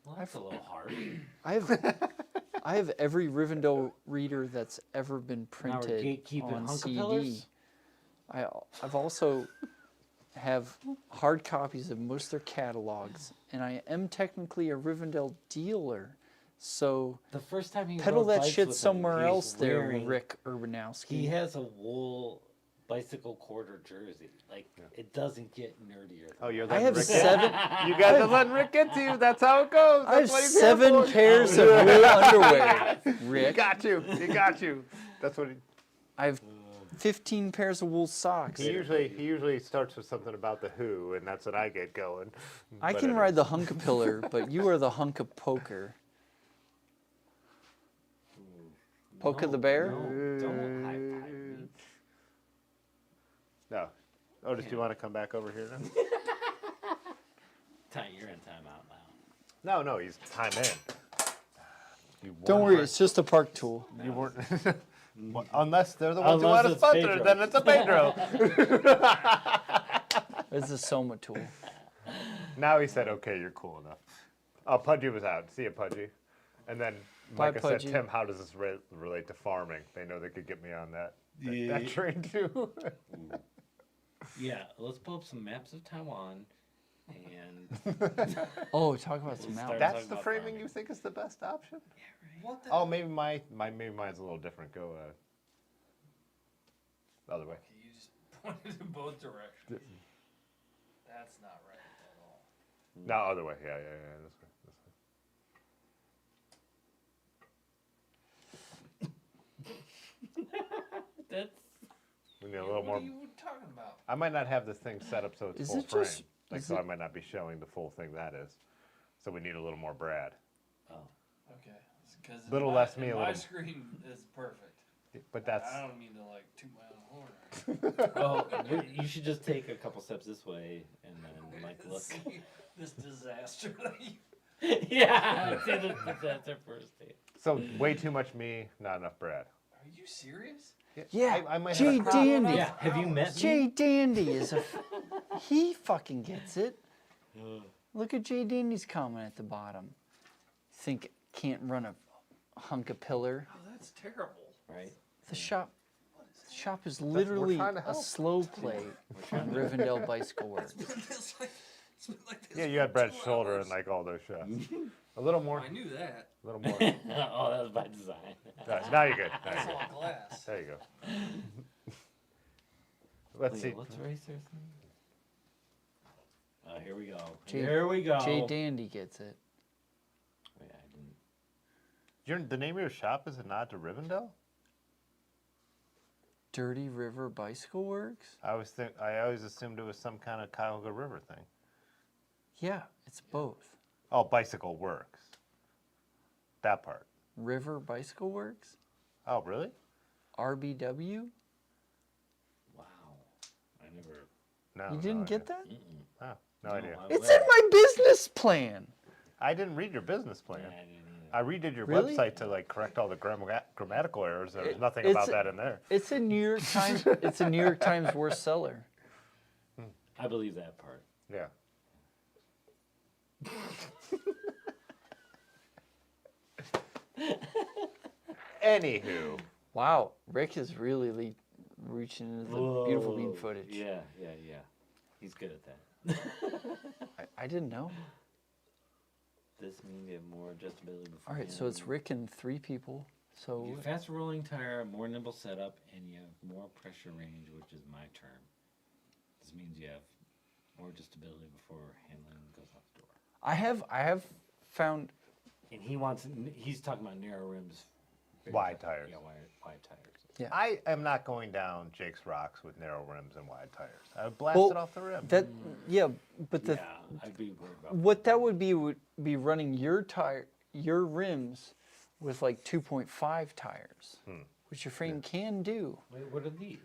Well, that's a little hard. I have every Rivendell reader that's ever been Now we're printed gatekeeping on hunka CD. pillars? I've also have hard copies of most of their catalogs, and I am technically a Rivendell dealer. So The first time he pedal rode that bikes shit with him, somewhere he's else there, wearing- Rick Urbanowski. He has a wool bicycle quarter jersey. Like, it doesn't get nerdier. Than Oh, you're I letting have Rick 7. You guys are letting Rick get to you. That's how it goes. I have That's what he's here 7 for. pairs of wool underwear, He Rick. got you. He got you. That's what he. I have 15 pairs of wool socks. He usually starts with something about the Who, and that's what I get going. I But can anyway. ride the Hunka-Pillar, but you are the Hunka-Poker. Poke the bear? No, don't high-five me. No. Otis, do you want to come back over here now? You're in timeout now. No, he's time in. You Don't weren't- worry, it's just a park tool. You weren't. Well, unless they're the ones who Unless want to it's sponsor, Pedro. then it's a Pedro. It's a Soma tool. Now he said, "Okay, you're cool enough." Oh, Pudgy was out. See you, Pudgy. And then Bye, Micah said, Pudgy. "Tim, how does this relate to farming?" They know they could get me on that train too. Yeah, let's pull up some maps of Taiwan, and Oh, talk about some We'll mountains. start- That's talking the about framing farming. you think is the best option? What the? Oh, maybe maybe mine's a little different. Go the other way. You just pointed in both directions. That's not right at all. No, other way. Yeah. This way. that's We need a little What more. are you talking about? I might not have this thing set up so it's Is full it frame. just- Like, is so it- I might not be showing the full thing that is. So we need a little more Brad. Okay. Because Little less me, a My little- screen is perfect. But that's I don't mean to like toot my own horn. well. You should just take a couple steps this way, and then like look. See this disaster that you. Yeah, see, that's our first date. so way too much me, not enough Brad. Are you serious? Yeah, I might Jay have a problem. Dandy. Yeah, have you met Jay me? Dandy is he fucking gets it. Look at Jay Dandy's comment at the bottom. Think can't run a Hunka-Pillar. Oh, that's terrible. Right. The shop is literally trying to a help. slow play on Rivendell Bicycle Works. It's been like this Yeah, you for had Brad's 2 shoulder hours. and like all those shots. A little more. I knew that. A little more. Oh, that was by design. Right, now you're good. Now It's you're all good. glass. There you go. Let's see. Let's race this thing. Here we go. Jay- Here we go. Jay Dandy gets it. Wait, I didn't. The name of your shop is a nod to Rivendell? Dirty River Bicycle Works? I always assumed it was some kind of Cuyahoga River thing. Yeah, it's both. Oh, Bicycle Works. That part. River Bicycle Works? Oh, really? RBW? Wow. I never. No. You no didn't get idea. that? Oh, no idea. It's in my business plan. I didn't read your business plan. Yeah, I didn't either. I redid your Really? website to like correct all the grammatical errors. There's nothing it's about a- that in there. It's a New York Times. It's a New York Times worst seller. I believe that part. Yeah. Anywho, Wow, Rick is really reaching into the beautiful bean Whoa. footage. Yeah. He's good at that. I didn't know. This means you have more adjustability before. All right, so it's Rick and 3 people. So You have faster rolling tire, more nimble setup, and you have more pressure range, which is my term. This means you have more adjustability before handling goes out the door. I have found And he's talking about narrow rims. big Wide tires. Yeah, wide tires. I am not going down Jake's Rocks with narrow rims and wide tires. I would blast Well, it off the rim. that. Yeah, but the Yeah, I'd be worried about what that would be running your rims with like 2.5 tires, which your frame can do. Wait, what are these?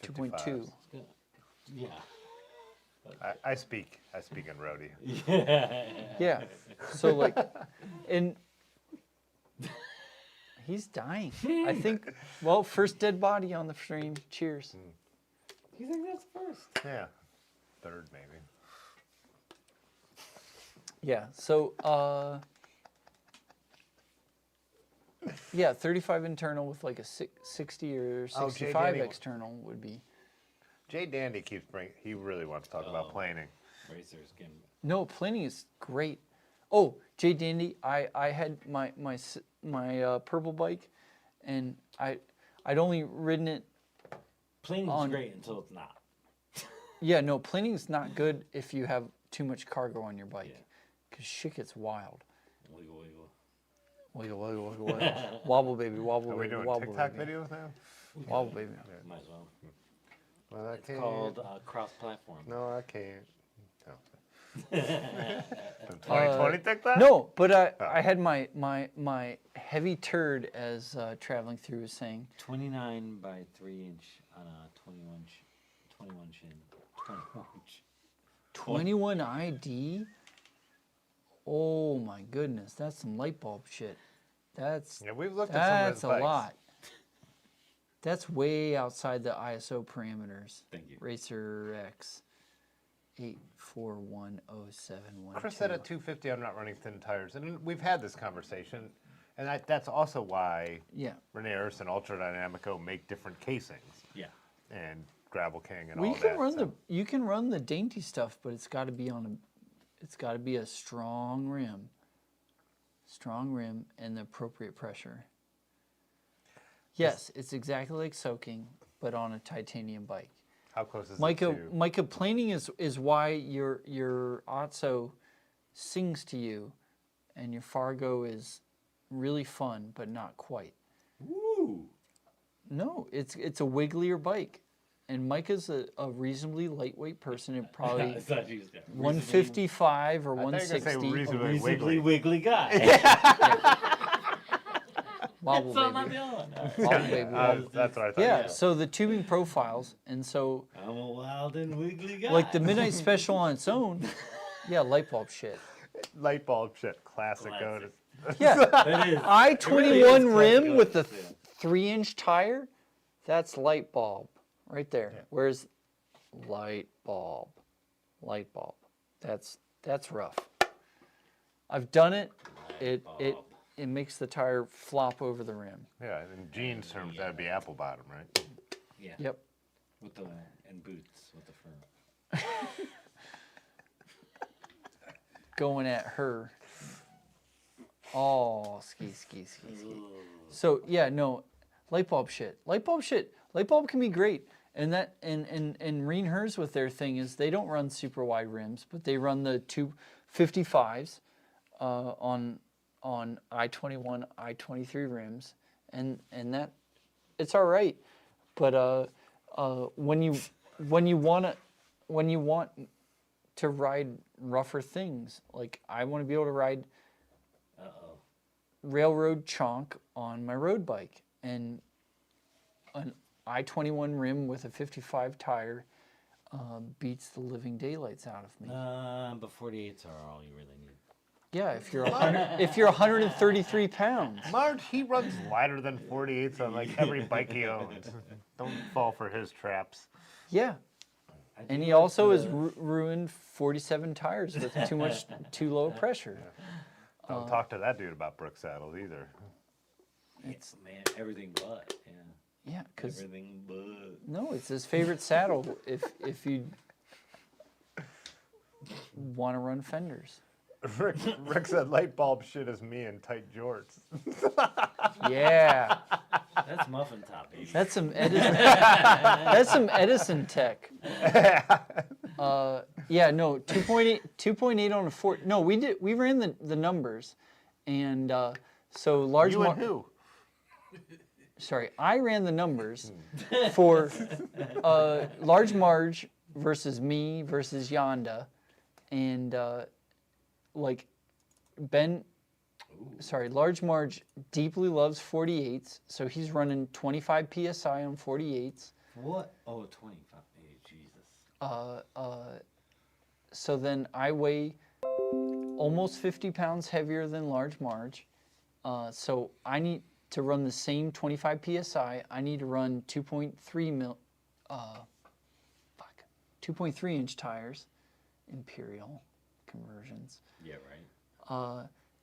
2.2. $55. Yeah. I speak in roadie. Yeah. So like, and he's dying. I think. Well, first dead body on the stream. Cheers. You think that's first? Yeah. Third, maybe. Yeah. So yeah, 35 internal with like a 60 or Oh, Jay 65 Danny- external would be. Jay Dandy keeps bringing. He really wants to talk about planing. Racers can. No, planning is great. Oh, Jay Dandy, I had my purple bike, and I'd only ridden it. Planing's On- great until it's not. Yeah, no, planning's not good if you have too much cargo on your bike, Yeah. because shit gets wild. Wiggle, wiggle. Wiggle, wiggle, wiggle, wiggle. Wobble, baby, wobble, Are we baby, doing wobble, TikTok baby. videos now? Wobble, baby. Might as well. Well, I It's can't. called cross-platform. No, I can't. No. 2020 TikTok? No, but I had my heavy turd as traveling through was saying, 29 by 3 inch on a 21 shin. 21 inch. 21 ID? Oh my goodness, that's some light bulb shit. That's Yeah, we've looked at some of that's his a bikes. lot. That's way outside the ISO parameters. Thank you. Racer X 8410712. Chris said at 250, I'm not running thin tires, and we've had this conversation, and that's also why Yeah. Renee Erst and Ultra Dynamico make different casings, Yeah. and Gravel King and Well, all you can that. run so- you can run the dainty stuff, but it's got to be a strong rim. Strong rim and the appropriate pressure. Yes, it's exactly like soaking, but on a titanium bike. How close is it Micah to? planing is why your Otso sings to you, and your Fargo is really fun, but not quite. Woo! No, it's a wigglier bike, and Micah's a reasonably lightweight person. It probably I thought you was gonna- 155 or I thought you were gonna say 160. reasonably Reasonably wiggly. wiggly guy. Wobble, So I'm not baby. the only one. All right. Wobble, baby. Wobble. That's what I thought. Yeah, so the tubing profiles, and so I'm a wild and wiggly guy. like the Midnight Special on its own, yeah, light bulb shit. Light bulb shit, classic Classic. Otis. Yeah, That is. I-21 rim classic with the Otis, yeah. 3-inch tire, that's light bulb right there. Whereas light bulb, that's rough. I've done it. It makes the tire flop over the rim. Yeah, in jeans terms, that'd be apple bottom, right? Yeah. Yep. With the and boots with the fur. Going at her. Oh, ski. So yeah, no, light bulb shit. Light bulb can be great. And that and Reinhers with their thing is they don't run super wide rims, but they run the 255s on I-21, I-23 rims, and that it's all right. But when you want to ride rougher things, like I want to be able to ride railroad chonk on my road bike, and an I-21 rim with a 55 tire beats the living daylights out of me. But 48s are all you really need. Yeah, if you're 133 pounds. Marge, he runs lighter than 48s on like every bike he owns. Don't fall for his traps. Yeah, and he also has ruined 47 tires with too low pressure. Don't talk to that dude about Brook saddles either. It's man, everything but Yeah, because everything but. no, it's his favorite saddle. If you want to run fenders. Rick said light bulb shit is me in tight jorts. Yeah, That's muffin top, baby. that's some Edison. That's some Edison tech. Yeah, no, 2.8 on a 4. No, we ran the numbers, and so large. You and who? Sorry, I ran the numbers for large Marge versus me versus Yonda, and like Ben. Sorry, large Marge deeply loves 48s, so he's running 25 psi on 48s. What? Oh, 25. Hey, Jesus. So then I weigh almost 50 pounds heavier than large Marge. So I need to run the same 25 psi. I need to run 2.3 inch tires, Imperial conversions. Yeah, right.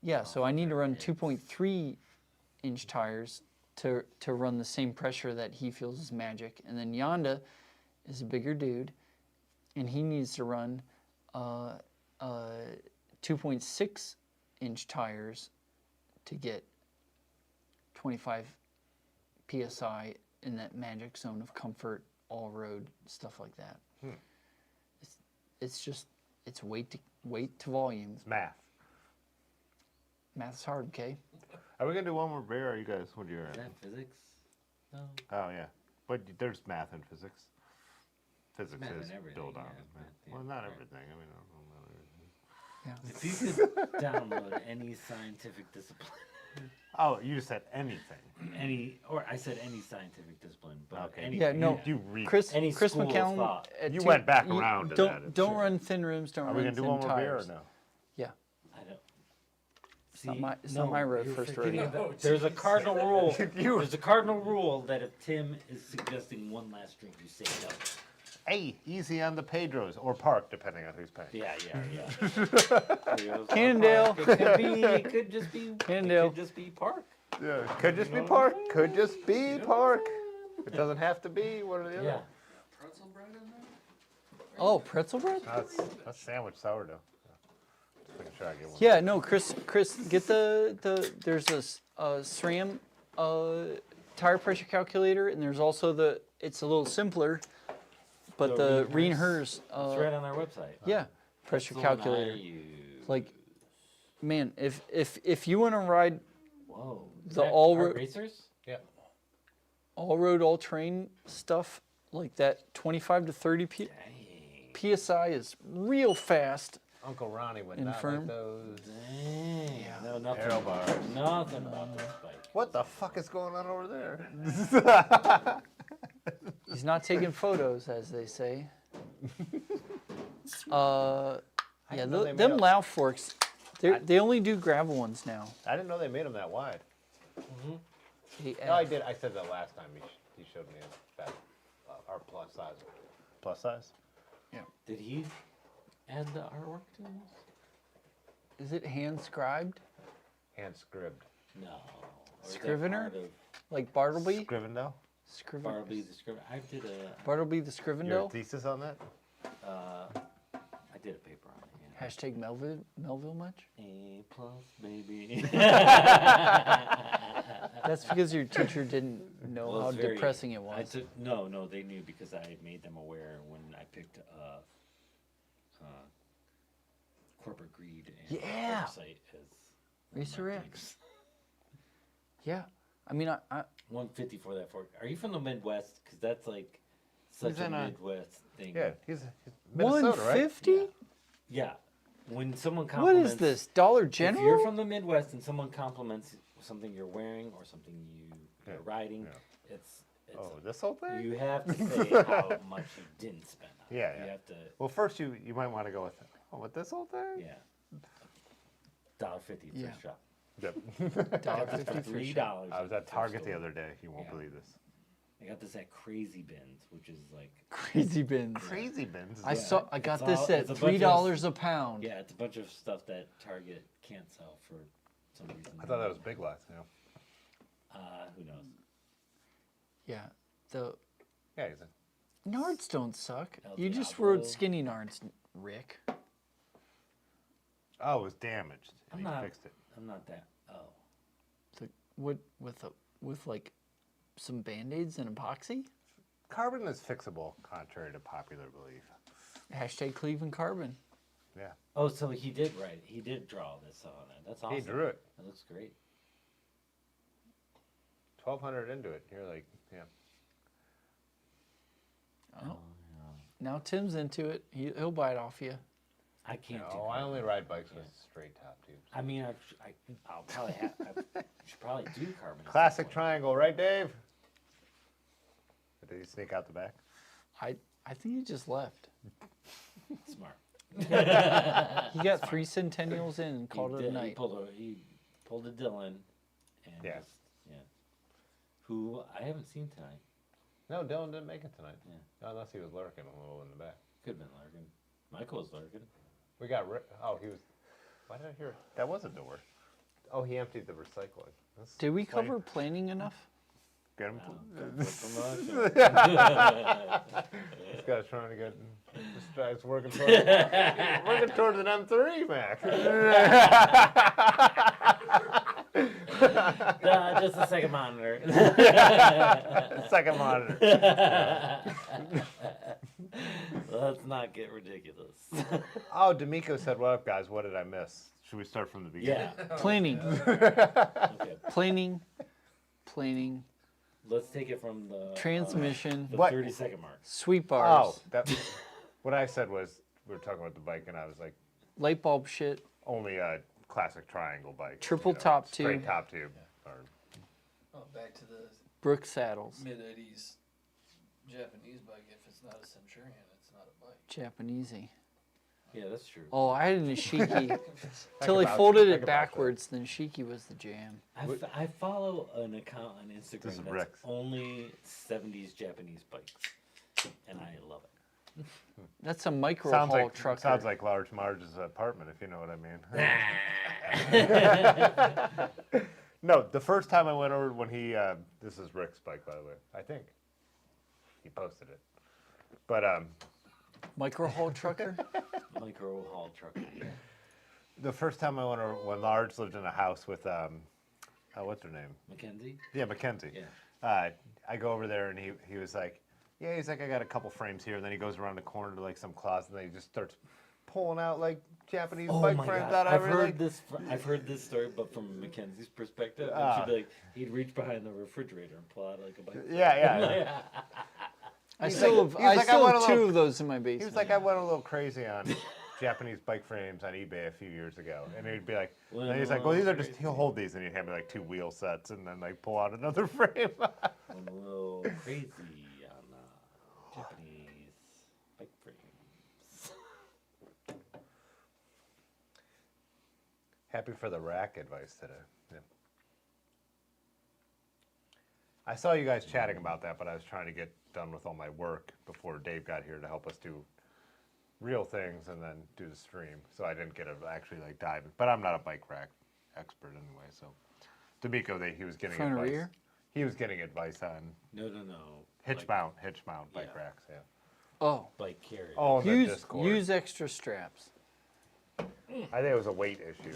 Yeah, so I need to run 2.3 inch tires to run the same pressure that he feels is magic. And then Yonda is a bigger dude, and he needs to run 2.6 inch tires to get 25 psi in that magic zone of comfort, all road, stuff like that. It's just weight to volume. It's math. Math's hard, okay? Are we gonna do one more beer? Or you guys? What are you? Is that physics? No. Oh yeah, but there's math in physics. Physics Math in is everything, built on. yeah, math. math, yeah, Well, not right. everything. I mean, not everything. If you could download any scientific discipline, Oh, you just said anything. I said any scientific discipline, but Okay. any, Yeah, no. You read. Chris Any school of McCallum. thought. at You two- went back around to Don't that, don't sure. run thin rims. Don't Are run we gonna do thin one more beer or tires. no? Yeah. I don't. It's not my road you're first forgetting rodeo. that There's a cardinal rule. You- There's a cardinal rule that if Tim is suggesting one last drink, you say no. Hey, easy on the Pedros or Park, depending on who's paying. Yeah. Cannondale. It could just be. Cannondale. It could just be Park. Yeah, could just be Park. Could just be Park. It doesn't have to be one or the other. Yeah. Pretzel bread in there? Oh, pretzel bread? That's sandwich sourdough. Just making sure I get one. Yeah, no, Chris, get the there's this SRAM tire pressure calculator, and there's also it's a little simpler, but the Reinhers, It's right on our website. yeah, pressure That's the one I calculator. use. Like, man, if you want to ride Whoa. Is the that all Art ro- racers? Yeah. all road, all terrain stuff like that, 25 to 30 Dang. psi is real fast. Uncle Ronnie would not like not like Infirm. those. Dang. No, nothing. Arrow bars. Nothing about this bike. What the fuck is going on over there? He's not taking photos, as they say. Yeah, didn't know they them made Lao forks, they only do gravel ones now. I didn't know they made them that wide. They No, I add- did. I said that last time. He showed me that our plus size. Plus size? Did he add the artwork to this? Is it hand scribed Hand scribbed. No. Or is that Scrivener? part of like Bartleby? Scrivendo? Bartleby the Scrivener. I did a. Bartleby the Your Scrivendale? thesis on that? I did a paper on it. Yeah. Hashtag Melville much? A plus, baby. That's because your teacher didn't know Well, how it's very- depressing it I was. took no, they knew because I made them aware when I picked corporate greed and Yeah. oversight as one of my Racer themes. X. Yeah. I mean, I 150 for that fork. Are you from the Midwest? Because that's like such He's a in a- Midwest thing. Yeah, he's Minnesota, right? 150? Yeah. When someone What compliments, is this? Dollar If General? you're from the Midwest and someone compliments something you're wearing or something you're riding, it's Oh, this whole thing? you have to say how much you didn't spend on it. Yeah, You yeah. have to, Well, first you might want to go with this whole thing? yeah. $1.50 Yeah. for shop. Yep. $1.50 for $3. I was at Target the store. other day. You won't Yeah. believe this. I got this at Crazy Bins, which is like, Crazy bins. Crazy bins. I saw. I got It's this all- at it's a bunch of- $3 a pound. yeah, it's a bunch of stuff that Target can't sell for some reason. I thought that was Big Lots. Yeah. Who knows? Yeah. The Yeah, he's a, Nards don't suck. El You just Diablo. rode skinny Nards, Rick. oh, it was damaged. And I'm he not- fixed it. I'm not that. Oh. The with like some band-aids and epoxy. Carbon is fixable, contrary to popular belief. Hashtag Cleveland Carbon. Yeah. Oh, so he did write. He did draw this on it. That's awesome. He drew it. That looks great. 1,200 into it. You're like, yeah. Oh. Now Tim's into it. He'll buy it off you. I can't do. No, I carbon. only ride bikes with straight top tubes. I mean, I'll probably have. I should probably do carbon. at some Classic point. triangle, right, Dave? Did he sneak out the back? I think he just left. Smart. He got 3 centennials in and called it a He night. he pulled a Dylan, and Yeah. just, yeah. Who I haven't seen tonight. No, Dylan didn't make it tonight. Yeah. Unless he was lurking a little in the back. Could have been Larkin. Michael was Larkin. We got oh, he was. Why did I hear? That was a door. Oh, he emptied the recycling. That's Did we funny. cover planning enough? Get him. Promotion. This guy's trying to get. This guy's working towards an M3, Mac. Just a second monitor. Second monitor. Let's not get ridiculous. Oh, D'Amico said, "What up, guys? What did I miss? Should we start from the beginning?" Yeah. Planning. Okay. Planning. Let's take it from the Transmission. the What? 30-second mark. Sweet Oh, bars. what I said was we were talking about the bike, and I was like, Light bulb shit. only a classic triangle bike. Triple top straight tube. top tube. Or, Oh, back to the Brook saddles. mid-'80s Japanese bike. If it's not a Centurion, it's not a bike. Japanesey. Yeah, that's true. Oh, I had an Ishiki. Till Think I about- folded think it about backwards, then Shiki was the jam. I follow an account on Instagram This is that's Rick's. only 70s Japanese bikes, and I love it. That's a micro sounds haul like trucker. sounds like Large Marge's apartment, if you know what I mean. No, the first time I went over when he, this is Rick's bike, by the way. I think he posted it, but Micro haul trucker? Micro haul truck. the first time I went over when Large lived in a house with what's her name? Mackenzie? Yeah, Mackenzie. Yeah. I go over there and he was like, yeah, he's like, I got a couple frames here, and then he goes around the corner to like some closet, and then he just starts pulling out like Japanese Oh bike my frames God. out of I've everything. heard this. I've heard this story, but from Mackenzie's perspective, and Ah. she'd be like, he'd reach behind the refrigerator and pull out like a bike. Yeah. I He's still like- have, he's I like, I still want have a 2 little- of those in my He basement. was like, I went a little crazy on Japanese bike frames on eBay a few years ago, and he'd be like, and he's like, well, these are just, he'll hold these, and he'd hand me like 2 wheel sets, and then like pull out another frame. I'm a little crazy on Japanese bike frames. Happy for the rack advice today. Yeah. I saw you guys chatting about that, but I was trying to get done with all my work before Dave got here to help us do real things and then do the stream. So I didn't get to actually like dive in. But I'm not a bike rack expert anyway. So D'Amico, he was getting Front or advice. rear? He was getting advice on No. hitch Like, mount bike yeah. racks. Yeah. Oh, bike carrier. Oh, the use Discord. use extra straps. I think it was a weight issue.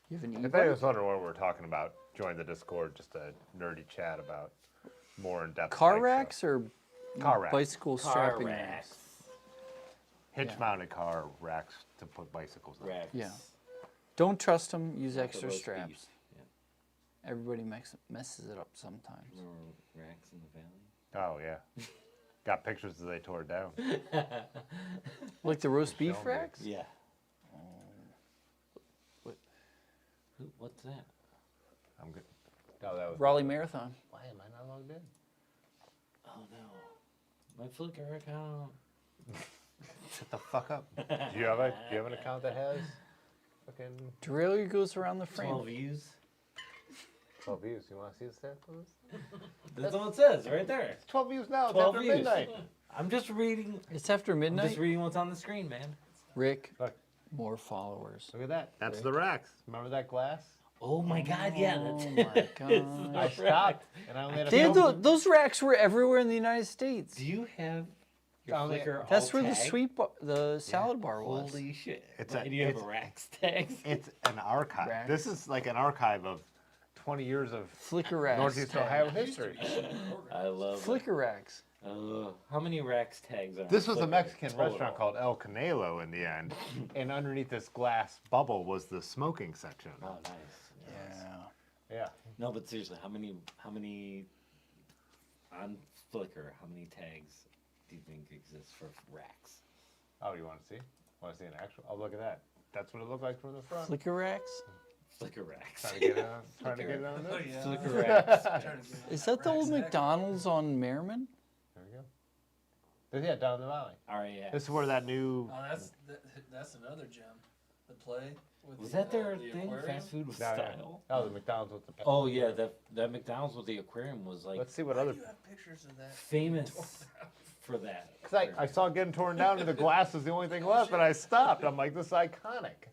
You have an If e-bike? anyone's wondering what we're talking about, join the Discord. Just a nerdy chat about more in-depth. Car bike racks stuff. or Car racks. bicycle Car strapping racks. racks? Hitch-mounted car racks to put bicycles on. Racks. Yeah. Don't trust them. Use Not the extra roast straps. beef. Yeah. Everybody messes it up sometimes. Remember racks in the valley? Oh yeah. Got pictures as they tore it down. Like the roast beef Show me. racks? Yeah. What? What's that? I'm good. No, that was Raleigh Marathon. Why am I not logged in? Oh no. My Flickr account. Shut the fuck up. Do you have an account that has fucking Derailleur goes around the frame. 12 views. 12 views? You want to see the stats for this? That's all it says right there. It's 12 views now. It's 12 after views. midnight. I'm just reading. It's after I'm midnight. just reading what's on the screen, man. Rick, Look. more followers. Look at that. That's the racks. Remember that glass? Oh my God! Yeah, that's Oh it. my It's God. the I rack. stopped and I only had a They had few. those racks were everywhere in the United States. Do you have your Down there. Flickr? That's all where tagged? the salad bar was. Holy shit! It's Why a- do you have it's- a racks tags? It's an archive. Racks. This is like an archive of 20 years of Flickr racks. Northeast Ohio history. I love it. Flickr racks. How many racks tags are? This on was a Flickr Mexican total? restaurant called El Canelo in the end, and underneath this glass bubble was the smoking section. Oh, nice. Yeah. Yeah. No, but seriously, how many on Flickr? How many tags do you think exist for racks? Oh, you want to see? Want to see an actual? Oh, look at that. That's what it looked like from the front. Flickr racks? Flickr racks. Trying to get it on. Trying to get it on Oh, there. yeah. Flickr racks. Trying to get Is that the old racks McDonald's on Merriman? There we go. Yeah, down the valley. All right, yeah. This is where that new. Oh, that's another gem. The play. With Was the, that their the thing? aquarium? Fast food with Down there. style. Oh, the McDonald's with the. Oh yeah, that McDonald's with the aquarium was like Let's see what Why other. do you have pictures of that? famous for that. Cause I saw it getting torn down and the glass was the only thing left, and I stopped. I'm like, this is iconic.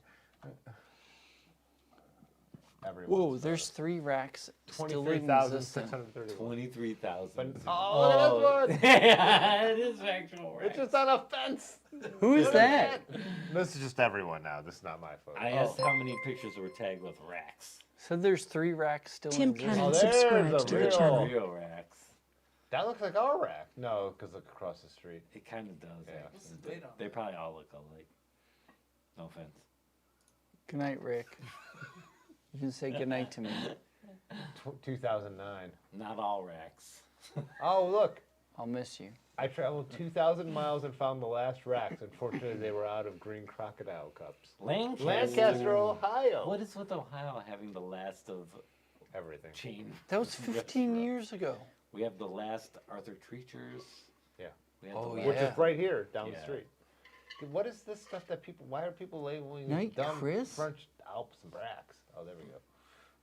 Everyone. Whoa, there's 3 racks still in existence. 23,631. 23,000. Oh, look at this one. yeah, it is actual It's racks. just on a fence. Who is Look at that? This is just everyone now. This is not my photo. I asked how many pictures were tagged with racks. So there's 3 racks still Tim in existence. Cannon there's subscribed a to the real- channel. Real racks. That looks like our rack. No, because look across the street. It kind of does. Yeah. actually. What's the date on They that? probably all look alike. No offense. Good night, Rick. You can say good night to me. 2009. Not all racks. Oh, look. I'll miss you. I traveled 2,000 miles and found the last racks. Unfortunately, they were out of green crocodile cups. Lancaster, Ohio. What is with Ohio having the last of Everything. chain? That was 15 years ago. We have the last Arthur Treachers. Yeah. We have Oh, the yeah. Which is right here down the Yeah. street. Dude, what is this stuff that people? Why are people labeling these Night, dumb Chris? French Alps and racks? Oh, there we go.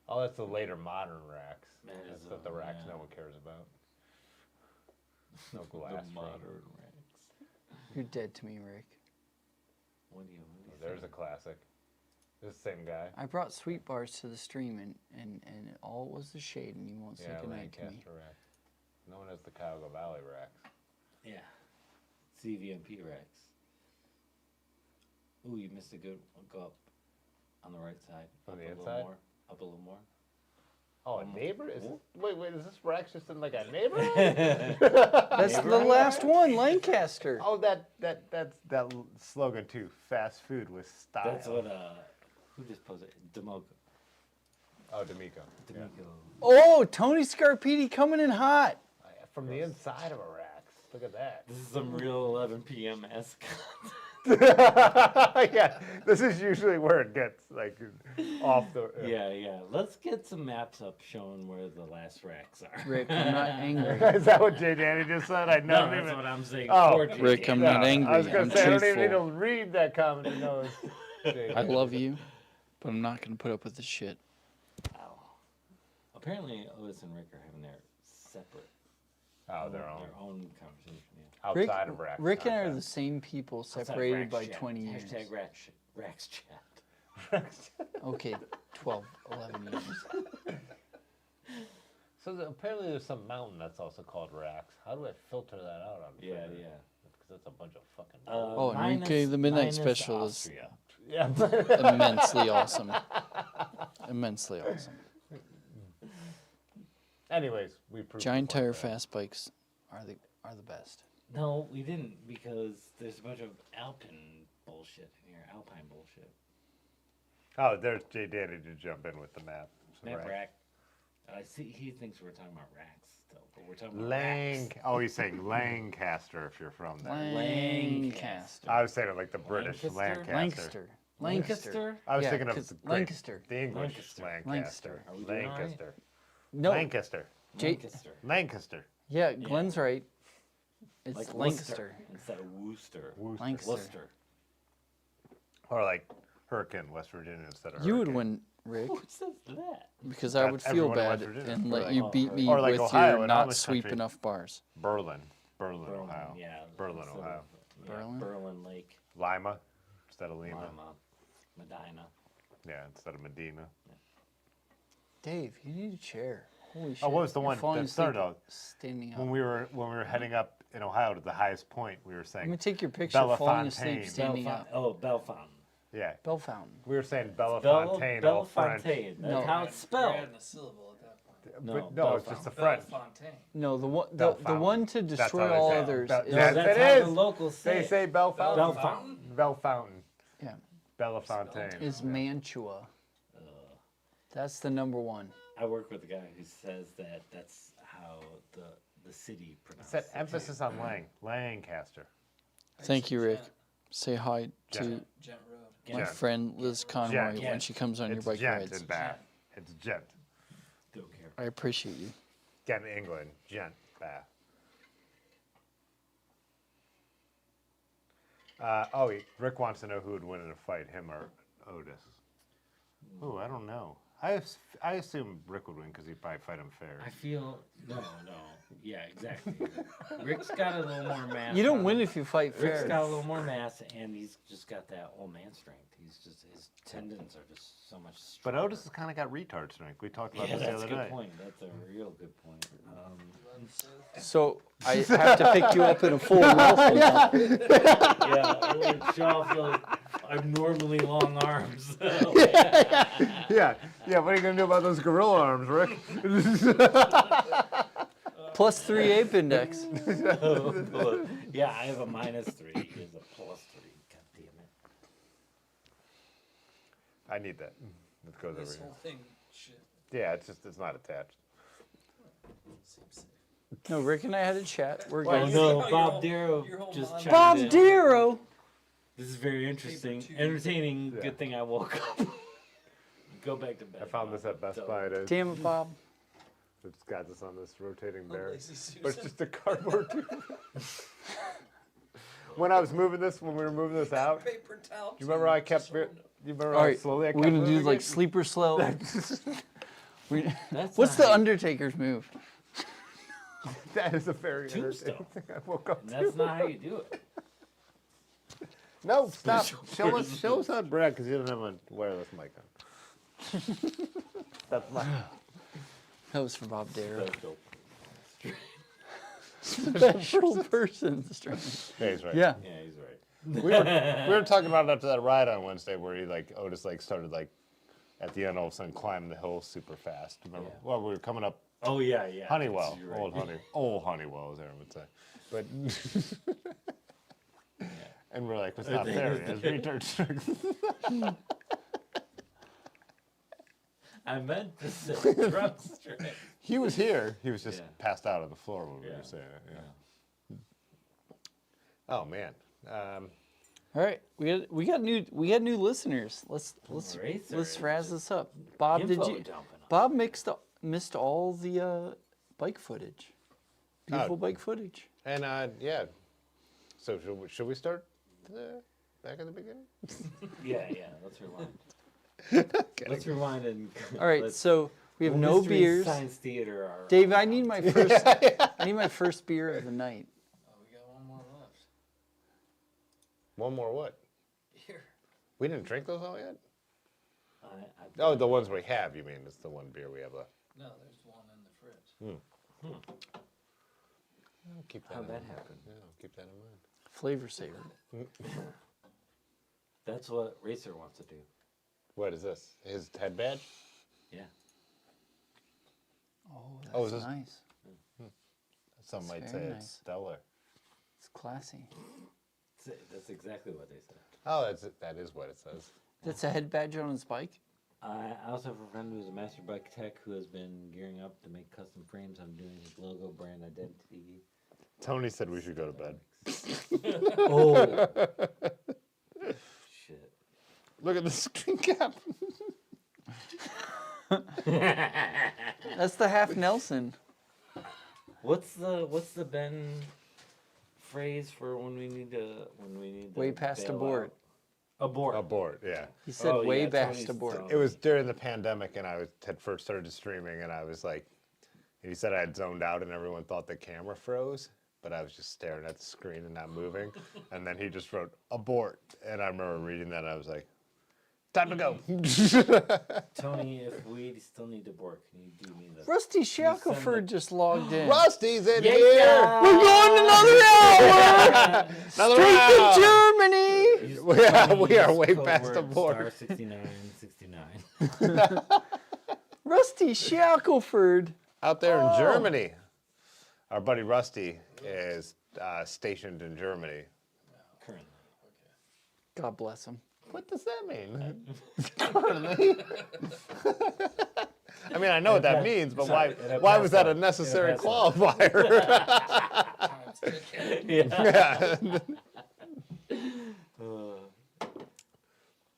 Oh, that's the later modern racks. That That's is, not the racks yeah. no one cares about. No glass. The frame. modern racks. You're dead to me, Rick. What do you There's a think? classic. This is the same guy. I brought sweet bars to the stream, and all was the shade, and you won't say Yeah, good night to me. Lancaster rack. Known as the Cuyahoga Valley racks. Yeah. CVMP racks. Ooh, you missed a good one. Go up on the right side. On Up the a little inside? more. Up a little more. Oh, a neighbor? Is this, wait, is this rack just in like a neighborhood? That's the last one, Lancaster. Oh, that's that slogan too. Fast food with style. That's what who just posted? Democo. Oh, D'Amico. Yeah. D'Amico. Oh, Tony Scarpiti coming in hot. From the inside of a rack. Look at that. This is some real 11 p.m. esque. Yeah, this is usually where it gets like off the. Yeah. Let's get some maps up showing where the last racks are. Rick, I'm not angry. Is that what Jay Danny just said? I No, never that's even. what I'm saying. Oh, for Jay Rick, I'm Danny. not angry. I was gonna I'm say I don't even need truthful. to read that comment to know it's Jay I Danny. love you, but I'm not gonna put up with this shit. Ow. Apparently, Otis and Rick are having their separate, Oh, their own. conversation. Yeah. Rick, Outside of racks. Rick and I are the content. same people, Outside of separated Racks by Chat. 20 years. Hashtag Racks Chat. Okay, 12, 11 years. apparently there's some mountain that's also called Rax. How do I filter that out on Yeah, Twitter? yeah. Because that's a bunch of fucking. Oh, Enrique, the Midnight Special is Austria. Yeah. immensely awesome. Immensely awesome. Anyways, we proved. Giant the point tire there. fast bikes are the best. No, we didn't because there's a bunch of Alpine bullshit in here. Alpine bullshit. Oh, there's Jay Danny to jump in with the map. So Map right. rack. I see. He thinks we're talking about racks still, but we're talking about Lang. racks. Oh, he's saying Lancaster if you're from there. Lancaster. I was saying it like the British Lancaster? Lancaster. Lancaster. I was Yeah, thinking of 'cause the great- Lancaster. the English Lancaster. Lancaster. Lancaster. Are we doing all right? Lancaster. No. Lancaster. Jay- Lancaster. Lancaster. Yeah, Glenn's right. It's Like Lancaster. Worcester instead of Worcester. Lancaster. Worcester. Or like Hurricane, West Virginia instead of You would Hurricane. win, Rick, Who says that? because I That's would feel everyone in bad West Virginia. and Or let like- you beat me or like with Ohio your and not Amish sweep country. enough bars. Berlin, Ohio. Yeah. Berlin, instead Ohio. of- yeah, Berlin? Berlin Lake. Lima instead of Lima. Lima. Medina. Yeah, instead of Medina. Dave, you need a chair. Holy shit. Oh, what was the You're one falling that started asleep out? standing up. When we were heading up in Ohio to the highest point, we were Let saying me take your picture falling Bellefontaine. asleep standing up. Oh, Bellefontaine. yeah. Bell Fountain. We were saying Bellefontaine, all French. Bellefontaine. That's No. how it's You're spelled. adding a syllable at that point. No, But no, it's just the French. Bellefontaine. No, the one Bell the Fountain. one to That's destroy how they all say it. others Bell- is Yes, that's it how is. the locals say They it. say Bellefontaine. Bellefontaine. Bellefontaine. yeah, Bellefontaine. is Mantua. That's the number one. I work with a guy who says that that's how the city pronounces It's that it. emphasis on Lancaster. Thank you, Rick. Say hi to Gent. Gent Road. my Gent. friend Liz Conroy when Gent. she comes on your It's bike gent rides. in Bath. It's gent. Don't care. I appreciate you. Get in England, gent, Bath. Rick wants to know who would win in a fight, him or Otis. Oh, I don't know. I assume Rick would win because he'd probably fight him fair. I feel no. Yeah, exactly. Rick's got a little more mass. You don't on win him. if you fight Rick's fair. got a little more mass, and he's just got that old man strength. He's just his tendons are just so much But stronger. Otis has kind of got retard strength. We talked about Yeah, this the that's a other good day. point. That's a real good point. So I have to pick you up in a full wrestling. Yeah, it would show off your abnormally long arms. Yeah. What are you gonna do about those gorilla arms, Rick? Plus 3 ape index. Yeah, I have a -3. He has a +3. God damn it. I need that. It goes This over here. whole thing, shit, Yeah, it's not attached. seems safe. No, Rick and I had a chat. We're Oh going. no, Your Bob whole- Darrow your whole just monologue. chimed Bob in. Darrow. This is very interesting, two. entertaining. Yeah. Good thing I woke up. Go back to bed. I found this at Best So- Buy. Damn it, Bob. It's got this on this rotating Oh, bear. lazy But it's Susan. just a cardboard tube. When we were moving this out, do Paper towel. you remember how I kept it? You remember All how right, slowly I we're kept gonna do moving like it? sleeper slow. That's What's not the how you- Undertaker's move? That is a very Tombstone. entertaining thing I woke up And to. that's not how you do it. No, stop. Show us on Brad because he doesn't have a wireless mic on. That's my That was for Bob Darrow. Special. Special person strength. Yeah, he's right. Yeah. Yeah, he's right. We were talking about it after that ride on Wednesday where Otis started at the end all of a sudden climbing the hill super fast. Remember? Yeah. Well, we were coming up Oh yeah, yeah. Honeywell, You're right. old Honeywell, as Aaron would say. But and we're like, it's not fair. It has retard strength. I meant to say drug strength. He was here. He was just Yeah. passed out on the floor when we Yeah. were saying it. Yeah. Oh man. All right, we got new listeners. Let's Racer razz this up. Bob, did Info you? dumping on Bob missed all the bike footage. Beautiful bike footage. And yeah. So should we start back at the beginning? Yeah, let's rewind. Let's rewind and. All right, let's- so we have no Mystery beers. Science Theater. Are, Dave, I need my first beer of the night. Oh, we got one more left. One more what? Here. We didn't drink those all yet? I- Oh, the ones we have, you mean? It's the one beer we have left. No, there's one in the fridge. I'll keep that How'd in that mind. happen? Yeah, I'll keep that in mind. Flavor saver. That's what Racer wants to do. What is this? His head badge? Yeah. Oh, that's Oh, is this- nice. Some That's might very say nice. it's stellar. It's classy. That's exactly what they said. Oh, that is what it says. That's a head badge on his bike. I also have a friend who's a master bike tech who has been gearing up to make custom frames. I'm doing his logo, brand identity. Tony said we should go to bed. Oh. Shit. Look at the screen cap. That's the half Nelson. What's the Ben phrase for when we need to Way past bail abort. out? Abort. Abort, yeah. He said Oh, way yeah, past Tony's abort. telling It was during the pandemic, and had first started streaming, and I was like, he said I had zoned out, and everyone thought the camera froze, but I was just staring at the screen and not moving. And then he just wrote abort, and I remember reading that, and I was like, time to go. Tony, if we still need to abort, can you do me the Rusty send Shackelford it. just logged in. Rusty's in Yeah. here. We're going another hour. Another Straight to round. Germany. Use Yeah, Tony, we are use way code past word abort. Star 6969. Rusty Shackelford. Out there in Germany. Our buddy Rusty is stationed in Germany. Currently. God bless him. What does that mean? I mean, I know what that means, but Sorry, why was that a in a necessary past life. qualifier? Time's ticking. Yeah.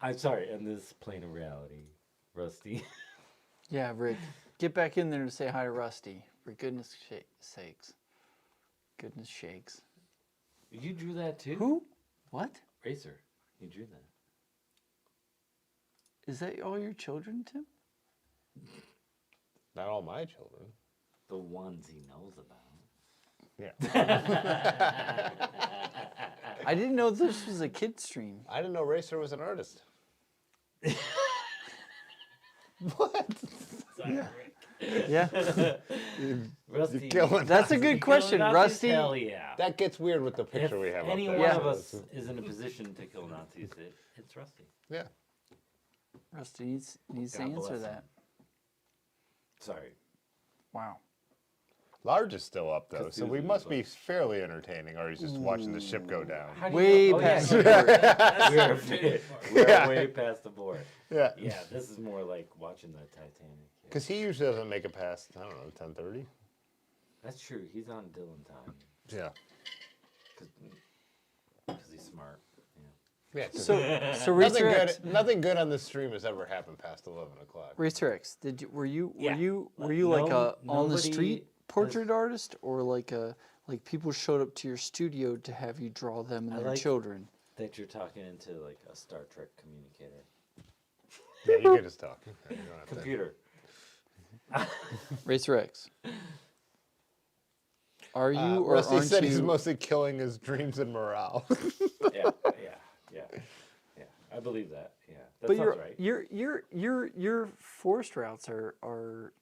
I'm sorry, in this plane of reality, Rusty. Yeah, Rick. Get back in there to say hi to Rusty. For goodness sakes. Goodness shakes. You drew that too? Who? What? Racer. You drew that. Is that all your children, Tim? Not all my children. The ones he knows about. Yeah. I didn't know this was a kid stream. I didn't know Racer was an artist. What? Yeah. Rusty. You're killing That's a us. good question, Nazis? Rusty. Hell yeah. That gets weird with the If picture we have any up there. one Yeah. of us is in a position to kill Nazis, it's Rusty. Yeah. Rusty needs to God answer bless him. that. Sorry. Wow. Large is still up though, so we Confusing, must but- be fairly entertaining, or he's just watching the ship go down. How do you Way know- oh, past yeah. abort. We're Yeah. way past the board. Yeah. Yeah, this is more like watching the Titanic. Yeah. Because he usually doesn't make it past, I don't know, 10:30. That's true. He's on Dylan time Yeah. because he's smart. Yeah. So nothing Racer X, good. Nothing good on this stream has ever happened past 11 o'clock. Racer X, were you Yeah. like a on the Nobody street has- portrait artist, or like people showed up to your studio to have you draw them and I their like- children? That you're talking into like a Star Trek communicator. Yeah, you can just talk. You don't have to- Computer. Racer X. Are you or Rusty aren't said you? he's mostly killing his dreams and morale. Yeah. I believe that. Yeah, that but sounds right. your forest routes are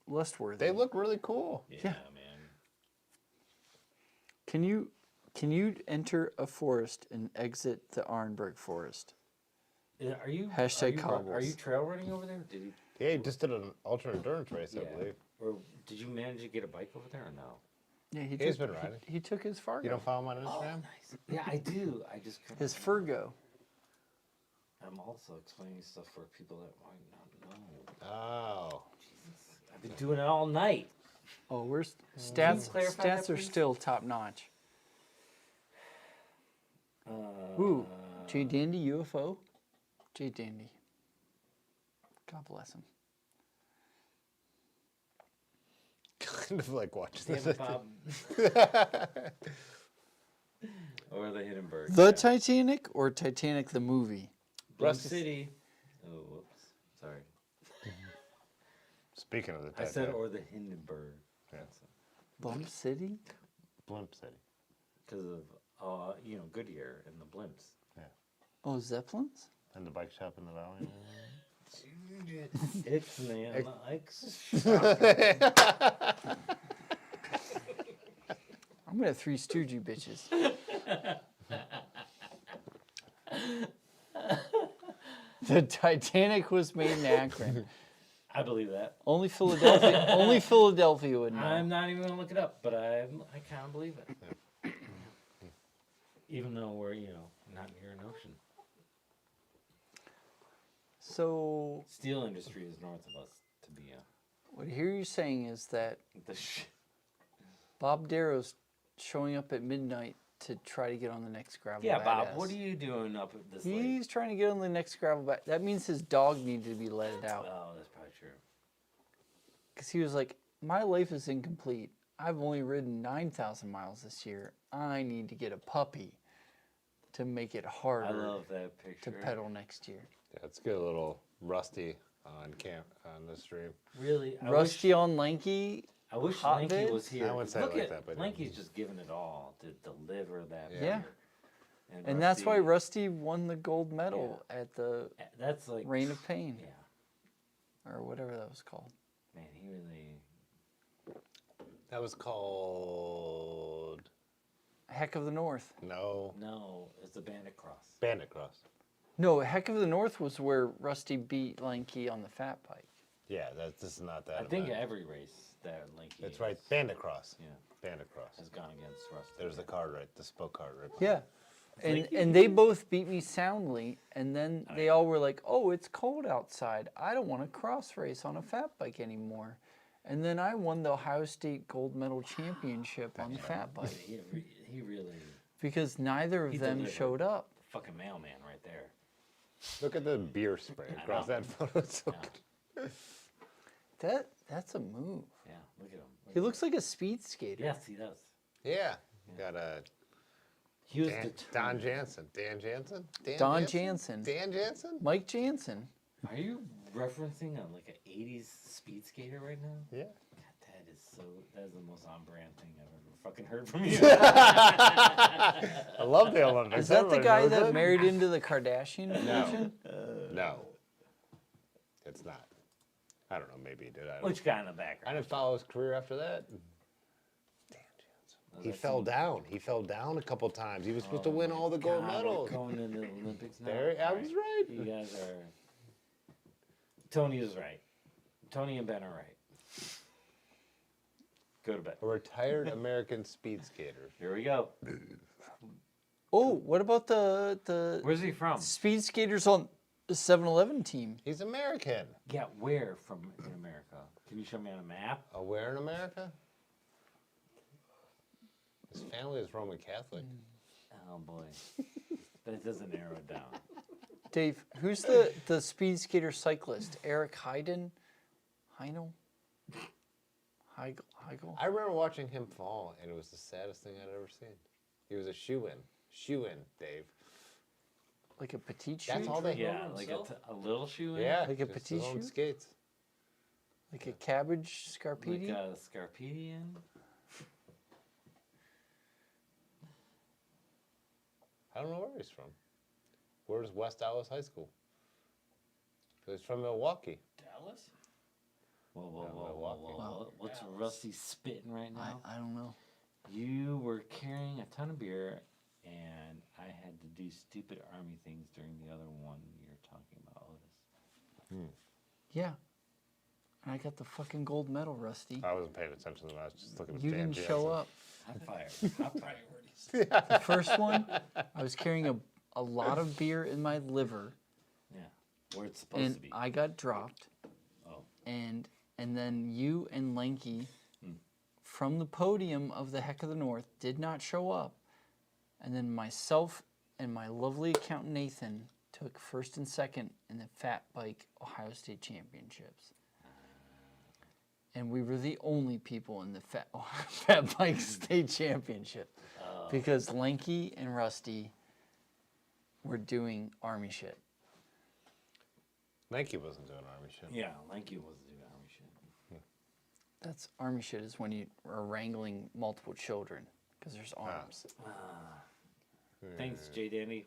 lustworthy. They look really cool. Yeah, man. Can you enter a forest and exit the Arnberg forest? Are you Hashtag are you, Are cobbles. you trail running over there? Did you? Yeah, he just did an ultra endurance race, I Yeah. believe. Or did you manage to get a bike over there or no? Yeah, He's been riding. He took his Fargo. You don't follow him on Instagram? Nice. Yeah, I do. I just couldn't His remember. Furgo. I'm also explaining stuff for people that might not know. Oh. Jesus, I've been doing it all night. Oh, where's stats? clarify that, Stats are please? still top notch. Ooh, J Dandy UFO. J Dandy. God bless him. Kind of like watching Damn this. it, Bob. Or the Hindenburg. The Titanic or Titanic the movie? Blue Rusty- City. Oh, whoops. Sorry. Speaking of the I said Titanic, or the Hindenburg. Yeah. Bump City? Blimp City. Because of, Goodyear and the blimps. Oh, Zeppelins? And the bike shop in the valley. Ixnay likes. I'm gonna Three Stooge you bitches. The Titanic was made in Akron. I believe that. Only Philadelphia. Only Philadelphia would know. I'm not even gonna look it up, but I kind of believe it. Even though we're not near an ocean. So Steel industry is north of us. To be what I hear you saying is that the Bob Darrow's showing up at midnight to try to get on the next gravel. Yeah, Bob, Badass. what are you doing up at this late? He's trying to get on the next gravel. That means his dog needed to be let out. Oh, that's probably true. Because he was like, my life is incomplete. I've only ridden 9,000 miles this year. I need to get a puppy to make it harder I love that picture. to pedal next year. Yeah, it's good. A little rusty on the stream. Really, Rusty on Lanky. I wish hot Lanky vid? was here. I wouldn't say Look it like at that, but Lanky's just giving it all to deliver that. Yeah. beer. And that's why Rusty won the gold medal at the That's like Reign of Pain, Yeah, or whatever that was called. man, he really. That was called Heck of the North. no No, it's a Bandit Cross. Bandit Cross. No, Heck of the North was where Rusty beat Lanky on the fat bike. Yeah, this is not that. I think event. every race that Lanky. That's right. Bandit Cross. Yeah, Bandit Cross. has gone against Rusty. There's the card right. The spoke card right. Yeah. Lanky? And they both beat me soundly, and then they all were like, "Oh, it's cold outside. I don't want to cross race on a fat bike anymore." And then I won the Ohio State gold medal championship on the fat bike He really because neither of He them delivered. showed up. fucking mailman right there. Look at the beer spray across know. that photo. It's so Yeah. good. That's a move. Yeah, look at him. He looks like a speed skater. Yes, he does. Yeah. Got a He was Don determined. Jansen. Dan Jansen? Don Jansen. Dan Jansen? Mike Jansen. Are you referencing like an '80s speed skater right now? Yeah. God, that is the most on-brand thing I've ever fucking heard from you. I love the Olympics. Is that the Everybody guy knows that it. married into the Kardashian version? No. It's not. I don't know. Maybe he did. I don't, Which guy in the I background? didn't follow his career after that. Dan Jansen. He that's fell him. down. He fell down a couple times. He was supposed to win all the gold God, we're medals. Going into the Olympics now. There, I All was right. You guys are. Tony is right. Tony and Ben are right. Go to bed. A retired American speed skater. Here we go. Oh, what about the Where's he from? speed skaters on the 7-Eleven team? He's American. Yeah, where from in America? Can you show me on a map? Where in America? His family is Roman Catholic. Oh boy, that doesn't narrow it down. Dave, who's the speed skater cyclist? Eric Heidel? Heigl? I remember watching him fall, and it was the saddest thing I'd ever seen. He was a shoe-in. Shoe-in, Dave. Like a petite shoe? That's all they Yeah, had. like a little shoe. Yeah, Like a just petite his own shoe? skates. Like a cabbage scarpini? Like a Scarpedian. I don't know where he's from. Where's West Dallas High School? He's from Milwaukee. Dallas? Whoa. What's Rusty spitting right now? I don't know. You were carrying a ton of beer, and I had to do stupid army things during the other one you're talking about, Otis. Yeah. And I got the fucking gold medal, Rusty. I wasn't paying attention to that. I was just looking at You Dan didn't show Jansen. up. Hot fire. Hot priorities. The first one, I was carrying a lot of beer in my liver, Yeah, where it's supposed and to be. I got dropped. Oh. And then you and Lanky from the podium of the Heck of the North did not show up. And then myself and my lovely accountant Nathan took first and second in the Fat Bike Ohio State Championships. And we were the only people in the Fat Bike State Championship because Lanky and Rusty were doing army shit. Lanky wasn't doing army shit. Yeah, Lanky was doing army shit. That's army shit is when you are wrangling multiple children because there's arms. Thanks, J. Danny.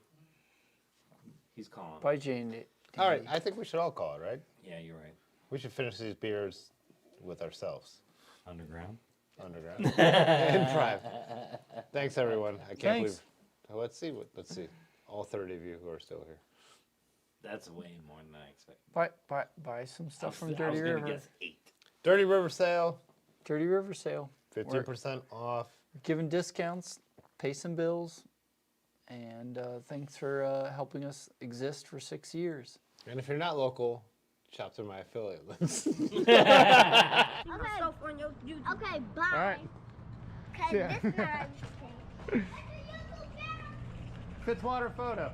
He's calling. Bye, Jane. All right, I think we should all call it, right? Yeah, you're right. We should finish these beers with ourselves. Underground. Underground. In private. Thanks, everyone. I can't Thanks. believe. Let's see. All 30 of you who are still here. That's way more than I expected. Buy some stuff from I was Dirty gonna River. guess 8. Dirty River sale, Dirty River sale. 15% off. Giving discounts, pay some bills, and thanks for helping us exist for 6 years. And if you're not local, shop through my affiliate links. Okay, okay, bye. All right. Okay, Yeah. this time. Fitzwater photo.